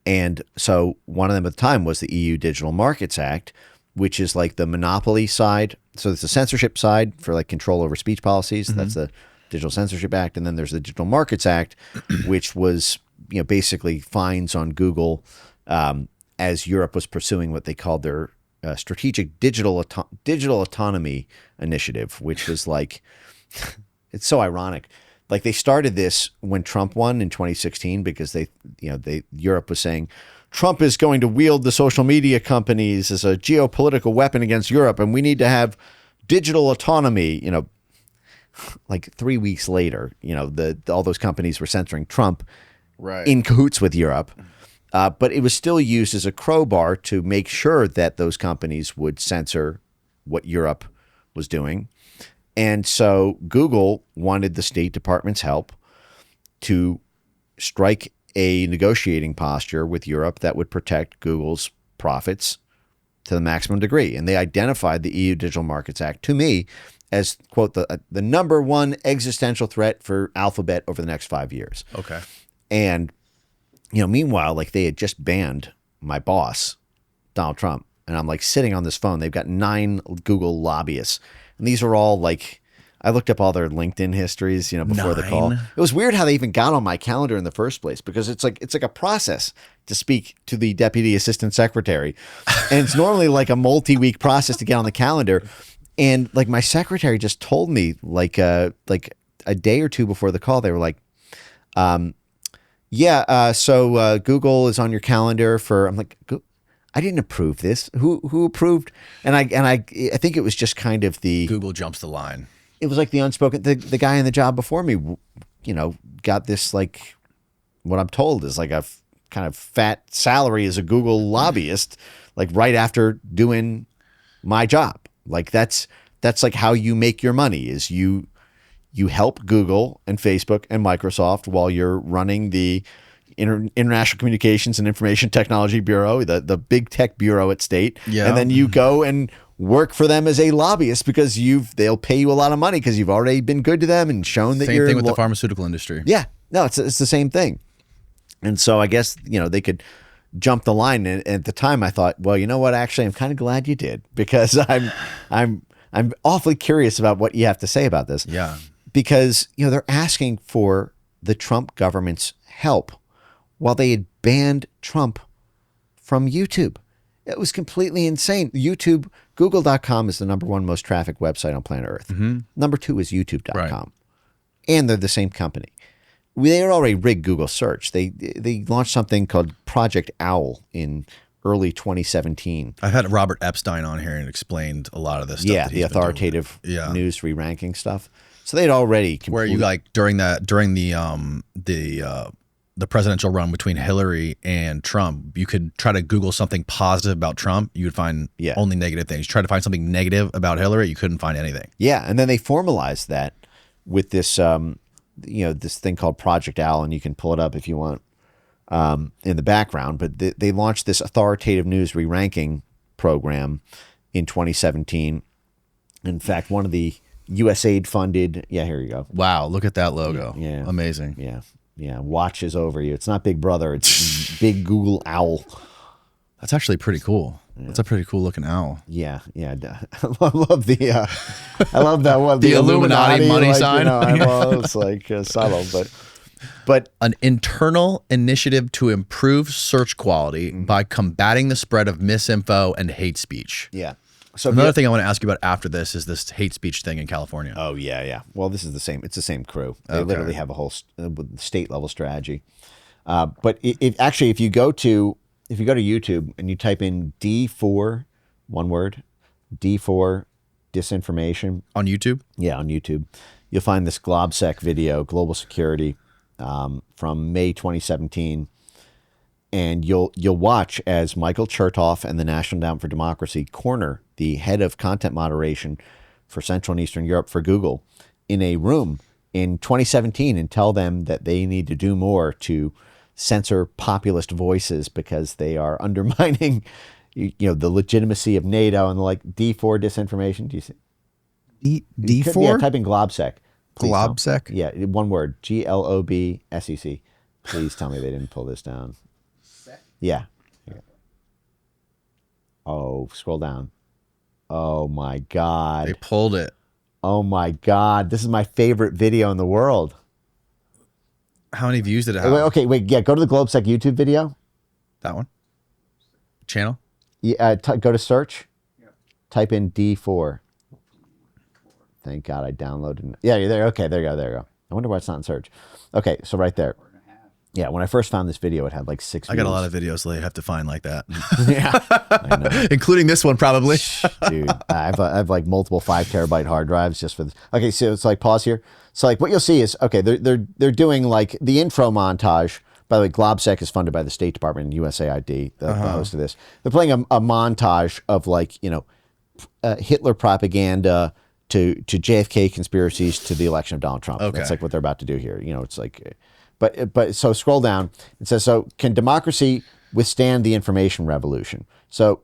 And so one of them at the time was the EU Digital Markets Act, which is like the monopoly side. So it's the censorship side for like control over speech policies. That's the Digital Censorship Act. And then there's the Digital Markets Act, which was, you know, basically fines on Google as Europe was pursuing what they called their strategic digital autonomy initiative, which was like, it's so ironic. Like they started this when Trump won in 2016 because Europe was saying Trump is going to wield the social media companies as a geopolitical weapon against Europe, and we need to have digital autonomy. You know, like 3 weeks later, you know, all those companies were censoring Trump, right, in cahoots with Europe. But it was still used as a crowbar to make sure that those companies would censor what Europe was doing. And so Google wanted the State Department's help to strike a negotiating posture with Europe that would protect Google's profits to the maximum degree. And they identified the EU Digital Markets Act to me as, quote, the number one existential threat for Alphabet over the next 5 years. Okay. And, you know, meanwhile, like they had just banned my boss, Donald Trump. And I'm like sitting on this phone. They've got 9 Google lobbyists. And these are all like, I looked up all their LinkedIn histories, you know, before the call. It was weird how they even got on my calendar in the first place, because it's like a process to speak to the deputy assistant secretary. And it's normally like a multi-week process to get on the calendar. And like my secretary just told me like a day or two before the call, they were like, so Google is on your calendar for, I'm like, I didn't approve this. Who approved? And I think it was just kind of the Google jumps the line. It was like the unspoken. The guy in the job before me, you know, got this like what I'm told is like a kind of fat salary as a Google lobbyist, like right after doing my job. Like that's like how you make your money is you help Google and Facebook and Microsoft while you're running the International Communications and Information Technology Bureau, the big tech bureau at state. Yeah. And then you go and work for them as a lobbyist because they'll pay you a lot of money because you've already been good to them and shown that you're. Same thing with the pharmaceutical industry. Yeah. No, it's the same thing. And so I guess, you know, they could jump the line. And at the time I thought, well, you know what? Actually, I'm kind of glad you did, because I'm awfully curious about what you have to say about this. Yeah. Because, you know, they're asking for the Trump government's help while they had banned Trump from YouTube. It was completely insane. YouTube, Google.com is the number one most trafficked website on planet Earth. Mm-hmm. Number 2 is YouTube.com. Right. And they're the same company. They had already rigged Google search. They launched something called Project Owl in early 2017. I've had Robert Epstein on here and explained a lot of this stuff. Yeah, the authoritative news re-ranking stuff. So they'd already where you like during the presidential run between Hillary and Trump, you could try to Google something positive about Trump. You would find only negative things. You try to find something negative about Hillary, you couldn't find anything. Yeah. And then they formalized that with this, this thing called Project Owl, and you can pull it up if you want in the background. But they launched this authoritative news re-ranking program in 2017. In fact, one of the USAID funded. Yeah, here you go. Wow. Look at that logo. Yeah. Amazing. Yeah. Yeah, watches over you. It's not Big Brother. It's Big Google Owl. That's actually pretty cool. Yeah. That's a pretty cool looking owl. Yeah, yeah. I love the. I love that one. The Illuminati money sign. You know, it's like subtle, but an internal initiative to improve search quality by combating the spread of misinfo and hate speech. Yeah. So another thing I want to ask you about after this is this hate speech thing in California. Oh yeah, yeah. Well, this is the same. It's the same crew. They literally have a whole state level strategy. But if you go to YouTube and you type in D4, one word, D4 disinformation on YouTube. Yeah, on YouTube, you'll find this GlobSec video, Global Security, from May 2017. And you'll watch as Michael Chertoff and the National Endowment for Democracy corner the head of content moderation for Central and Eastern Europe for Google in a room in 2017 and tell them that they need to do more to censor populist voices because they are undermining, the legitimacy of NATO and like D4 disinformation. Do you see? D4? Yeah, type in GlobSec. GlobSec? Yeah, one word. GLOBSEC. Please tell me they didn't pull this down. Yeah. Oh, scroll down. Oh my God. They pulled it. Oh my God. This is my favorite video in the world. How many views did it have? Wait. Yeah, go to the GlobSec YouTube video. That one? Channel? Yeah, go to search. Type in D4. Thank God I downloaded. Yeah, you're there. Okay, there you go. I wonder why it's not in search. Okay, so right there. Yeah, when I first found this video, it had like 6 views. I got a lot of videos I have to find like that. Yeah, I know. Including this one, probably. Dude, I have like multiple 5 terabyte hard drives just for this. Okay, so it's like pause here. So like what you'll see is, okay, they're doing like the intro montage. By the way, GlobSec is funded by the State Department and USAID, the host of this. They're playing a montage of like, Hitler propaganda to JFK conspiracies to the election of Donald Trump. Okay. That's like what they're about to do here. It's like... But so scroll down. It says, so can democracy withstand the information revolution? So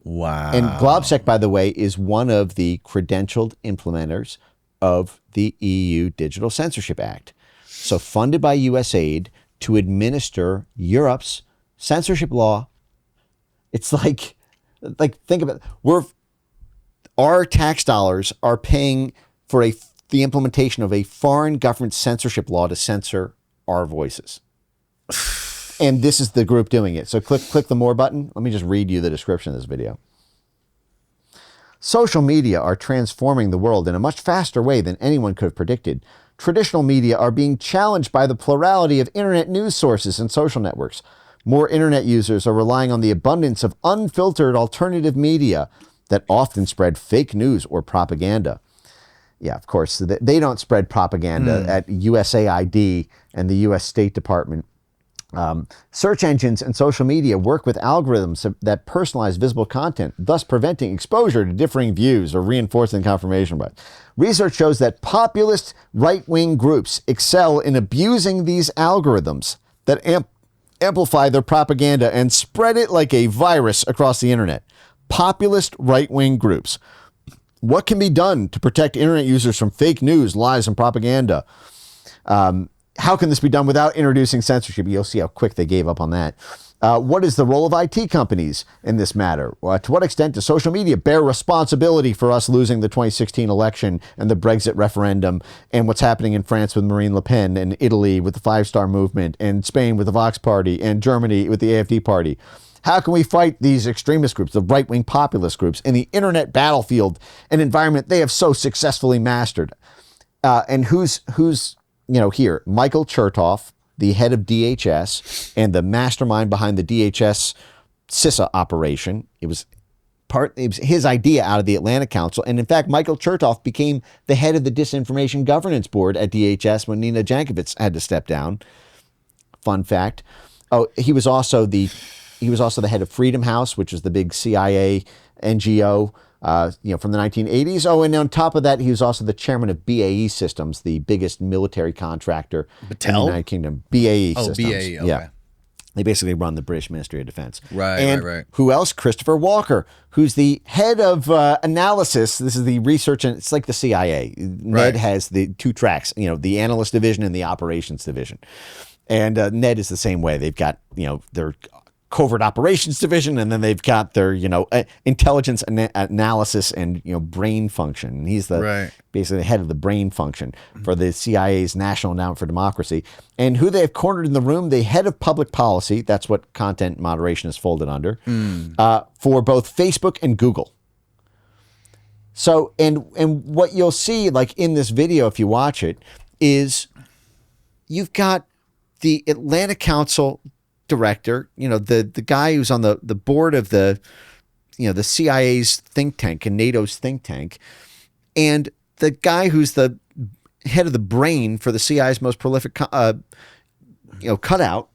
wow. And GlobSec, by the way, is one of the credentialed implementers of the EU Digital Censorship Act. So funded by USAID to administer Europe's censorship law. It's like think about it. Our tax dollars are paying for the implementation of a foreign government censorship law to censor our voices. And this is the group doing it. So click the more button. Let me just read you the description of this video. Social media are transforming the world in a much faster way than anyone could have predicted. Traditional media are being challenged by the plurality of internet news sources and social networks. More internet users are relying on the abundance of unfiltered alternative media that often spread fake news or propaganda. Yeah, of course, they don't spread propaganda at USAID and the U.S. State Department. Search engines and social media work with algorithms that personalize visible content, thus preventing exposure to differing views or reinforcing confirmation bias. Research shows that populist right-wing groups excel in abusing these algorithms that amplify their propaganda and spread it like a virus across the internet. Populist right-wing groups. What can be done to protect internet users from fake news, lies, and propaganda? How can this be done without introducing censorship? You'll see how quick they gave up on that. What is the role of IT companies in this matter? To what extent does social media bear responsibility for us losing the 2016 election and the Brexit referendum and what's happening in France with Marine Le Pen and Italy with the Five Star Movement and Spain with the Vox Party and Germany with the AfD Party? How can we fight these extremist groups, the right-wing populist groups, in the internet battlefield, an environment they have so successfully mastered? And who's here? Michael Chertoff, the head of DHS and the mastermind behind the DHS CISA operation. It was his idea out of the Atlantic Council. And in fact, Michael Chertoff became the head of the Disinformation Governance Board at DHS when Nina Jankowicz had to step down. Fun fact. Oh, he was also the head of Freedom House, which was the big CIA NGO, from the 1980s. Oh, and on top of that, he was also the chairman of BAE Systems, the biggest military contractor in the United Kingdom. BAE Systems. BAE, okay. Yeah. They basically run the British Ministry of Defense. Right. Who else? Christopher Walker, who's the head of analysis. This is the research, and it's like the CIA. Ned has the 2 tracks, the analyst division and the operations division. And Ned is the same way. They've got, their covert operations division, and then they've got their, intelligence analysis and, brain function. And he's basically the head of the brain function for the CIA's National Endowment for Democracy. And who they have cornered in the room, the head of public policy, that's what content moderation is folded under, for both Facebook and Google. So, and what you'll see, like in this video, if you watch it, is you've got the Atlantic Council director, the guy who's on the board of the CIA's think tank and NATO's think tank, and the guy who's the head of the brain for the CIA's most prolific, cutout,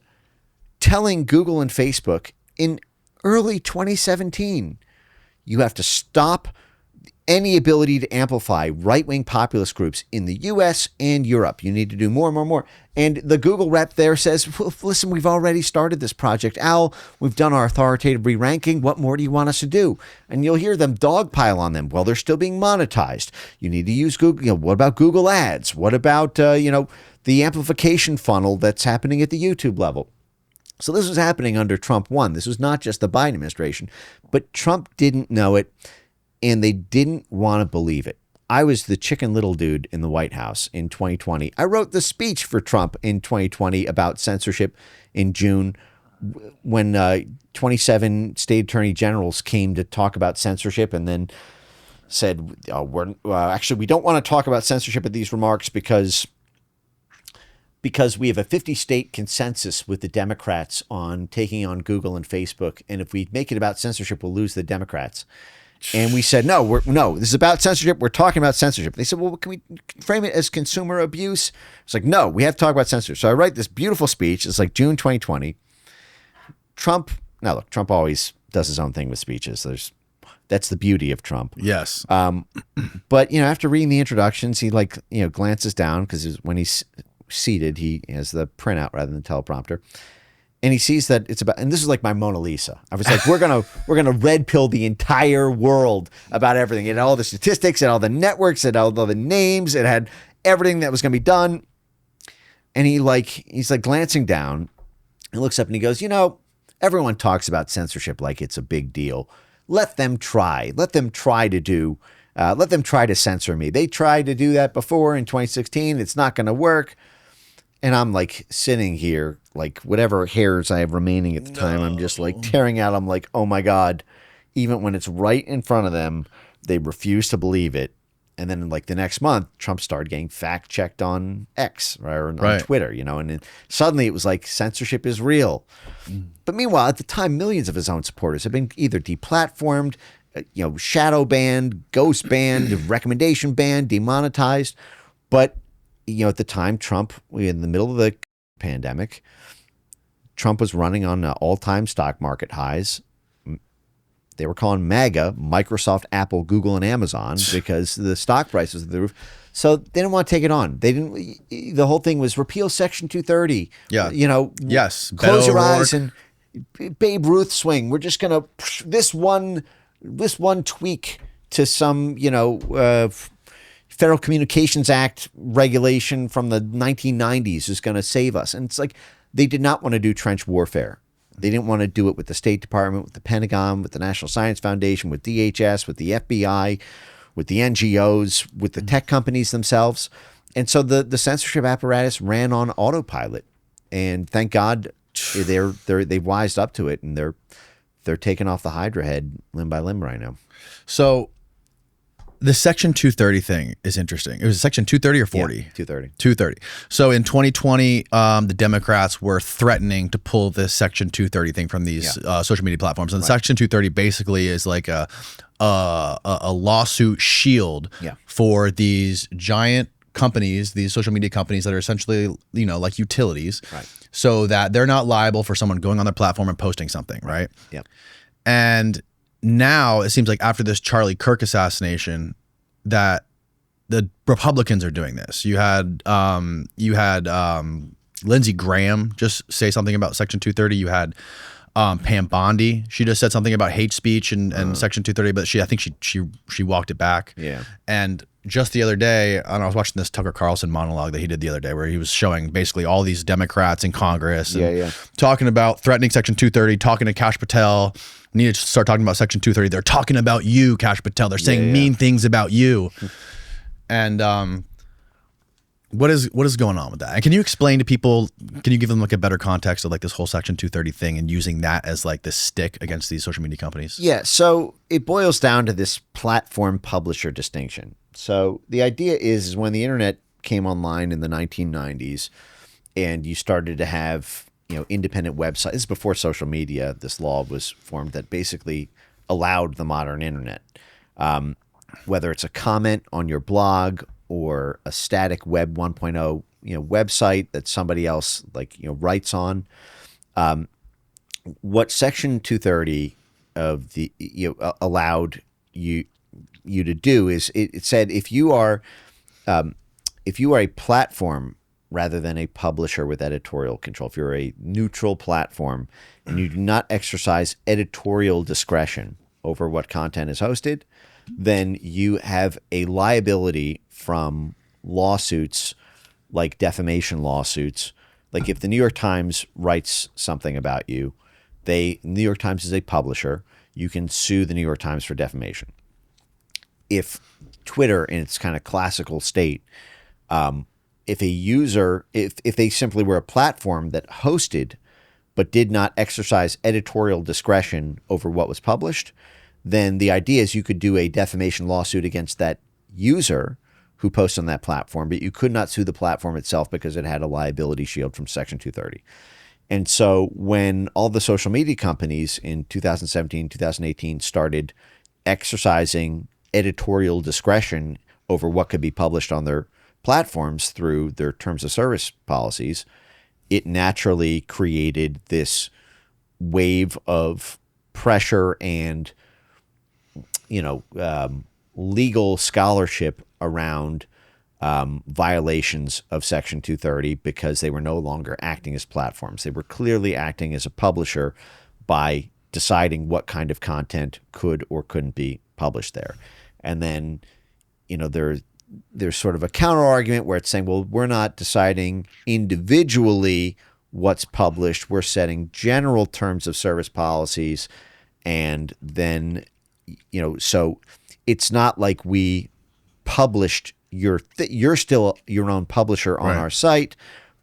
telling Google and Facebook in early 2017, you have to stop any ability to amplify right-wing populist groups in the US and Europe. You need to do more and more and more. And the Google rep there says, well, listen, we've already started this Project Owl. We've done our authoritative re-ranking. What more do you want us to do? And you'll hear them dogpile on them. Well, they're still being monetized. You need to use Google. What about Google Ads? What about, the amplification funnel that's happening at the YouTube level? So this was happening under Trump 1. This was not just the Biden administration, but Trump didn't know it. And they didn't want to believe it. I was the Chicken Little dude in the White House in 2020. I wrote the speech for Trump in 2020 about censorship in June when 27 state attorney generals came to talk about censorship and then said, actually, we don't want to talk about censorship at these remarks because we have a 50-state consensus with the Democrats on taking on Google and Facebook. And if we make it about censorship, we'll lose the Democrats. And we said, no, this is about censorship. We're talking about censorship. They said, well, can we frame it as consumer abuse? It's like, no, we have to talk about censorship. So I write this beautiful speech. It's like June 2020. Trump always does his own thing with speeches. That's the beauty of Trump. Yes. But, after reading the introductions, he glances down because when he's seated, he has the printout rather than the teleprompter. And he sees that it's about, and this is like my Mona Lisa. I was like, we're gonna red pill the entire world about everything. It had all the statistics, it had all the networks, it had all the names, it had everything that was gonna be done. And he's like glancing down, he looks up and he goes, everyone talks about censorship like it's a big deal. Let them try. Let them try to censor me. They tried to do that before in 2016. It's not gonna work. And I'm like sitting here, like whatever hairs I have remaining at the time, I'm just like tearing out. I'm like, oh my God, even when it's right in front of them, they refuse to believe it. And then like the next month, Trump started getting fact checked on X or on Twitter, and then suddenly it was like censorship is real. But meanwhile, at the time, millions of his own supporters have been either deplatformed, shadow banned, ghost banned, recommendation banned, demonetized. But at the time, Trump, in the middle of the pandemic, Trump was running on all-time stock market highs. They were calling MAGA Microsoft, Apple, Google, and Amazon because the stock prices were through the roof. So they didn't want to take it on. They didn't. The whole thing was repeal Section 230. Yeah. Yes. Close your eyes and Babe Ruth swing. We're just gonna this one tweak to some Federal Communications Act regulation from the 1990s is going to save us. And it's like they did not want to do trench warfare. They didn't want to do it with the State Department, with the Pentagon, with the National Science Foundation, with DHS, with the FBI, with the NGOs, with the tech companies themselves. And so the censorship apparatus ran on autopilot. And thank God they've wised up to it, and they're taking off the Hydra head limb by limb right now. So the Section 230 thing is interesting. It was Section 230 or 40? Yeah, 230. 230. So in 2020, the Democrats were threatening to pull this Section 230 thing from these social media platforms. And Section 230 basically is like a lawsuit shield for these giant companies, these social media companies that are essentially, like utilities, so that they're not liable for someone going on their platform and posting something, right? Yep. And now it seems like after this Charlie Kirk assassination that the Republicans are doing this. You had Lindsey Graham just say something about Section 230. You had Pam Bondi. She just said something about hate speech and Section 230, but I think she walked it back. Yeah. And just the other day, I was watching this Tucker Carlson monologue that he did the other day where he was showing basically all these Democrats in Congress and talking about threatening Section 230, talking to Kash Patel. Need to start talking about Section 230. They're talking about you, Kash Patel. They're saying mean things about you. And what is going on with that? And can you explain to people, can you give them like a better context of like this whole Section 230 thing and using that as like this stick against these social media companies? Yeah, so it boils down to this platform publisher distinction. So the idea is when the internet came online in the 1990s and you started to have independent websites. This is before social media. This law was formed that basically allowed the modern internet. Whether it's a comment on your blog or a static Web 1.0, website that somebody else writes on. What Section 230 of the allowed you to do is it said if you are a platform rather than a publisher with editorial control, if you're a neutral platform and you do not exercise editorial discretion over what content is hosted, then you have a liability from lawsuits like defamation lawsuits. Like if the New York Times writes something about you, New York Times is a publisher, you can sue the New York Times for defamation. If Twitter in its kind of classical state, if they simply were a platform that hosted but did not exercise editorial discretion over what was published, then the idea is you could do a defamation lawsuit against that user who posts on that platform, but you could not sue the platform itself because it had a liability shield from Section 230. And so when all the social media companies in 2017, 2018 started exercising editorial discretion over what could be published on their platforms through their terms of service policies, it naturally created this wave of pressure and legal scholarship around violations of Section 230 because they were no longer acting as platforms. They were clearly acting as a publisher by deciding what kind of content could or couldn't be published there. And then, there's sort of a counter argument where it's saying, well, we're not deciding individually what's published. We're setting general terms of service policies. And then, so it's not like we published you're still your own publisher on our site,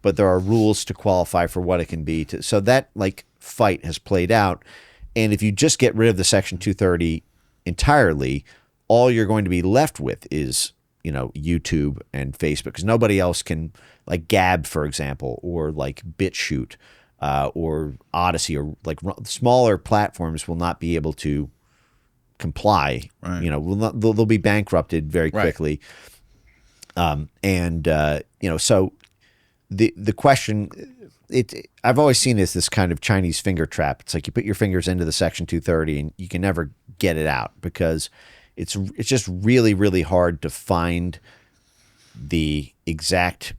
but there are rules to qualify for what it can be. So that fight has played out. And if you just get rid of the Section 230 entirely, all you're going to be left with is, YouTube and Facebook, because nobody else can, like Gab, for example, or like BitChute or Odyssey, or smaller platforms will not be able to comply. Right. They'll be bankrupted very quickly. Right. So the question, I've always seen it as this kind of Chinese finger trap. It's like you put your fingers into the Section 230 and you can never get it out because it's just really, really hard to find the exact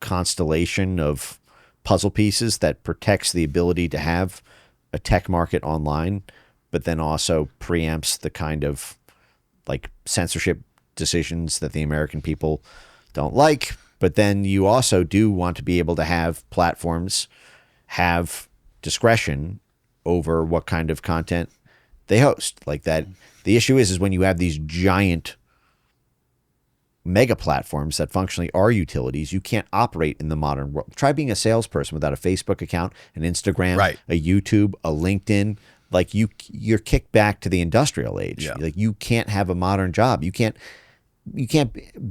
constellation of puzzle pieces that protects the ability to have a tech market online, but then also preempts the kind of censorship decisions that the American people don't like. But then you also do want to be able to have platforms have discretion over what kind of content they host. Like that. The issue is when you have these giant mega platforms that functionally are utilities, you can't operate in the modern world. Try being a salesperson without a Facebook account, an Instagram, a YouTube, a LinkedIn. You're kicked back to the industrial age. Yeah. You can't have a modern job. You can't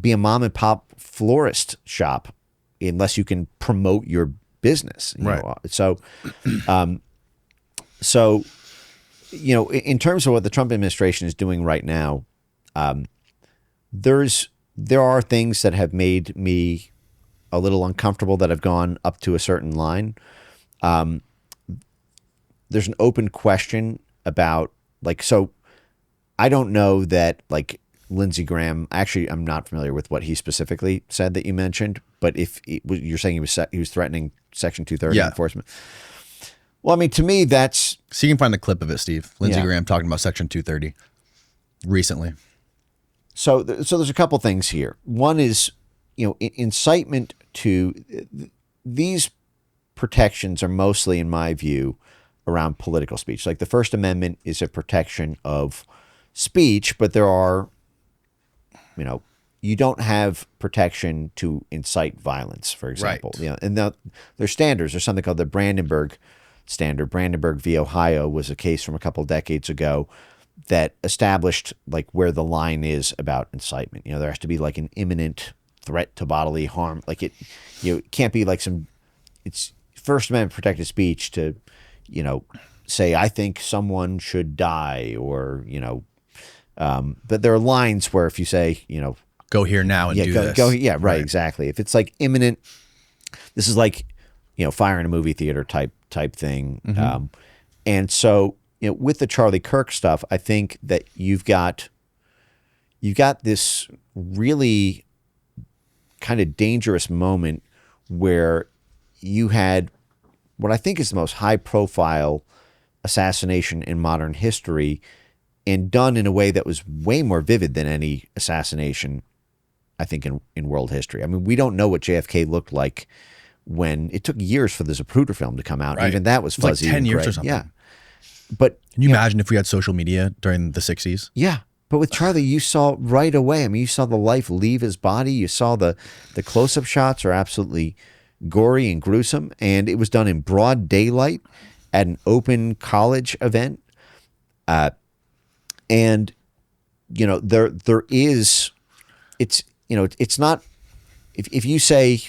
be a mom and pop florist shop unless you can promote your business. You know? So, in terms of what the Trump administration is doing right now, there are things that have made me a little uncomfortable that have gone up to a certain line. There's an open question about so I don't know that Lindsey Graham, actually, I'm not familiar with what he specifically said that you mentioned, but if you're saying he was threatening Section 230 enforcement. Well, I mean, to me, that's... So you can find the clip of it, Steve. Lindsey Graham talking about Section 230 recently. So there's a couple things here. One is, incitement to... These protections are mostly, in my view, around political speech. Like the First Amendment is a protection of speech, but there are... you don't have protection to incite violence, for example. Right. And there's standards. There's something called the Brandenburg standard. Brandenburg v. Ohio was a case from a couple of decades ago that established where the line is about incitement. There has to be an imminent threat to bodily harm. It can't be it's First Amendment protected speech to, say, I think someone should die, or, but there are lines where if you say, go here now and do this. Right, exactly. If it's like imminent, this is like, fire in a movie theater type thing. Mm-hmm. And so, with the Charlie Kirk stuff, I think that you've got this really kind of dangerous moment where you had what I think is the most high profile assassination in modern history, and done in a way that was way more vivid than any assassination, I think, in world history. I mean, we don't know what JFK looked like when it took years for the Zapruder film to come out. Right. Even that was fuzzy. Like 10 years gray. or something. Yeah. But can you imagine if we had social media during the 60s? Yeah. But with Charlie, you saw right away. I mean, you saw the life leave his body. You saw the close-up shots are absolutely gory and gruesome, and it was done in broad daylight at an open college event. And there is, it's not, if you say,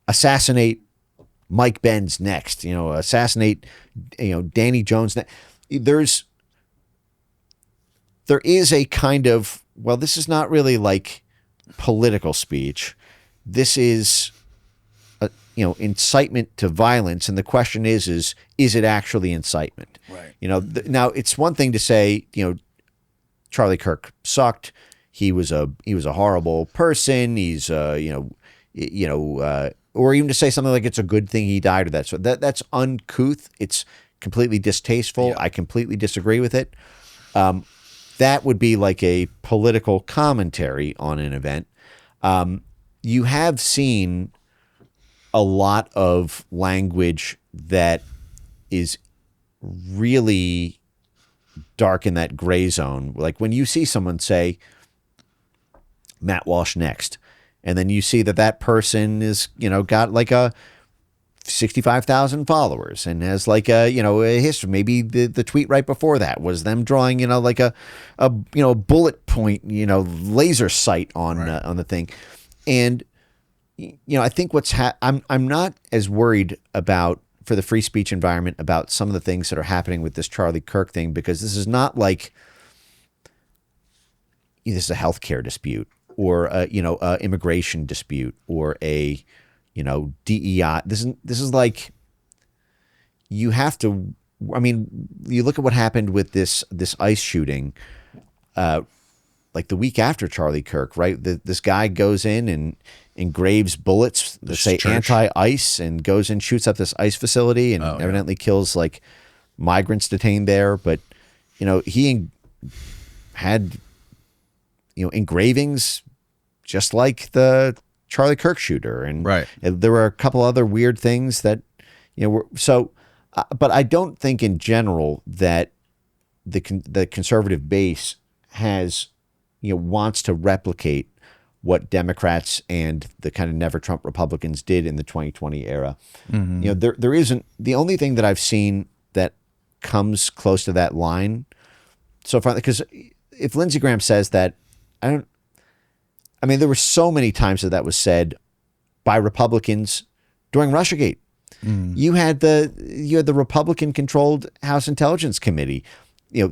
assassinate Mike Benz next, assassinate, Danny Jones next, there is a kind of, well, this is not really like political speech. This is, incitement to violence. And the question is it actually incitement? Right. Now it's one thing to say, Charlie Kirk sucked. He was a horrible person. He's, or even to say something like it's a good thing he died, or that's uncouth. It's completely distasteful. Yeah. I completely disagree with it. That would be like a political commentary on an event. You have seen a lot of language that is really dark in that gray zone. Like when you see someone say Matt Walsh next, and then you see that person is, got like a 65,000 followers and has like a history. Maybe the tweet right before that was them drawing, like a bullet point, laser sight on the thing. And, I think I'm not as worried about, for the free speech environment, about some of the things that are happening with this Charlie Kirk thing, because this is not like this is a healthcare dispute or a immigration dispute or a DEI. This is like, you have to. I mean, you look at what happened with this ICE shooting, like the week after Charlie Kirk, right? This guy goes in and engraves bullets that say anti-ICE and goes in, shoots up this ICE facility, and evidently kills like migrants detained there. But he had engravings just like the Charlie Kirk shooter, and there were a couple other weird things that were so. But I don't think in general that the conservative base has wants to replicate what Democrats and the kind of never Trump Republicans did in the 2020 era. Mm-hmm. There isn't, the only thing that I've seen that comes close to that line so far, because if Lindsey Graham says that, there were so many times that was said by Republicans during Russiagate. Mm. You had the Republican-controlled House Intelligence Committee,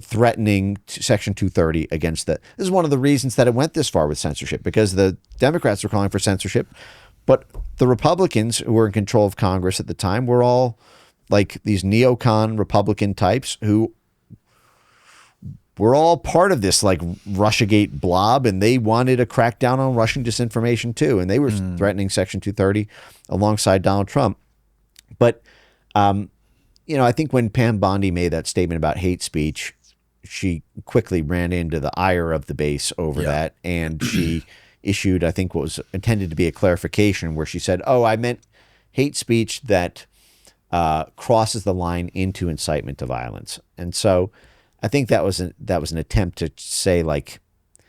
threatening Section 230 against that. This is one of the reasons that it went this far with censorship, because the Democrats were calling for censorship, but the Republicans who were in control of Congress at the time were all like these neocon Republican types who were all part of this like Russiagate blob, and they wanted a crackdown on Russian disinformation too, and they were threatening Section 230 alongside Donald Trump. But I think when Pam Bondi made that statement about hate speech, she quickly ran into the ire of the base over that, and she issued, I think, what was intended to be a clarification, where she said, "Oh, I meant hate speech that crosses the line into incitement to violence." And so, I think that was an attempt to say, like,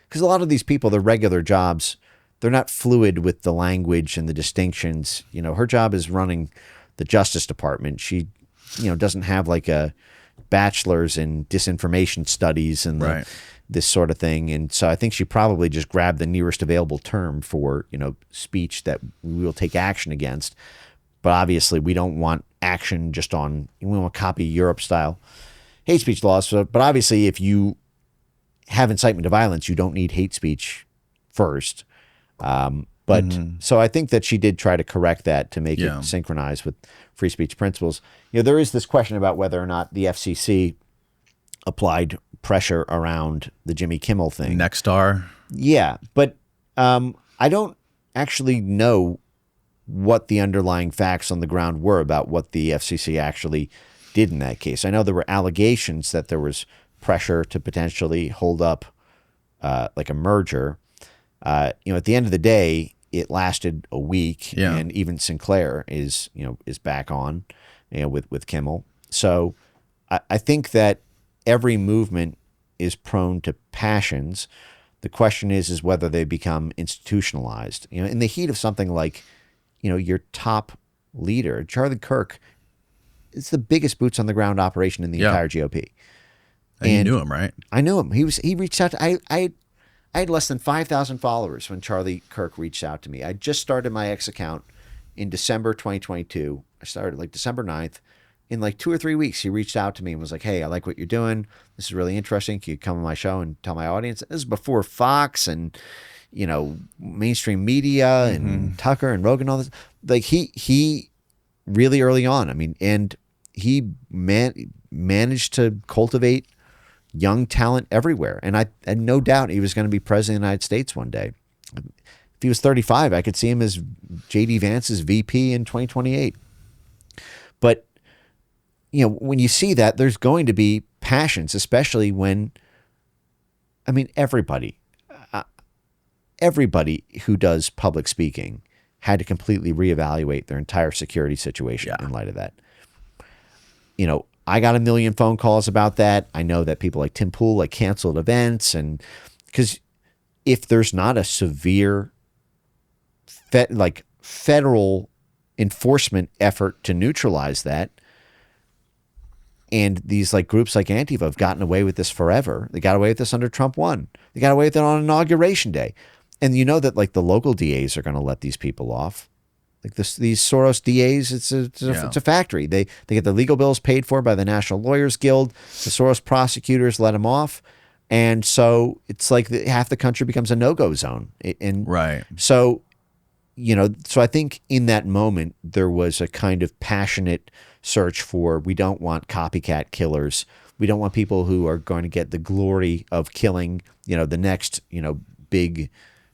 because a lot of these people, their regular jobs, they're not fluid with the language and the distinctions. Her job is running the Justice Department. She doesn't have like a bachelor's in disinformation studies and this sort of thing. And so I think she probably just grabbed the nearest available term for, speech that we will take action against. But obviously we don't want action just on, we want to copy Europe style hate speech laws. But obviously if you have incitement to violence, you don't need hate speech first. But so I think that she did try to correct that to make it synchronize with free speech principles. There is this question about whether or not the FCC applied pressure around the Jimmy Kimmel thing. Nexstar. Yeah, but I don't actually know what the underlying facts on the ground were about what the FCC actually did in that case. I know there were allegations that there was pressure to potentially hold up like a merger. At the end of the day, it lasted a week, and even Sinclair is back on, with Kimmel. So I think that every movement is prone to passions. The question is whether they become institutionalized. In the heat of something like, your top leader, Charlie Kirk, it's the biggest boots on the ground operation in the entire GOP. And you knew him, right? I knew him. He reached out to, I had less than 5,000 followers when Charlie Kirk reached out to me. I just started my X account in December 2022. I started like December 9th. In like 2 or 3 weeks, he reached out to me and was like, hey, I like what you're doing. This is really interesting. Can you come on my show and tell my audience? This is before Fox and, mainstream media and Tucker and Rogan, all this. Like he really early on, and he managed to cultivate young talent everywhere. And I had no doubt he was going to be president of the United States one day. If he was 35, I could see him as J.D. Vance's VP in 2028. But when you see that, there's going to be passions, especially when, everybody who does public speaking had to completely reevaluate their entire security situation in light of that. I got a million phone calls about that. I know that people like Tim Pool canceled events, and because if there's not a severe federal enforcement effort to neutralize that, and these groups like Antifa have gotten away with this forever. They got away with this under Trump 1. They got away with it on Inauguration Day. And that the local DAs are going to let these people off. These Soros DAs, it's a factory. They get the legal bills paid for by the National Lawyers Guild. The Soros prosecutors let them off. And so it's like half the country becomes a no-go zone. Right. So, so I think in that moment, there was a kind of passionate search for, we don't want copycat killers. We don't want people who are going to get the glory of killing, the next, big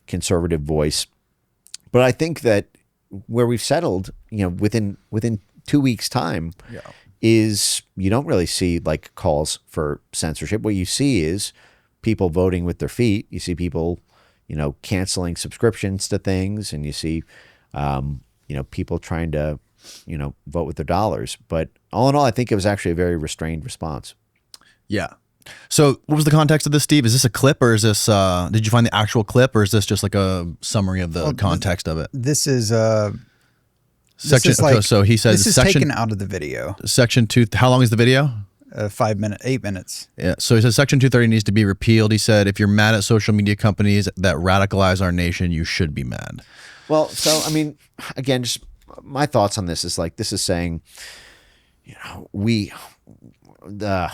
conservative voice. But I think that where we've settled, within 2 weeks' time, is you don't really see calls for censorship. What you see is people voting with their feet. You see people, canceling subscriptions to things, and you see, people trying to, vote with their dollars. But all in all, I think it was actually a very restrained response. Yeah. So what was the context of this, Steve? Is this a clip, or is this, did you find the actual clip, or is this just like a summary of the context of it? This is section. So he says this is taken out of the video. Section 2. How long is the video? 8 minutes. Yeah. So he says Section 230 needs to be repealed. He said, if you're mad at social media companies that radicalize our nation, you should be mad. Well, so, again, just my thoughts on this is this is saying, the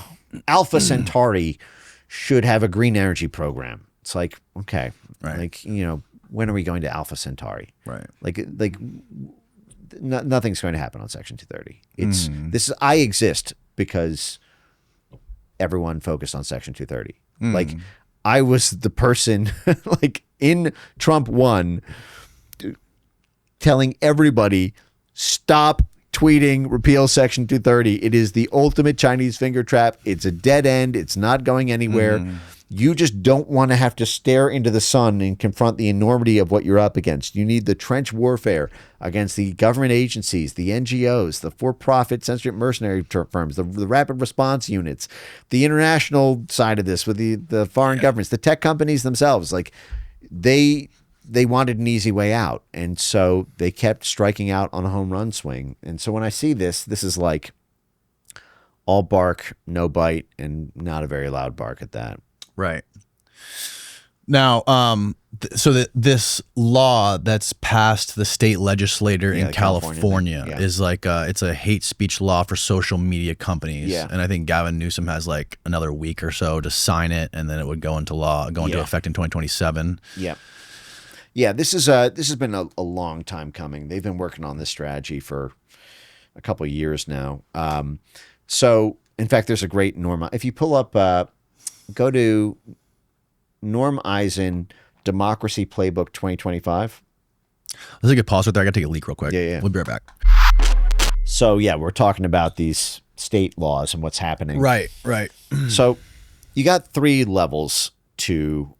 Alpha Centauri should have a green energy program. It's like, okay, right. When are we going to Alpha Centauri? Right. Nothing's going to happen on Section 230. I exist because everyone focused on Section 230. I was the person in Trump 1 telling everybody, stop tweeting repeal Section 230. It is the ultimate Chinese finger trap. It's a dead end. It's not going anywhere. You just don't want to have to stare into the sun and confront the enormity of what you're up against. You need the trench warfare against the government agencies, the NGOs, the for-profit censorship mercenary firms, the rapid response units, the international side of this with the foreign governments, the tech companies themselves. They wanted an easy way out. And so they kept striking out on a home run swing. And so when I see this is all bark, no bite, and not a very loud bark at that. Right. Now, this law that's passed the state legislature in California is like it's a hate speech law for social media companies. Yeah. And I think Gavin Newsom has like another week or so to sign it, and then it would go into effect in 2027. Yeah. Yeah, this has been a long time coming. They've been working on this strategy for a couple of years now. So, in fact, there's a great Norm. If you pull up, go to Norm Eisen Democracy Playbook 2025. Let's take a pause right there. I got to take a leak real quick. Yeah. We'll be right back. So, yeah, we're talking about these state laws and what's happening. Right. So, you got three levels to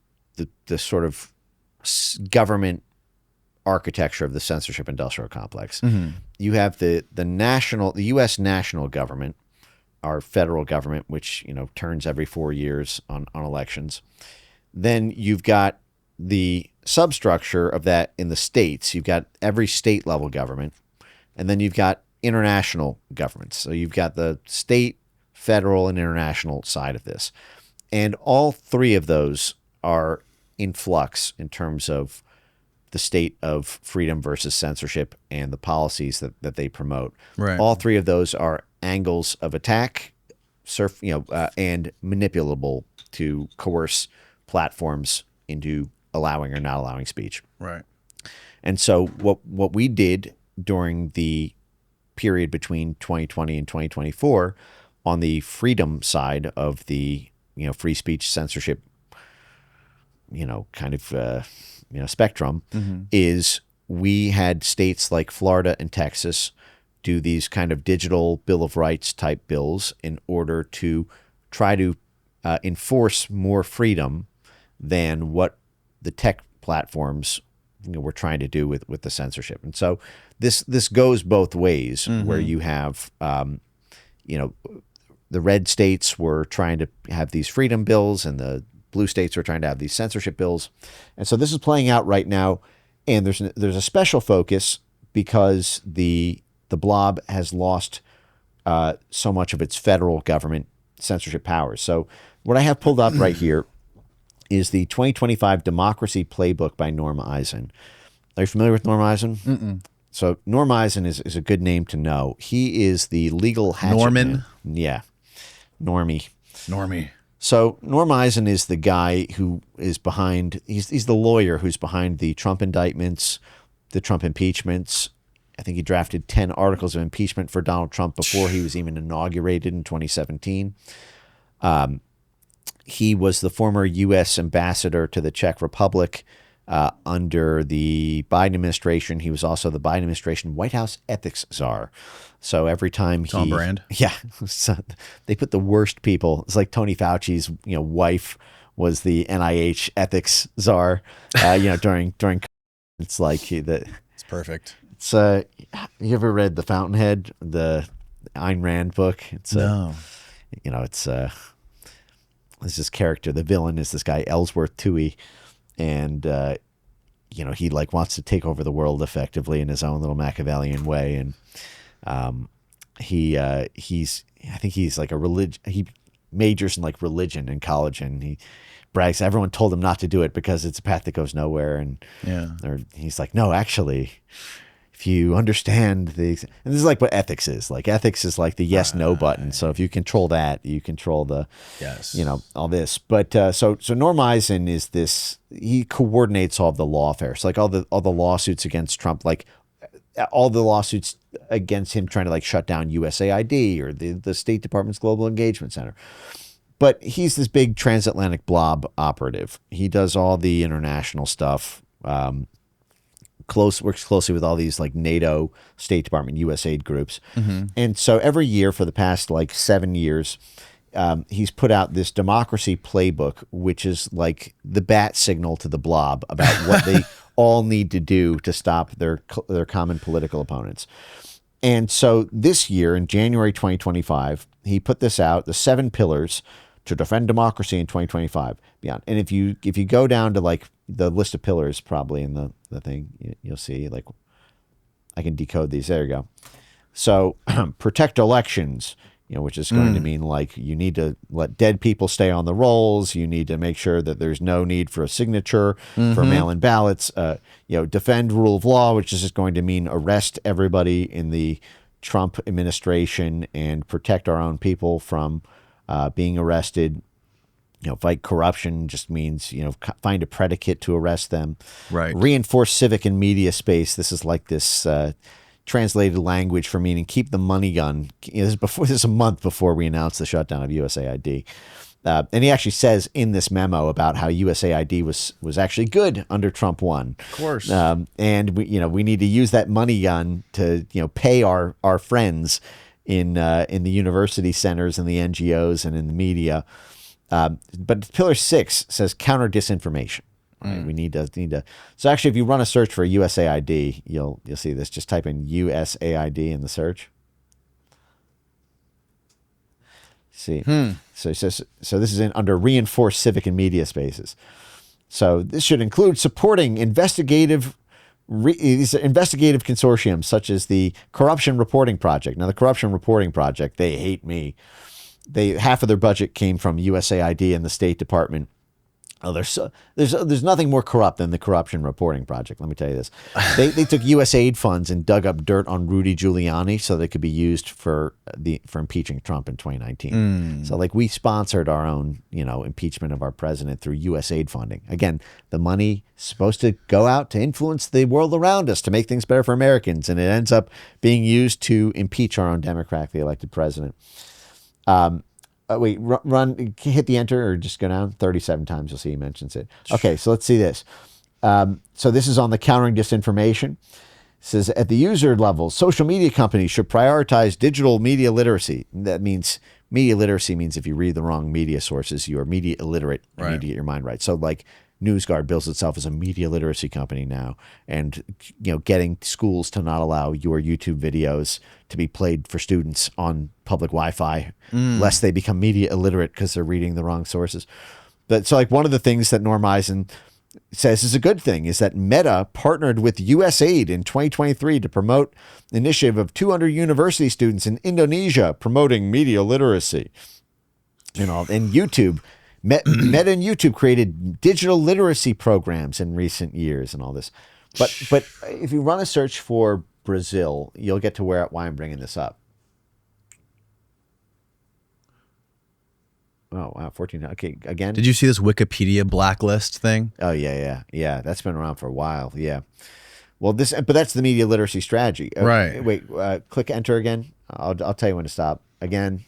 the sort of government architecture of the censorship industrial complex. Mm-hmm. You have the U.S. national government, our federal government, which turns every 4 years on elections. Then you've got the substructure of that in the states. You've got every state level government, and then you've got international governments. So you've got the state, federal, and international side of this, and all three of those are in flux in terms of the state of freedom versus censorship and the policies that they promote. Right. All three of those are angles of attack, and manipulable to coerce platforms into allowing or not allowing speech. Right. And so what we did during the period between 2020 and 2024 on the freedom side of the free speech censorship spectrum is we had states like Florida and Texas do these kind of digital Bill of Rights type bills in order to try to enforce more freedom than what the tech platforms were trying to do with the censorship. And so this goes both ways, where you have the red states were trying to have these freedom bills, and the blue states are trying to have these censorship bills. And so this is playing out right now, and there's a special focus because the blob has lost so much of its federal government censorship powers. So what I have pulled up right here is the 2025 Democracy Playbook by Norm Eisen. Are you familiar with Norm Eisen? Mm-mm. So Norm Eisen is a good name to know. He is the legal hatchet Norman? man. Yeah. Normie. So Norm Eisen is the guy who is behind, he's the lawyer who's behind the Trump indictments, the Trump impeachments. I think he drafted 10 articles of impeachment for Donald Trump before he was even inaugurated in 2017. He was the former U.S. ambassador to the Czech Republic under the Biden administration. He was also the Biden administration White House ethics czar. So every time Tom Brand. Yeah. So they put the worst people. It's like Tony Fauci's, wife was the NIH ethics czar, during it's like It's perfect. It's you ever read The Fountainhead, the Ayn Rand book? No. It's this character. The villain is this guy Ellsworth Toohey, and he wants to take over the world effectively in his own little Machiavellian way, and I think he's like he majors in religion in college, and he brags everyone told him not to do it because it's a path that goes nowhere, and he's like, no, actually, if you understand and this is like what ethics is. Like ethics is like the yes no button. So if you control that, you control the all this. But so Norm Eisen is this. He coordinates all of the law affairs, like all the lawsuits against Trump, like all the lawsuits against him trying to shut down USAID or the State Department's Global Engagement Center. But he's this big transatlantic blob operative. He does all the international stuff. Works closely with all these NATO, State Department, USAID groups. And so every year for the past 7 years, he's put out this democracy playbook, which is like the bat signal to the blob about what they all need to do to stop their common political opponents. And so this year, in January 2025, he put this out, the 7 pillars to defend democracy in 2025 beyond. And if you go down to the list of pillars, probably in the thing, you'll see I can decode these. There you go. So protect elections, which is going to mean like you need to let dead people stay on the rolls. You need to make sure that there's no need for a signature for mail-in ballots. Defend rule of law, which is just going to mean arrest everybody in the Trump administration and protect our own people from being arrested. Fight corruption just means, find a predicate to arrest them. Right. Reinforce civic and media space. This is like this translated language for meaning keep the money gun. This is a month before we announced the shutdown of USAID. And he actually says in this memo about how USAID was actually good under Trump 1. Of course. And we need to use that money gun to, pay our friends in the university centers and the NGOs and in the media. But Pillar 6 says counter disinformation. Right? We need to. So actually, if you run a search for USAID, you'll see this. Just type in USAID in the search. See. So it says, this is under reinforced civic and media spaces. So this should include supporting investigative consortiums such as the Corruption Reporting Project. Now, the Corruption Reporting Project, they hate me. Half of their budget came from USAID and the State Department. Oh, there's nothing more corrupt than the Corruption Reporting Project. Let me tell you this. They took USAID funds and dug up dirt on Rudy Giuliani so they could be used for impeaching Trump in 2019. So we sponsored our own, impeachment of our president through USAID funding. Again, the money is supposed to go out to influence the world around us to make things better for Americans, and it ends up being used to impeach our own democratically elected president. Wait, run, hit the enter or just go down 37 times. You'll see he mentions it. Okay, so let's see this. So this is on the countering disinformation. It says at the user level, social media companies should prioritize digital media literacy. That means media literacy means if you read the wrong media sources, you are media illiterate. You need to get your mind right. So Newsguard bills itself as a media literacy company now, and getting schools to not allow your YouTube videos to be played for students on public Wi-Fi, lest they become media illiterate because they're reading the wrong sources. But so one of the things that Norm Eisen says is a good thing is that Meta partnered with USAID in 2023 to promote an initiative of 200 university students in Indonesia promoting media literacy. And YouTube. Meta and YouTube created digital literacy programs in recent years and all this. But if you run a search for Brazil, you'll get to why I'm bringing this up. Oh, wow, 14. Okay, again. Did you see this Wikipedia blacklist thing? Oh, yeah. That's been around for a while, yeah. Well, but that's the media literacy strategy. Right. Wait, click enter again. I'll tell you when to stop. Again.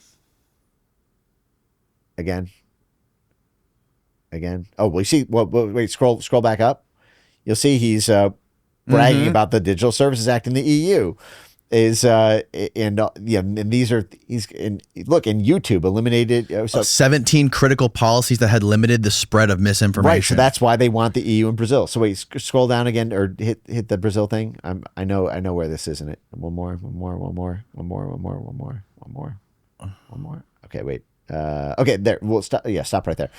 Oh, well, you see, wait, scroll back up. You'll see he's bragging about the Digital Services Act in the EU. And YouTube eliminated 17 critical policies that had limited the spread of misinformation. Right, so that's why they want the EU and Brazil. So wait, scroll down again or hit the Brazil thing. I know where this is, isn't it? One more. Okay, wait. Okay, there. We'll stop. Yeah, stop right there.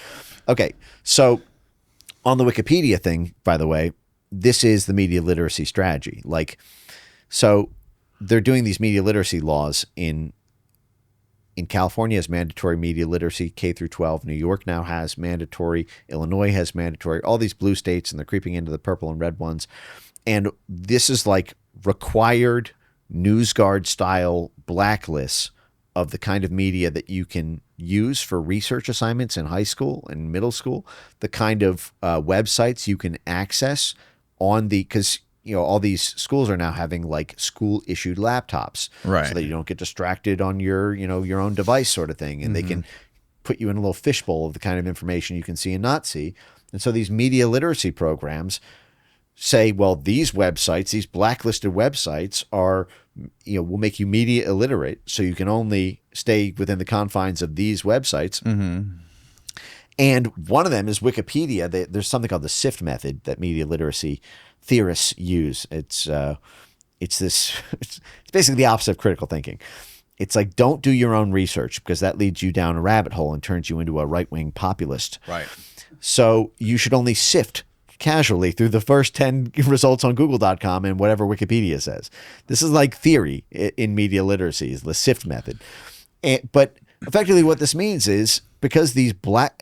Okay, so on the Wikipedia thing, by the way, this is the media literacy strategy. So they're doing these media literacy laws in California has mandatory media literacy K through 12. New York now has mandatory. Illinois has mandatory. All these blue states, and they're creeping into the purple and red ones. And this is required Newsguard style blacklists of the kind of media that you can use for research assignments in high school and middle school, the kind of websites you can access because all these schools are now having school issued laptops, right? So that you don't get distracted on your own device sort of thing, and they can put you in a little fishbowl of the kind of information you can see and not see. And so these media literacy programs say, well, these websites, these blacklisted websites will make you media illiterate, so you can only stay within the confines of these websites. And one of them is Wikipedia. There's something called the SIFT method that media literacy theorists use. It's basically the opposite of critical thinking. It's don't do your own research, because that leads you down a rabbit hole and turns you into a right-wing populist. Right. So you should only sift casually through the first 10 results on google.com and whatever Wikipedia says. This is theory in media literacy, is the SIFT method. But effectively what this means is because these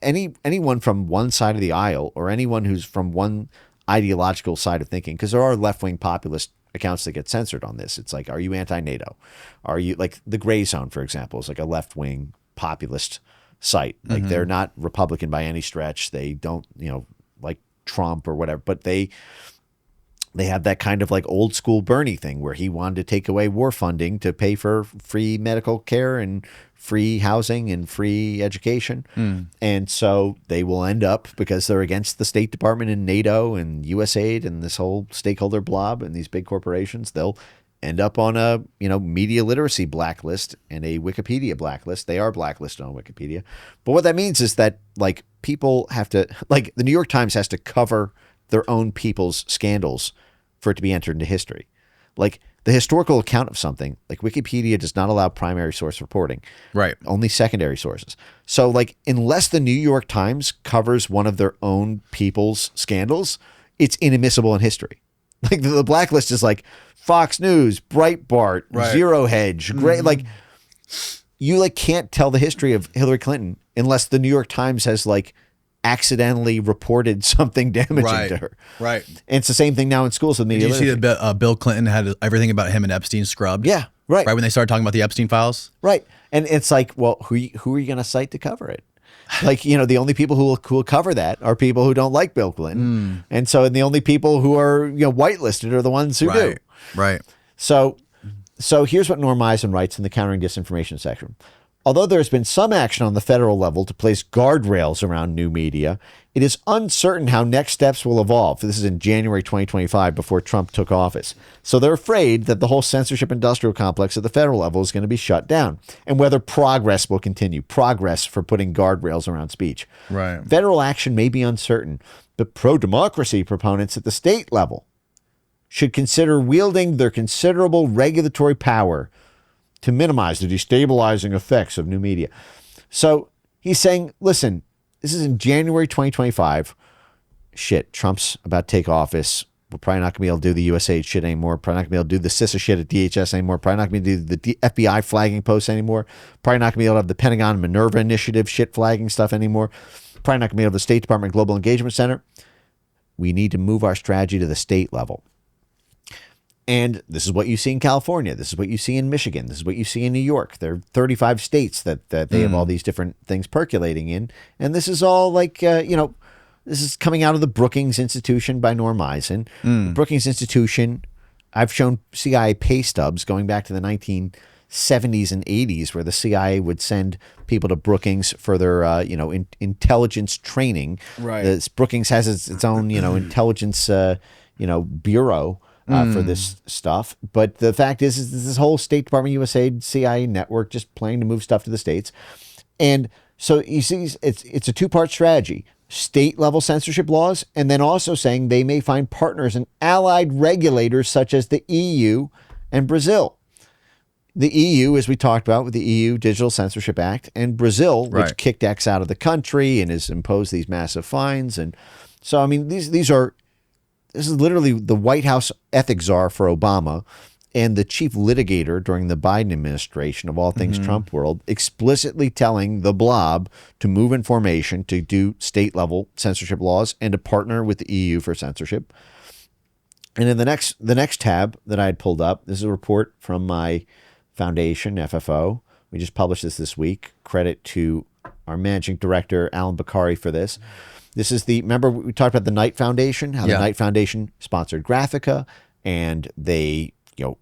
anyone from one side of the aisle or anyone who's from one ideological side of thinking, because there are left-wing populist accounts that get censored on this. It's like, are you anti-NATO? Are you like the Gray Zone, for example, is like a left-wing populist site. Like they're not Republican by any stretch. They don't, like Trump or whatever, but they have that kind of like old school Bernie thing where he wanted to take away war funding to pay for free medical care and free housing and free education. And so they will end up, because they're against the State Department and NATO and USAID and this whole stakeholder blob and these big corporations, they'll end up on a, media literacy blacklist and a Wikipedia blacklist. They are blacklisted on Wikipedia. But what that means is that like people have to, like the New York Times has to cover their own people's scandals for it to be entered into history. Like the historical account of something, like Wikipedia does not allow primary source reporting. Right. Only secondary sources. So like unless the New York Times covers one of their own people's scandals, it's inadmissible in history. Like the blacklist is like Fox News, Breitbart, Zero Hedge, great. Like you like can't tell the history of Hillary Clinton unless the New York Times has like accidentally reported something damaging to her. Right. And it's the same thing now in schools with media. Did you see that Bill Clinton had everything about him and Epstein scrubbed? Yeah. Right. Right when they started talking about the Epstein files? Right. And it's like, well, who are you going to cite to cover it? Like, the only people who will cover that are people who don't like Bill Clinton. And so the only people who are, whitelisted are the ones who do. Right. So here's what Norm Eisen writes in the Countering Disinformation section. Although there has been some action on the federal level to place guardrails around new media, it is uncertain how next steps will evolve. This is in January 2025, before Trump took office. So they're afraid that the whole censorship industrial complex at the federal level is going to be shut down, and whether progress will continue. Progress for putting guardrails around speech. Right. Federal action may be uncertain, but pro-democracy proponents at the state level should consider wielding their considerable regulatory power to minimize the destabilizing effects of new media. So he's saying, listen, this is in January 2025. Shit, Trump's about to take office. We're probably not going to be able to do the USAID shit anymore. Probably not going to be able to do the CISA shit at DHS anymore. Probably not going to be able to do the FBI flagging posts anymore. Probably not going to be able to have the Pentagon Minerva Initiative shit flagging stuff anymore. Probably not going to be able to the State Department Global Engagement Center. We need to move our strategy to the state level. And this is what you see in California. This is what you see in Michigan. This is what you see in New York. There are 35 states that they have all these different things percolating in. And this is all like, this is coming out of the Brookings Institution by Norm Eisen. The Brookings Institution, I've shown CIA pay stubs going back to the 1970s and 80s where the CIA would send people to Brookings for their, intelligence training. Right. Brookings has its own, intelligence, bureau. For this stuff. But the fact is this whole State Department, USAID, CIA network just planning to move stuff to the states. And so you see, it's a two-part strategy. State level censorship laws, and then also saying they may find partners and allied regulators such as the EU and Brazil. The EU, as we talked about with the EU Digital Censorship Act, and Brazil, which kicked X out of the country and has imposed these massive fines. And so, I mean, this is literally the White House ethics czar for Obama and the chief litigator during the Biden administration of all things Trump world, explicitly telling the blob to move information, to do state level censorship laws, and to partner with the EU for censorship. And in the next tab that I had pulled up, this is a report from my foundation, FFO. We just published this week. Credit to our managing director, Alan Bakari, for this. This is remember we talked about the Knight Foundation, how the Knight Foundation sponsored Graphika, and they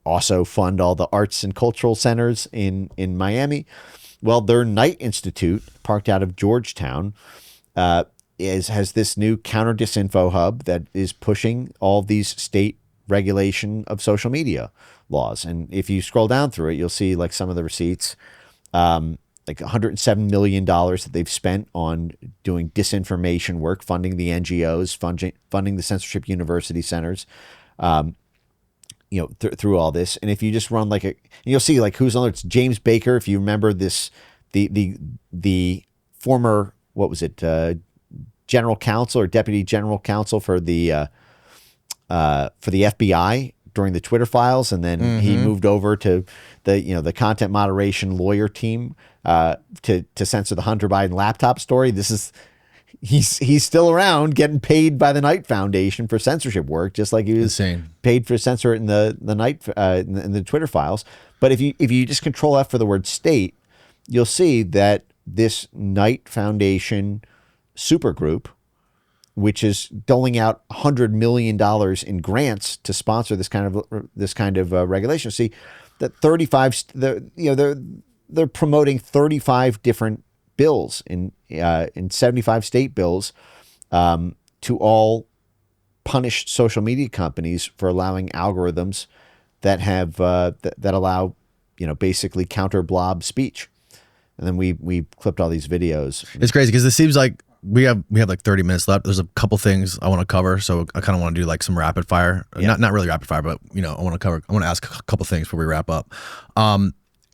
also fund all the arts and cultural centers in Miami. Well, their Knight Institute, parked out of Georgetown, has this new counter disinfo hub that is pushing all these state regulation of social media laws. And if you scroll down through it, you'll see like some of the receipts. Like $107 million that they've spent on doing disinformation work, funding the NGOs, funding the censorship university centers, through all this. And if you just run you'll see like who's on there. It's James Baker. If you remember this, the former, what was it? General counsel or deputy general counsel for the FBI during the Twitter files, and then he moved over to the content moderation lawyer team to censor the Hunter Biden laptop story. He's still around getting paid by the Knight Foundation for censorship work, just like he was paid for censor in the Knight in the Twitter files. But if you just Control F for the word state, you'll see that this Knight Foundation supergroup, which is doling out $100 million in grants to sponsor this kind of regulation. See that 35, they're promoting 35 different bills in 75 state bills to all punish social media companies for allowing algorithms that have that allow basically counter blob speech. And then we clipped all these videos. It's crazy because it seems like we have like 30 minutes left. There's a couple things I want to cover, so I kind of want to do like some rapid fire. Not really rapid fire, but I want to ask a couple things before we wrap up.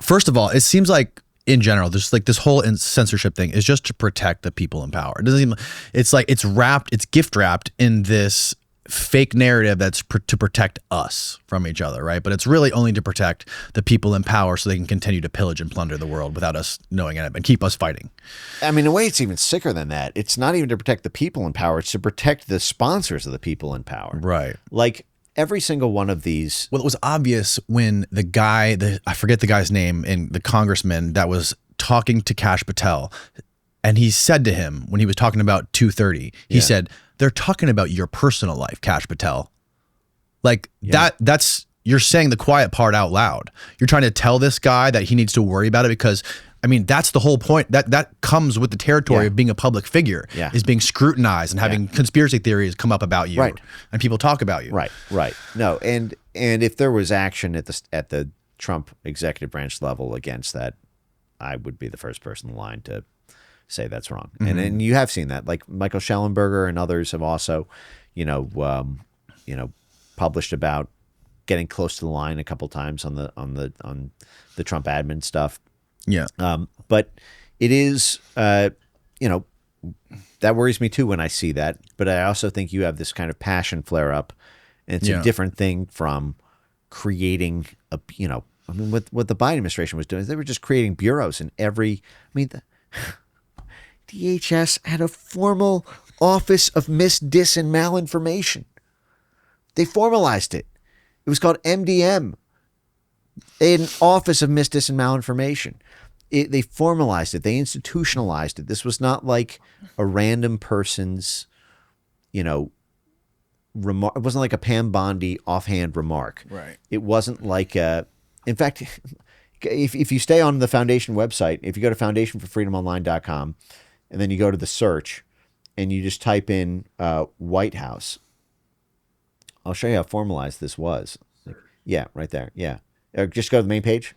First of all, it seems like in general, there's like this whole censorship thing is just to protect the people in power. It doesn't even, it's like it's gift wrapped in this fake narrative that's to protect us from each other, right? But it's really only to protect the people in power so they can continue to pillage and plunder the world without us knowing it and keep us fighting. I mean, in a way, it's even sicker than that. It's not even to protect the people in power. It's to protect the sponsors of the people in power. Right. Like every single one of these. Well, it was obvious when the guy, I forget the guy's name, and the congressman that was talking to Kash Patel, and he said to him when he was talking about 230, he said, "They're talking about your personal life, Kash Patel." Like that's you're saying the quiet part out loud. You're trying to tell this guy that he needs to worry about it because, I mean, that's the whole point. That comes with the territory of being a public figure, is being scrutinized and having conspiracy theories come up about you, and people talk about you. Right. No, and if there was action at the Trump executive branch level against that, I would be the first person in line to say that's wrong. And you have seen that, like Michael Schellenberger and others have also, published about getting close to the line a couple times on the Trump admin stuff. Yeah. But it is, that worries me too when I see that. But I also think you have this kind of passion flare up, and it's a different thing from creating what the Biden administration was doing is they were just creating bureaus in every, DHS had a formal Office of Mis, Dis, and Malinformation. They formalized it. It was called MDM, an Office of Mis, Dis, and Malinformation. They formalized it. They institutionalized it. This was not like a random person's, remark. It wasn't like a Pam Bondi offhand remark. Right. It wasn't like in fact, if you stay on the Foundation website, if you go to foundationforfreedomonline.com, and then you go to the search and you just type in White House, I'll show you how formalized this was. Yeah, right there. Yeah. Just go to the main page.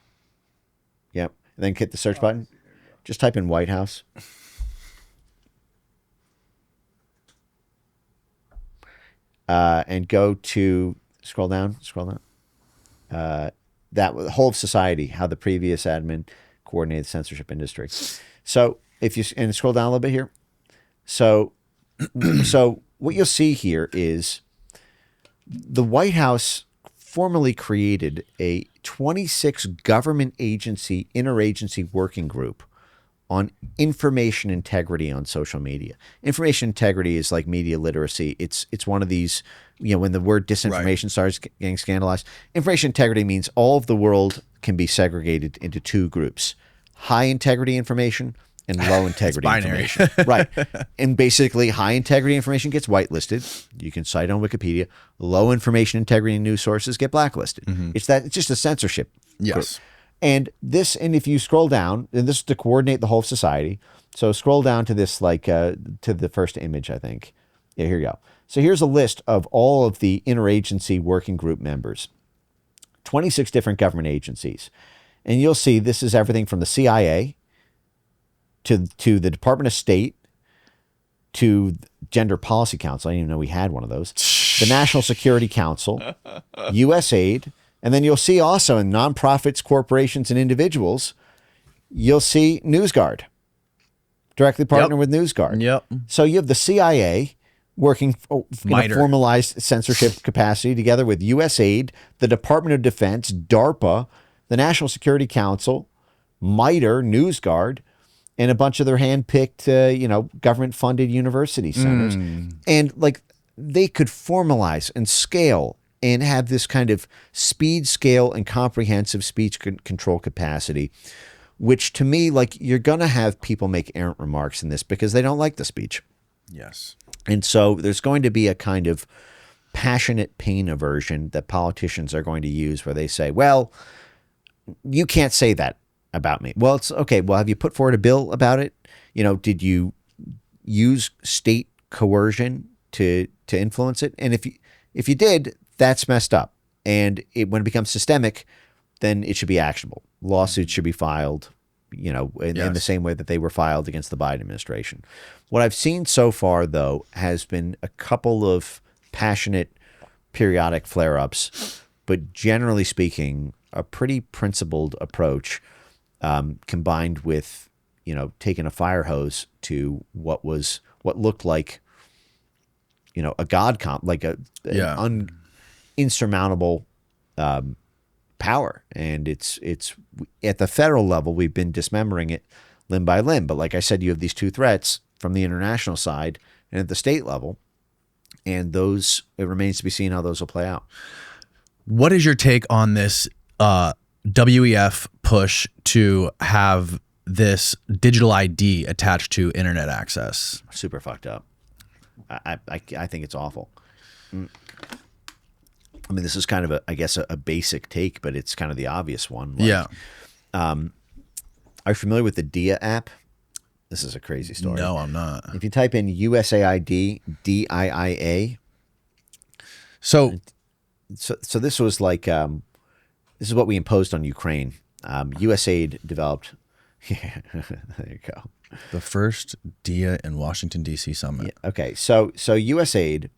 Yep. And then hit the search button. Just type in White House. And go to, scroll down. That whole of society, how the previous admin coordinated the censorship industry. So if you and scroll down a little bit here, so what you'll see here is the White House formally created a 26 government agency interagency working group on information integrity on social media. Information integrity is like media literacy. It's one of these, when the word disinformation starts getting scandalized, information integrity means all of the world can be segregated into two groups: high integrity information and low integrity information. Right. And basically high integrity information gets whitelisted. You can cite on Wikipedia. Low information integrity news sources get blacklisted. It's just a censorship group. And if you scroll down, and this is to coordinate the whole of society. So scroll down to this, to the first image, I think. Yeah, here you go. So here's a list of all of the interagency working group members, 26 different government agencies. And you'll see this is everything from the CIA to the Department of State, to Gender Policy Council. I didn't even know we had one of those. The National Security Council, USAID. And then you'll see also in nonprofits, corporations, and individuals, you'll see Newsguard, directly partner with Newsguard. Yep. So you have the CIA, working in a MITRE. formalized censorship capacity together with USAID, the Department of Defense, DARPA, the National Security Council, MITRE, Newsguard, and a bunch of their hand-picked, government-funded university centers. And like they could formalize and scale and have this kind of speed, scale, and comprehensive speech control capacity, which to me, like you're going to have people make errant remarks in this because they don't like the speech. Yes. And so there's going to be a kind of passionate pain aversion that politicians are going to use where they say, well, you can't say that about me. Well, it's okay. Well, have you put forward a bill about it? Did you use state coercion to influence it? And if you did, that's messed up. And when it becomes systemic, then it should be actionable. Lawsuits should be filed, in the same way that they were filed against the Biden administration. What I've seen so far, though, has been a couple of passionate periodic flare-ups, but generally speaking, a pretty principled approach combined with, taking a fire hose to what looked like, a god an insurmountable power. And it's at the federal level, we've been dismembering it limb by limb. But like I said, you have these two threats from the international side and at the state level. And it remains to be seen how those will play out. What is your take on this WEF push to have this digital ID attached to internet access? Super fucked up. I think it's awful. I mean, this is kind of a basic take, but it's kind of the obvious one. Yeah. Are you familiar with the DIA app? This is a crazy story. No, I'm not. If you type in USAID, DIIA. So this was like, this is what we imposed on Ukraine. USAID developed. Yeah, there you go. The first DIA in Washington, D.C. summit. Yeah, okay. So USAID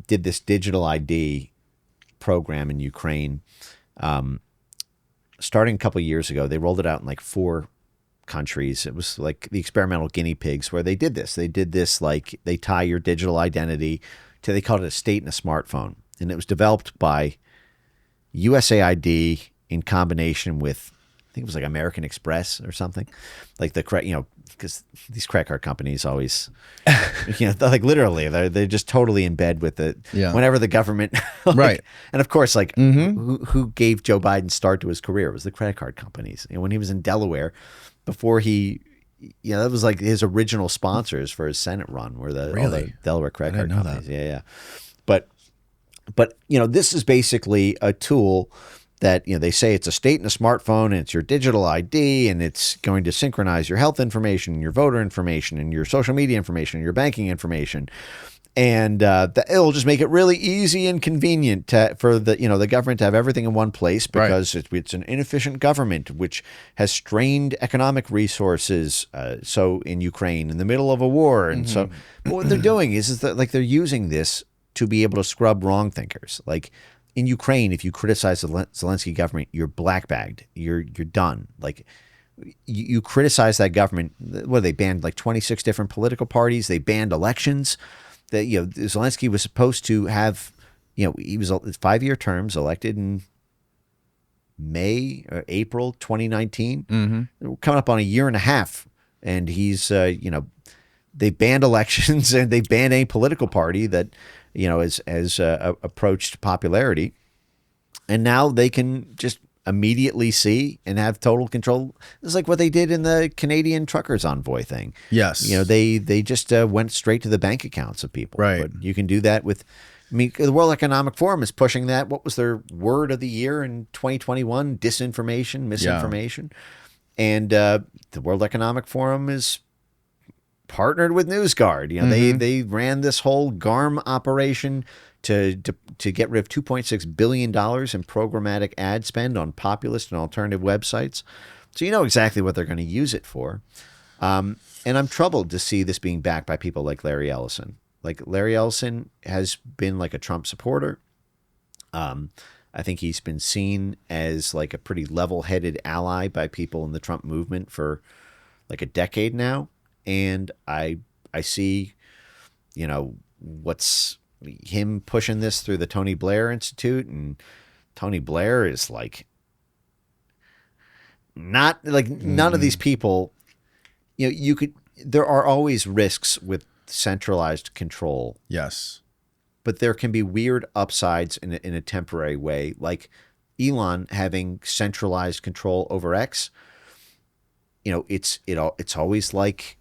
did this digital ID program in Ukraine starting a couple of years ago. They rolled it out in like 4 countries. It was like the experimental guinea pigs where they did this. They did this like they tie your digital identity to, they called it a state in a smartphone. And it was developed by USAID in combination with, I think it was like American Express or something. Like because these credit card companies always, they're like literally, they're just totally in bed with it. Yeah. Whenever the government, right. And of course, like who gave Joe Biden start to his career? It was the credit card companies. When he was in Delaware, before he, that was like his original sponsors for his Senate run were all the Delaware credit card companies. Yeah. But this is basically a tool that, they say it's a state in a smartphone and it's your digital ID and it's going to synchronize your health information, your voter information, and your social media information, and your banking information. And it'll just make it really easy and convenient for the government to have everything in one place because it's an inefficient government which has strained economic resources. So in Ukraine, in the middle of a war. And so what they're doing is that like they're using this to be able to scrub wrong thinkers. Like in Ukraine, if you criticize the Zelensky government, you're black-bagged. You're done. Like you criticize that government. What, they banned like 26 different political parties. They banned elections. That Zelensky was supposed to have, he was 5-year terms, elected in May or April 2019. We're coming up on a year and a half, and he's they banned elections and they banned any political party that has approached popularity, and now they can just immediately see and have total control. It's like what they did in the Canadian truckers envoy thing. Yes. They just went straight to the bank accounts of people. Right. But you can do that with, the World Economic Forum is pushing that. What was their word of the year in 2021? Disinformation, misinformation. Yeah. And the World Economic Forum is partnered with Newsguard. They ran this whole GARM operation to get rid of $2.6 billion in programmatic ad spend on populist and alternative websites. So you know exactly what they're going to use it for. And I'm troubled to see this being backed by people like Larry Ellison. Like Larry Ellison has been like a Trump supporter. I think he's been seen as like a pretty level-headed ally by people in the Trump movement for like a decade now. And I see you know, what's him pushing this through the Tony Blair Institute, and Tony Blair is like not like none of these people, you know, there are always risks with centralized control. Yes. But there can be weird upsides in a temporary way, like Elon having centralized control over X. You know, it's always like.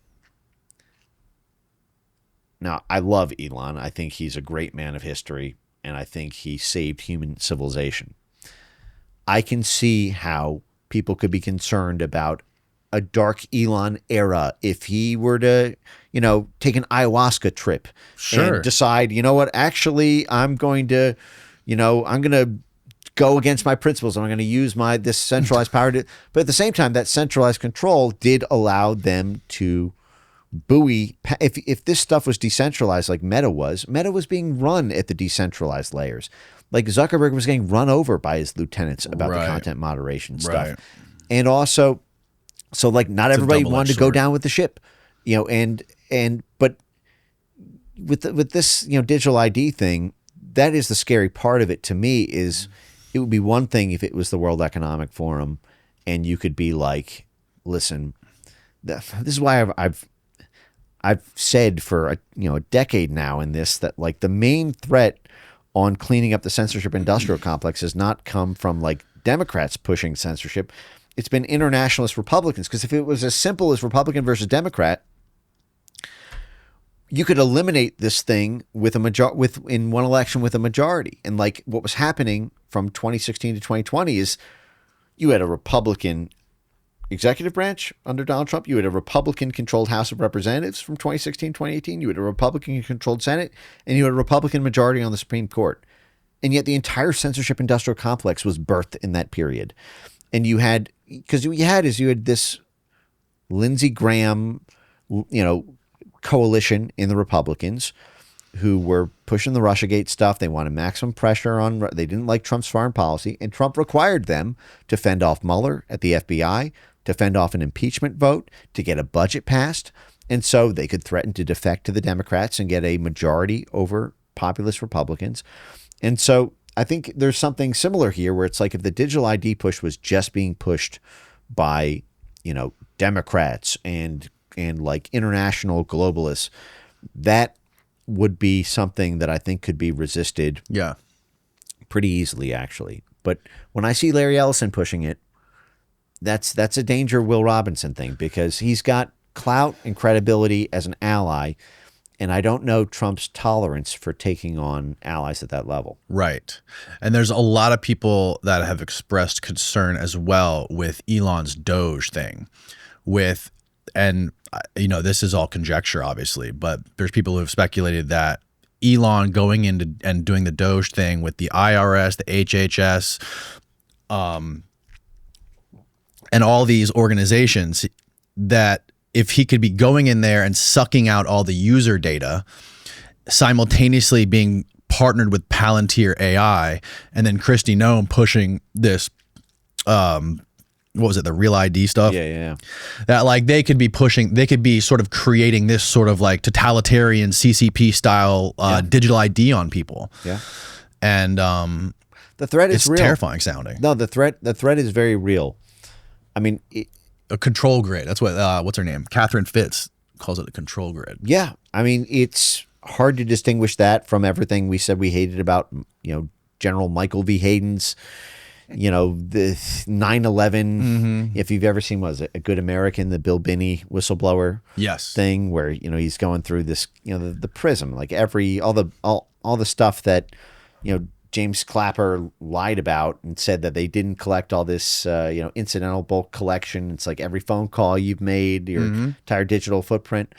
Now, I love Elon. I think he's a great man of history, and I think he saved human civilization. I can see how people could be concerned about a dark Elon era if he were to, you know, take an ayahuasca trip and decide, you know what, actually, I'm going to go against my principles. I'm going to use this centralized power to, but at the same time, that centralized control did allow them to buoy. If this stuff was decentralized like Meta was being run at the decentralized layers. Like Zuckerberg was getting run over by his lieutenants about the content moderation stuff. And also, so like not everybody wanted to go down with the ship, you know, but with this, you know, digital ID thing, that is the scary part of it to me. Is it would be one thing if it was the World Economic Forum and you could be like, listen, this is why I've said for a decade now in this, that like the main threat on cleaning up the censorship industrial complex has not come from like Democrats pushing censorship. It's been internationalist Republicans, because if it was as simple as Republican versus Democrat, you could eliminate this thing with in one election with a majority. And like what was happening from 2016 to 2020 is you had a Republican executive branch under Donald Trump. You had a Republican-controlled House of Representatives from 2016, 2018. You had a Republican-controlled Senate, and you had a Republican majority on the Supreme Court. And yet the entire censorship industrial complex was birthed in that period. And you had this Lindsey Graham, you know, coalition in the Republicans who were pushing the Russiagate stuff. They wanted maximum pressure on. They didn't like Trump's foreign policy, and Trump required them to fend off Mueller at the FBI, to fend off an impeachment vote, to get a budget passed, and so they could threaten to defect to the Democrats and get a majority over populist Republicans. And so I think there's something similar here, where it's like if the digital ID push was just being pushed by, you know, Democrats and like international globalists, that would be something that I think could be resisted pretty easily, actually. But when I see Larry Ellison pushing it, that's a danger Will Robinson thing, because he's got clout and credibility as an ally, and I don't know Trump's tolerance for taking on allies at that level. Right. And there's a lot of people that have expressed concern as well with Elon's Doge thing, and you know, this is all conjecture, obviously, but there's people who have speculated that Elon going into and doing the Doge thing with the IRS, the HHS, and all these organizations, that if he could be going in there and sucking out all the user data, simultaneously being partnered with Palantir AI, and then Kristi Noem pushing this, what was it, the Real ID stuff? Yeah. That like they could be sort of creating this sort of like totalitarian CCP style digital ID on people. Yeah. And the threat is real. It's terrifying sounding. No, the threat is very real. I mean, a control grid. That's what what's her name? Catherine Fitz calls it a control grid. Yeah. I mean, it's hard to distinguish that from everything we said we hated about, you know, General Michael V. Hayden's, you know, the 9/11. If you've ever seen, was it A Good American, the Bill Binney whistleblower thing, where, you know, he's going through this, you know, the prism, like all the stuff that, you know, James Clapper lied about and said that they didn't collect all this, you know, incidental bulk collection. It's like every phone call you've made, your entire digital footprint.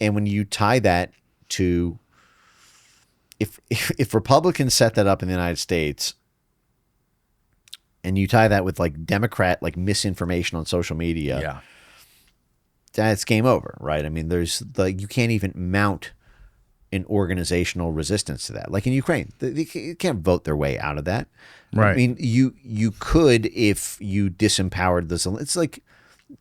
And when you tie that to, if Republicans set that up in the United States, and you tie that with like Democrat, like misinformation on social media, that's game over, right? I mean, there's like, you can't even mount an organizational resistance to that. Like in Ukraine, you can't vote their way out of that. Right. I mean, you could if you disempowered this. It's like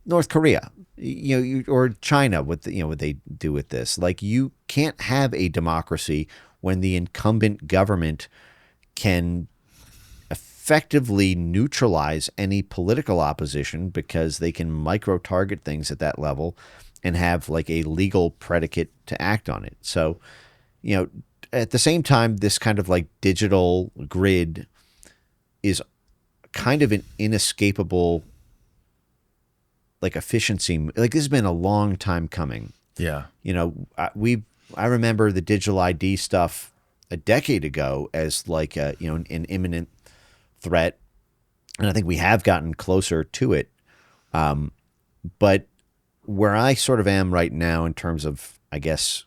North Korea, you know, or China, what they do with this. Like you can't have a democracy when the incumbent government can effectively neutralize any political opposition because they can micro-target things at that level and have like a legal predicate to act on it. So, you know, at the same time, this kind of like digital grid is kind of an inescapable like efficiency. Like this has been a long time coming. Yeah. You know, I remember the digital ID stuff a decade ago as like a, you know, an imminent threat, and I think we have gotten closer to it. But where I sort of am right now in terms of, I guess,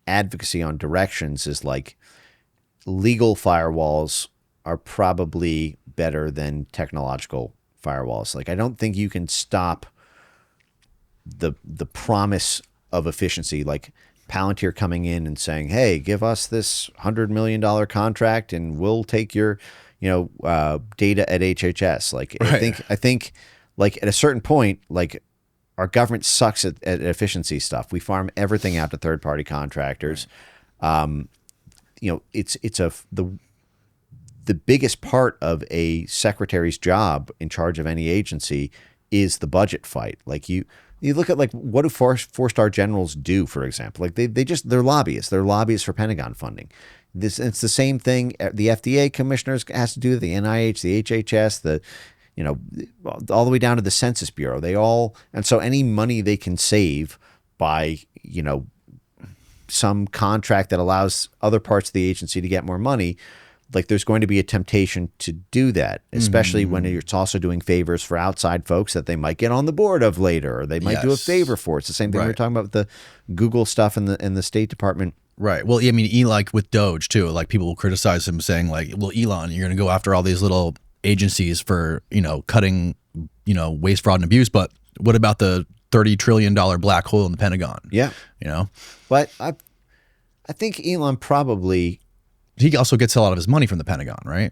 advocacy on directions is like legal firewalls are probably better than technological firewalls. Like I don't think you can stop the promise of efficiency, like Palantir coming in and saying, "Hey, give us this $100 million contract and we'll take your, you know, data at HHS." Like right. I think like at a certain point, like our government sucks at efficiency stuff. We farm everything out to third-party contractors. You know, the biggest part of a secretary's job in charge of any agency is the budget fight. Like you look at like what do four-star generals do, for example? Like they're lobbyists. They're lobbyists for Pentagon funding. It's the same thing. The FDA commissioners has to do, the NIH, the HHS, you know, all the way down to the Census Bureau. And so any money they can save by, you know, some contract that allows other parts of the agency to get more money, like there's going to be a temptation to do that, especially when it's also doing favors for outside folks that they might get on the board of later, or they might do a favor for. It's the same thing we were talking about with the Google stuff in the State Department. Right. Well, I mean, like with Doge too, like people will criticize him saying like, well, Elon, you're going to go after all these little agencies for, you know, cutting, you know, waste, fraud, and abuse. But what about the $30 trillion black hole in the Pentagon? Yeah. You know, but I think Elon probably, he also gets a lot of his money from the Pentagon, right?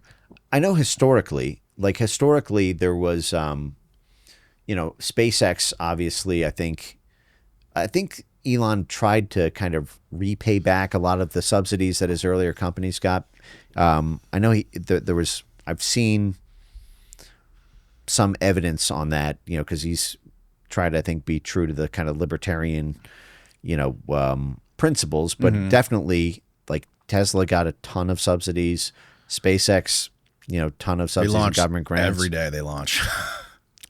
I know historically there was, you know, SpaceX, obviously, I think Elon tried to kind of repay back a lot of the subsidies that his earlier companies got. I know I've seen some evidence on that, you know, because he's tried to, I think, be true to the kind of libertarian, you know, principles, but definitely like Tesla got a ton of subsidies. SpaceX, you know, ton of subsidies and government grants. Every day they launch.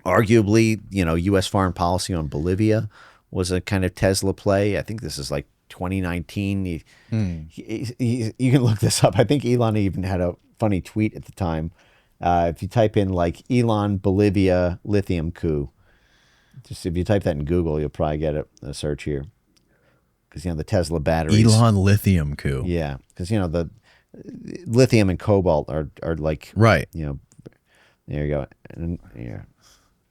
Arguably, you know, U.S. foreign policy on Bolivia was a kind of Tesla play. I think this is like 2019. You can look this up. I think Elon even had a funny tweet at the time. If you type in like Elon Bolivia lithium coup, just if you type that in Google, you'll probably get a search here. Because, you know, the Tesla batteries. Elon lithium coup. Yeah. Because, you know, the lithium and cobalt are like, right. You know, there you go. And, yeah.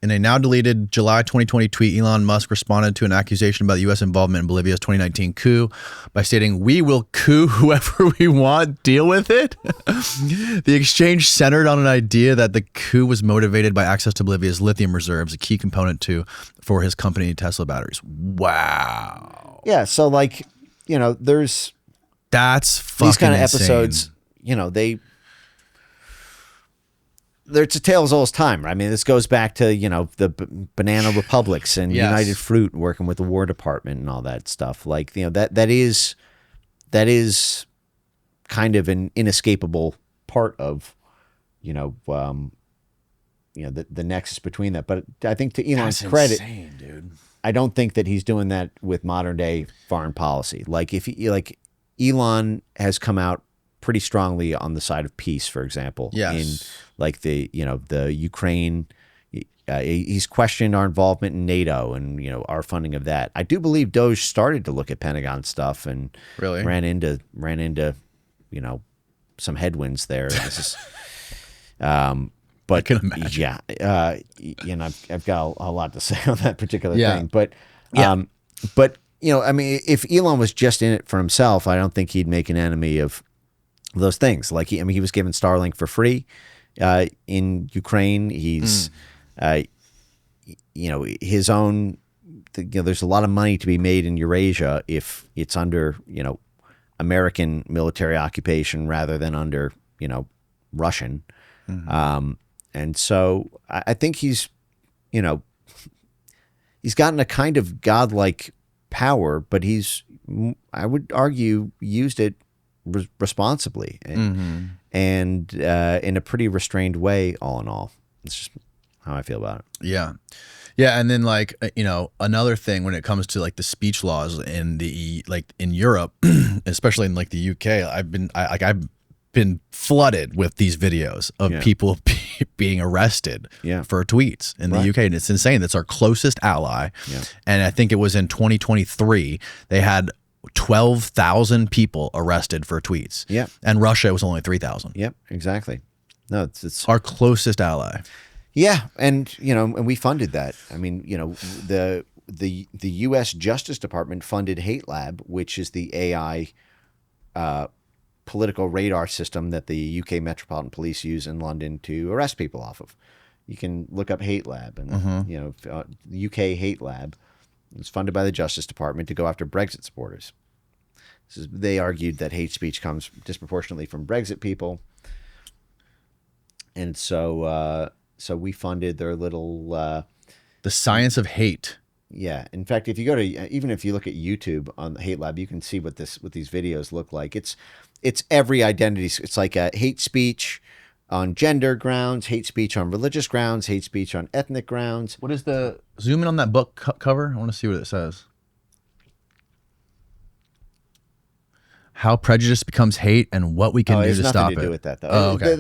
In a now deleted July 2020 tweet, Elon Musk responded to an accusation about U.S. involvement in Bolivia's 2019 coup by stating, "We will coup whoever we want, deal with it." The exchange centered on an idea that the coup was motivated by access to Bolivia's lithium reserves, a key component for his company Tesla batteries. Wow. Yeah, so like, you know, that's fucking these kind of insane. episodes, you know, it's a tale as old as time, right? I mean, this goes back to, you know, the banana republics and United Fruit working with the War Department and all that stuff. Like, you know, that is kind of an inescapable part of, you know, the nexus between that. But I think to Elon's credit, insane, dude. I don't think that he's doing that with modern day foreign policy. Like Elon has come out pretty strongly on the side of peace, for example. Yes. In like the Ukraine, he's questioned our involvement in NATO and, you know, our funding of that. I do believe Doge started to look at Pentagon stuff and really ran into, you know, some headwinds there. This is, but I can imagine. Yeah, you know, I've got a lot to say on that particular thing. But, but you know, I mean, if Elon was just in it for himself, I don't think he'd make an enemy of those things. Like he was given Starlink for free in Ukraine. He's, you know, his own there's a lot of money to be made in Eurasia if it's under, American military occupation rather than under, Russian. And so I think he's gotten a kind of godlike power, but I would argue, used it responsibly and in a pretty restrained way, all in all. It's just how I feel about it. Yeah. Yeah. And then another thing when it comes to like the speech laws in in Europe, especially in like the UK, I've been flooded with these videos of people being arrested for tweets in the UK. And it's insane. That's our closest ally. Yeah. And I think it was in 2023, they had 12,000 people arrested for tweets. Yeah. And Russia was only 3,000. Yep, exactly. No, it's our closest ally. Yeah. And, and we funded that. I mean, the U.S. Justice Department funded Hate Lab, which is the AI political radar system that the UK Metropolitan Police use in London to arrest people off of. You can look up Hate Lab, and the UK Hate Lab is funded by the Justice Department to go after Brexit supporters. They argued that hate speech comes disproportionately from Brexit people, and so we funded their little the science of hate. Yeah. In fact, if you go to even if you look at YouTube on the Hate Lab, you can see what these videos look like. It's every identity. It's like a hate speech on gender grounds, hate speech on religious grounds, hate speech on ethnic grounds. What is zoom in on that book cover? I want to see what it says. How prejudice becomes hate and what we can do to stop it. It has nothing to do with that, though. Oh, okay.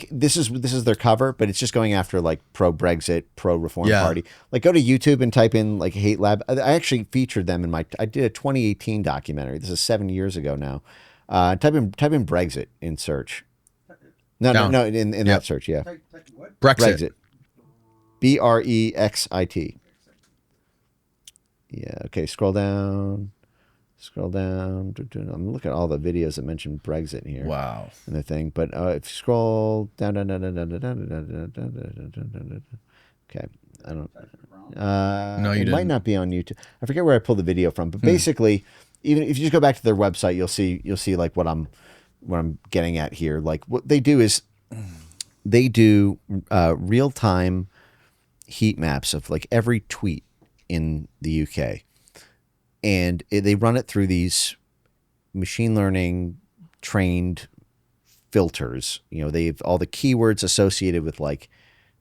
This is their cover, but it's just going after like pro-Brexit, pro-Reform Party. Like, go to YouTube and type in like Hate Lab. I actually featured them I did a 2018 documentary. This is 7 years ago now. Type in Brexit in search. No, in that search, yeah. Brexit. Brexit. Yeah. Okay. Scroll down. I'm looking at all the videos that mention Brexit here. Wow. And the thing, but if you scroll down. Okay. I don't. No, you it didn't. might not be on YouTube. I forget where I pulled the video from, but basically, even if you just go back to their website, you'll see like what I'm getting at here. Like, what they do is they do real-time heat maps of like every tweet in the UK, and they run it through these machine learning trained filters. They have all the keywords associated with like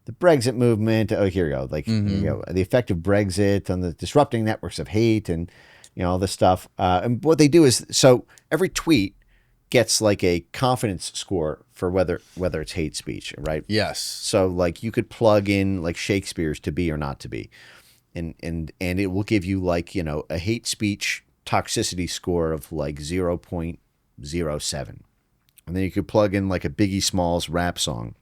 the Brexit movement. Oh, here we go. Like, here you go. The effect of Brexit on the disrupting networks of hate and, all this stuff. And what they do is, so every tweet gets like a confidence score for whether it's hate speech, right? Yes. So like you could plug in like Shakespeare's to be or not to be. And it will give you like, a hate speech toxicity score of like 0.07. And then you could plug in like a Biggie Smalls rap song,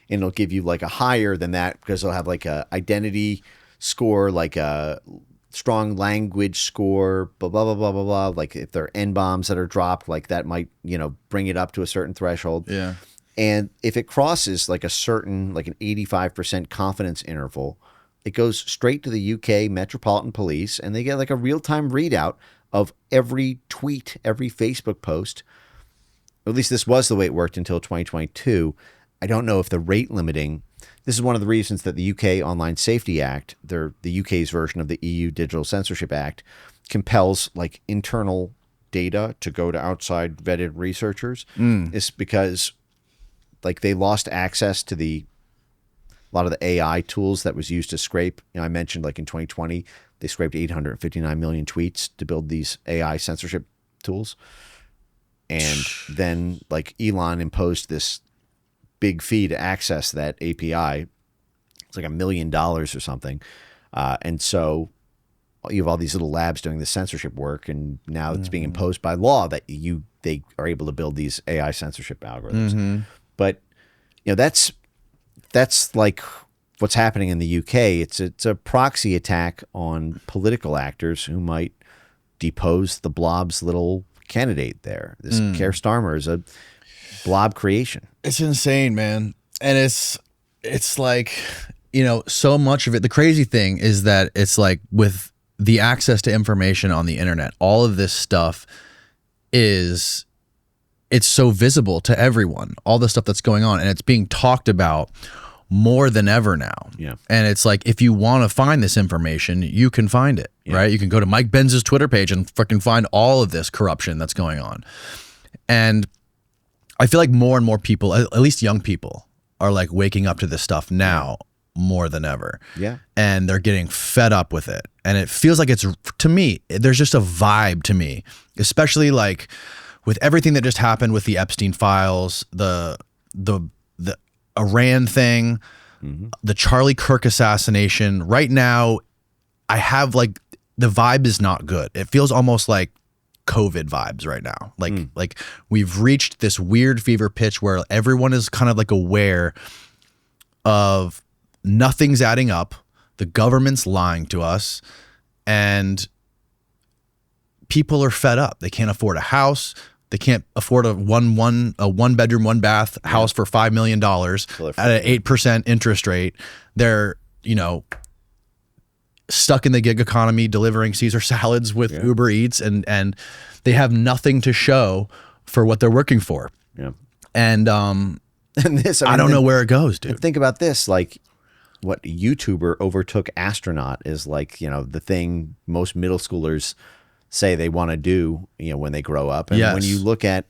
and it'll give you like a higher than that because it'll have like a identity score, like a strong language score, blah, blah, blah, blah, blah, blah. Like if there are N-bombs that are dropped, like that might, bring it up to a certain threshold. Yeah. And if it crosses like a certain, like an 85% confidence interval, it goes straight to the UK Metropolitan Police, and they get like a real-time readout of every tweet, every Facebook post. Or at least this was the way it worked until 2022. I don't know if the rate limiting, this is one of the reasons that the UK Online Safety Act, the UK's version of the EU Digital Censorship Act, compels like internal data to go to outside vetted researchers, is because like they lost access to a lot of the AI tools that was used to scrape. I mentioned like in 2020, they scraped 859 million tweets to build these AI censorship tools. And then like Elon imposed this big fee to access that API. It's like $1 million or something. And so you have all these little labs doing the censorship work, and now it's being imposed by law that they are able to build these AI censorship algorithms. But that's like what's happening in the UK. It's a proxy attack on political actors who might depose the Blob's little candidate there. This Keir Starmer is a Blob creation. It's insane, man. And it's like you know, so much of it, the crazy thing is that it's like with the access to information on the internet, all of this stuff it's so visible to everyone, all the stuff that's going on, and it's being talked about more than ever now. Yeah. And it's like, if you want to find this information, you can find it, right? You can go to Mike Benz's Twitter page and freaking find all of this corruption that's going on. And I feel like more and more people, at least young people, are like waking up to this stuff now more than ever. Yeah. And they're getting fed up with it. And it feels like it's, to me, there's just a vibe to me, especially like with everything that just happened with the Epstein files, the Iran thing, the Charlie Kirk assassination. Right now, I have like, the vibe is not good. It feels almost like COVID vibes right now. Like we've reached this weird fever pitch where everyone is kind of like aware of nothing's adding up. The government's lying to us, and people are fed up. They can't afford a house. They can't afford a one bedroom, one bath house for $5 million at an 8% interest rate. They're, you know, stuck in the gig economy delivering Caesar salads with Uber Eats, and they have nothing to show for what they're working for. Yeah. And this, I don't know where it goes, dude. Think about this, like what YouTuber overtook astronaut is like, you know, the thing most middle schoolers say they want to do, you know, when they grow up. And when you look at,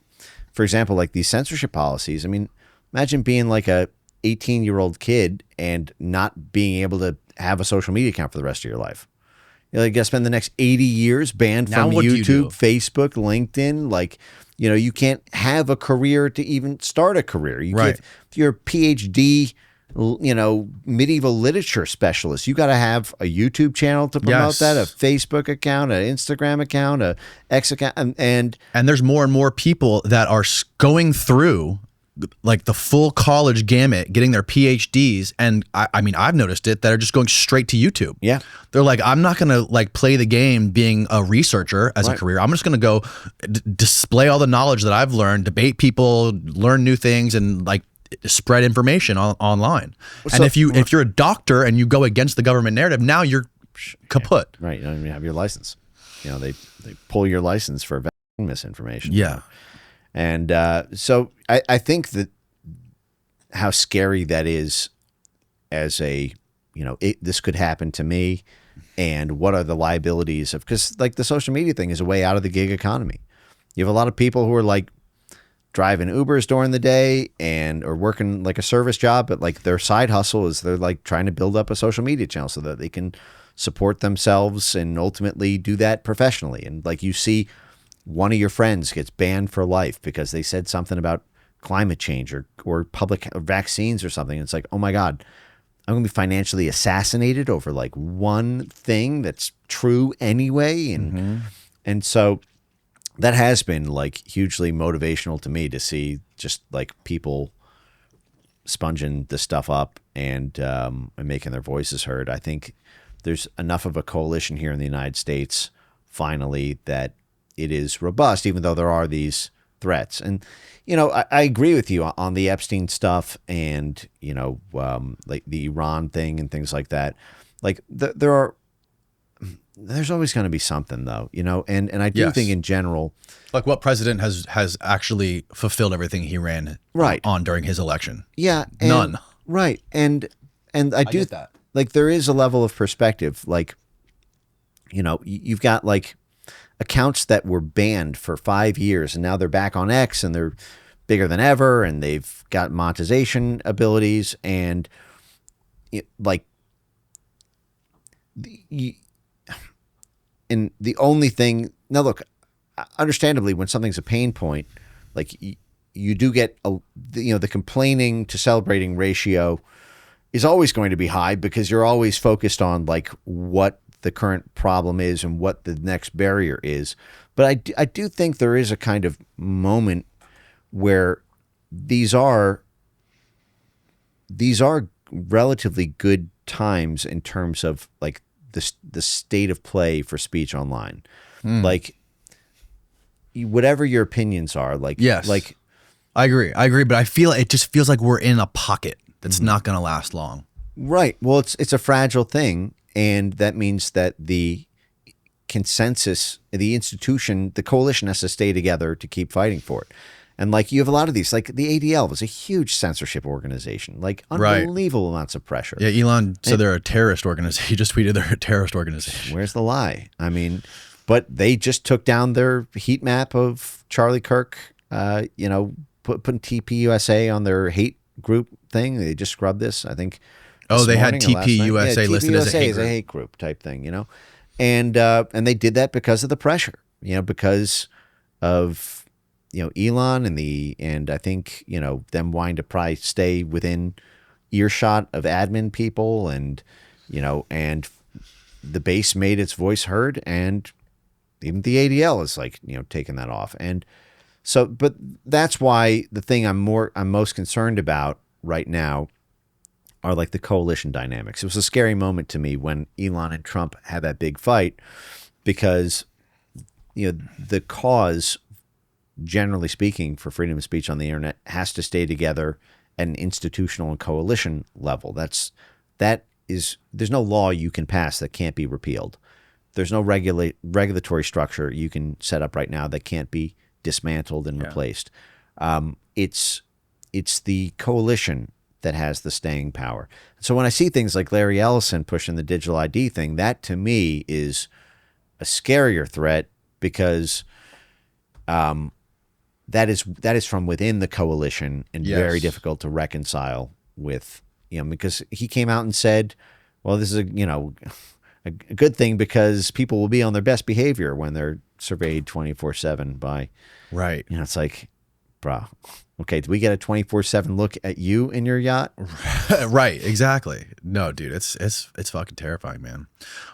for example, like these censorship policies, I mean, imagine being like a 18-year-old kid and not being able to have a social media account for the rest of your life. You know, you got to spend the next 80 years banned from YouTube, Facebook, LinkedIn. Like, you know, you can't have a career to even start a career. You can't, if you're a PhD, you know, medieval literature specialist, you got to have a YouTube channel to promote that, a Facebook account, an Instagram account, a X account, and there's more and more people that are going through like the full college gamut, getting their PhDs, and I mean, I've noticed it, that are just going straight to YouTube. Yeah, they're like, I'm not gonna like play the game being a researcher as a career. I'm just gonna go display all the knowledge that I've learned, debate people, learn new things, and like spread information online. And if you're a doctor and you go against the government narrative, now you're kaput. Right. You don't even have your license. You know, they pull your license for misinformation. Yeah. And so I think that how scary that is as a, you know, this could happen to me, and what are the liabilities of, because like the social media thing is a way out of the gig economy. You have a lot of people who are like driving Ubers during the day or working like a service job, but like their side hustle is they're like trying to build up a social media channel so that they can support themselves and ultimately do that professionally. And like you see one of your friends gets banned for life because they said something about climate change or public vaccines or something. It's like, oh my God, I'm going to be financially assassinated over like one thing that's true anyway. And so that has been like hugely motivational to me to see just like people sponging this stuff up and making their voices heard. I think there's enough of a coalition here in the United States finally that it is robust, even though there are these threats. And, you know, I agree with you on the Epstein stuff and, you know, like the Iran thing and things like that. Like there's always going to be something though, you know, and I do think in general, like what president has actually fulfilled everything he ran on during his election? Yeah. None. Right. And I do get that. Like there is a level of perspective, like, you know, you've got like accounts that were banned for 5 years and now they're back on X and they're bigger than ever and they've got monetization abilities and and the only thing now, look, understandably, when something's a pain point, like you do get the complaining to celebrating ratio is always going to be high because you're always focused on like what the current problem is and what the next barrier is. But I do think there is a kind of moment where these are relatively good times in terms of like the state of play for speech online. Like whatever your opinions are, like, I agree. But it just feels like we're in a pocket that's not going to last long. Right. Well, it's a fragile thing, and that means that the consensus, the institution, the coalition has to stay together to keep fighting for it. And like you have a lot of these, like the ADL was a huge censorship organization, like unbelievable amounts of pressure. Yeah, Elon said they're a terrorist organization. He just tweeted they're a terrorist organization. Where's the lie? I mean, but they just took down their heat map of Charlie Kirk, putting TPUSA on their hate group thing. They just scrubbed this, I think. Oh, they had TPUSA listed as a hate group type thing, and they did that because of the pressure, because of Elon and I think them wanting to probably stay within earshot of admin people, and the base made its voice heard, and even the ADL is taking that off, and so but that's why the thing I'm most concerned about right now are like the coalition dynamics. It was a scary moment to me when Elon and Trump had that big fight, because the cause, generally speaking, for freedom of speech on the internet has to stay together at an institutional and coalition level. There's no law you can pass that can't be repealed. There's no regulatory structure you can set up right now that can't be dismantled and replaced. It's the coalition that has the staying power. So when I see things like Larry Ellison pushing the digital ID thing, that to me is a scarier threat, because that is from within the coalition and very difficult to reconcile with, because he came out and said, well, this is a good thing because people will be on their best behavior when they're surveyed 24/7 by, right. It's like, bro, okay, do we get a 24/7 look at you in your yacht? Right, exactly. No, dude, it's fucking terrifying, man.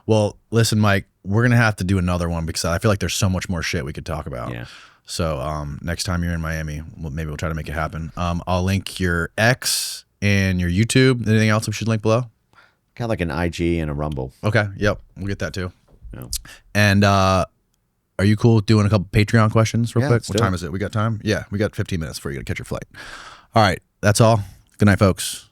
Well, listen, Mike, we're gonna have to do another one because I feel like there's so much more shit we could talk about. Yeah. So next time you're in Miami, maybe we'll try to make it happen. I'll link your X and your YouTube. Anything else we should link below? Kind of like an IG and a Rumble. Okay. Yep. We'll get that too. Yeah. And are you cool with doing a couple Patreon questions real quick? What time is it? We got time? Yeah, we got 15 minutes before you got to catch your flight. All right. That's all. Good night, folks.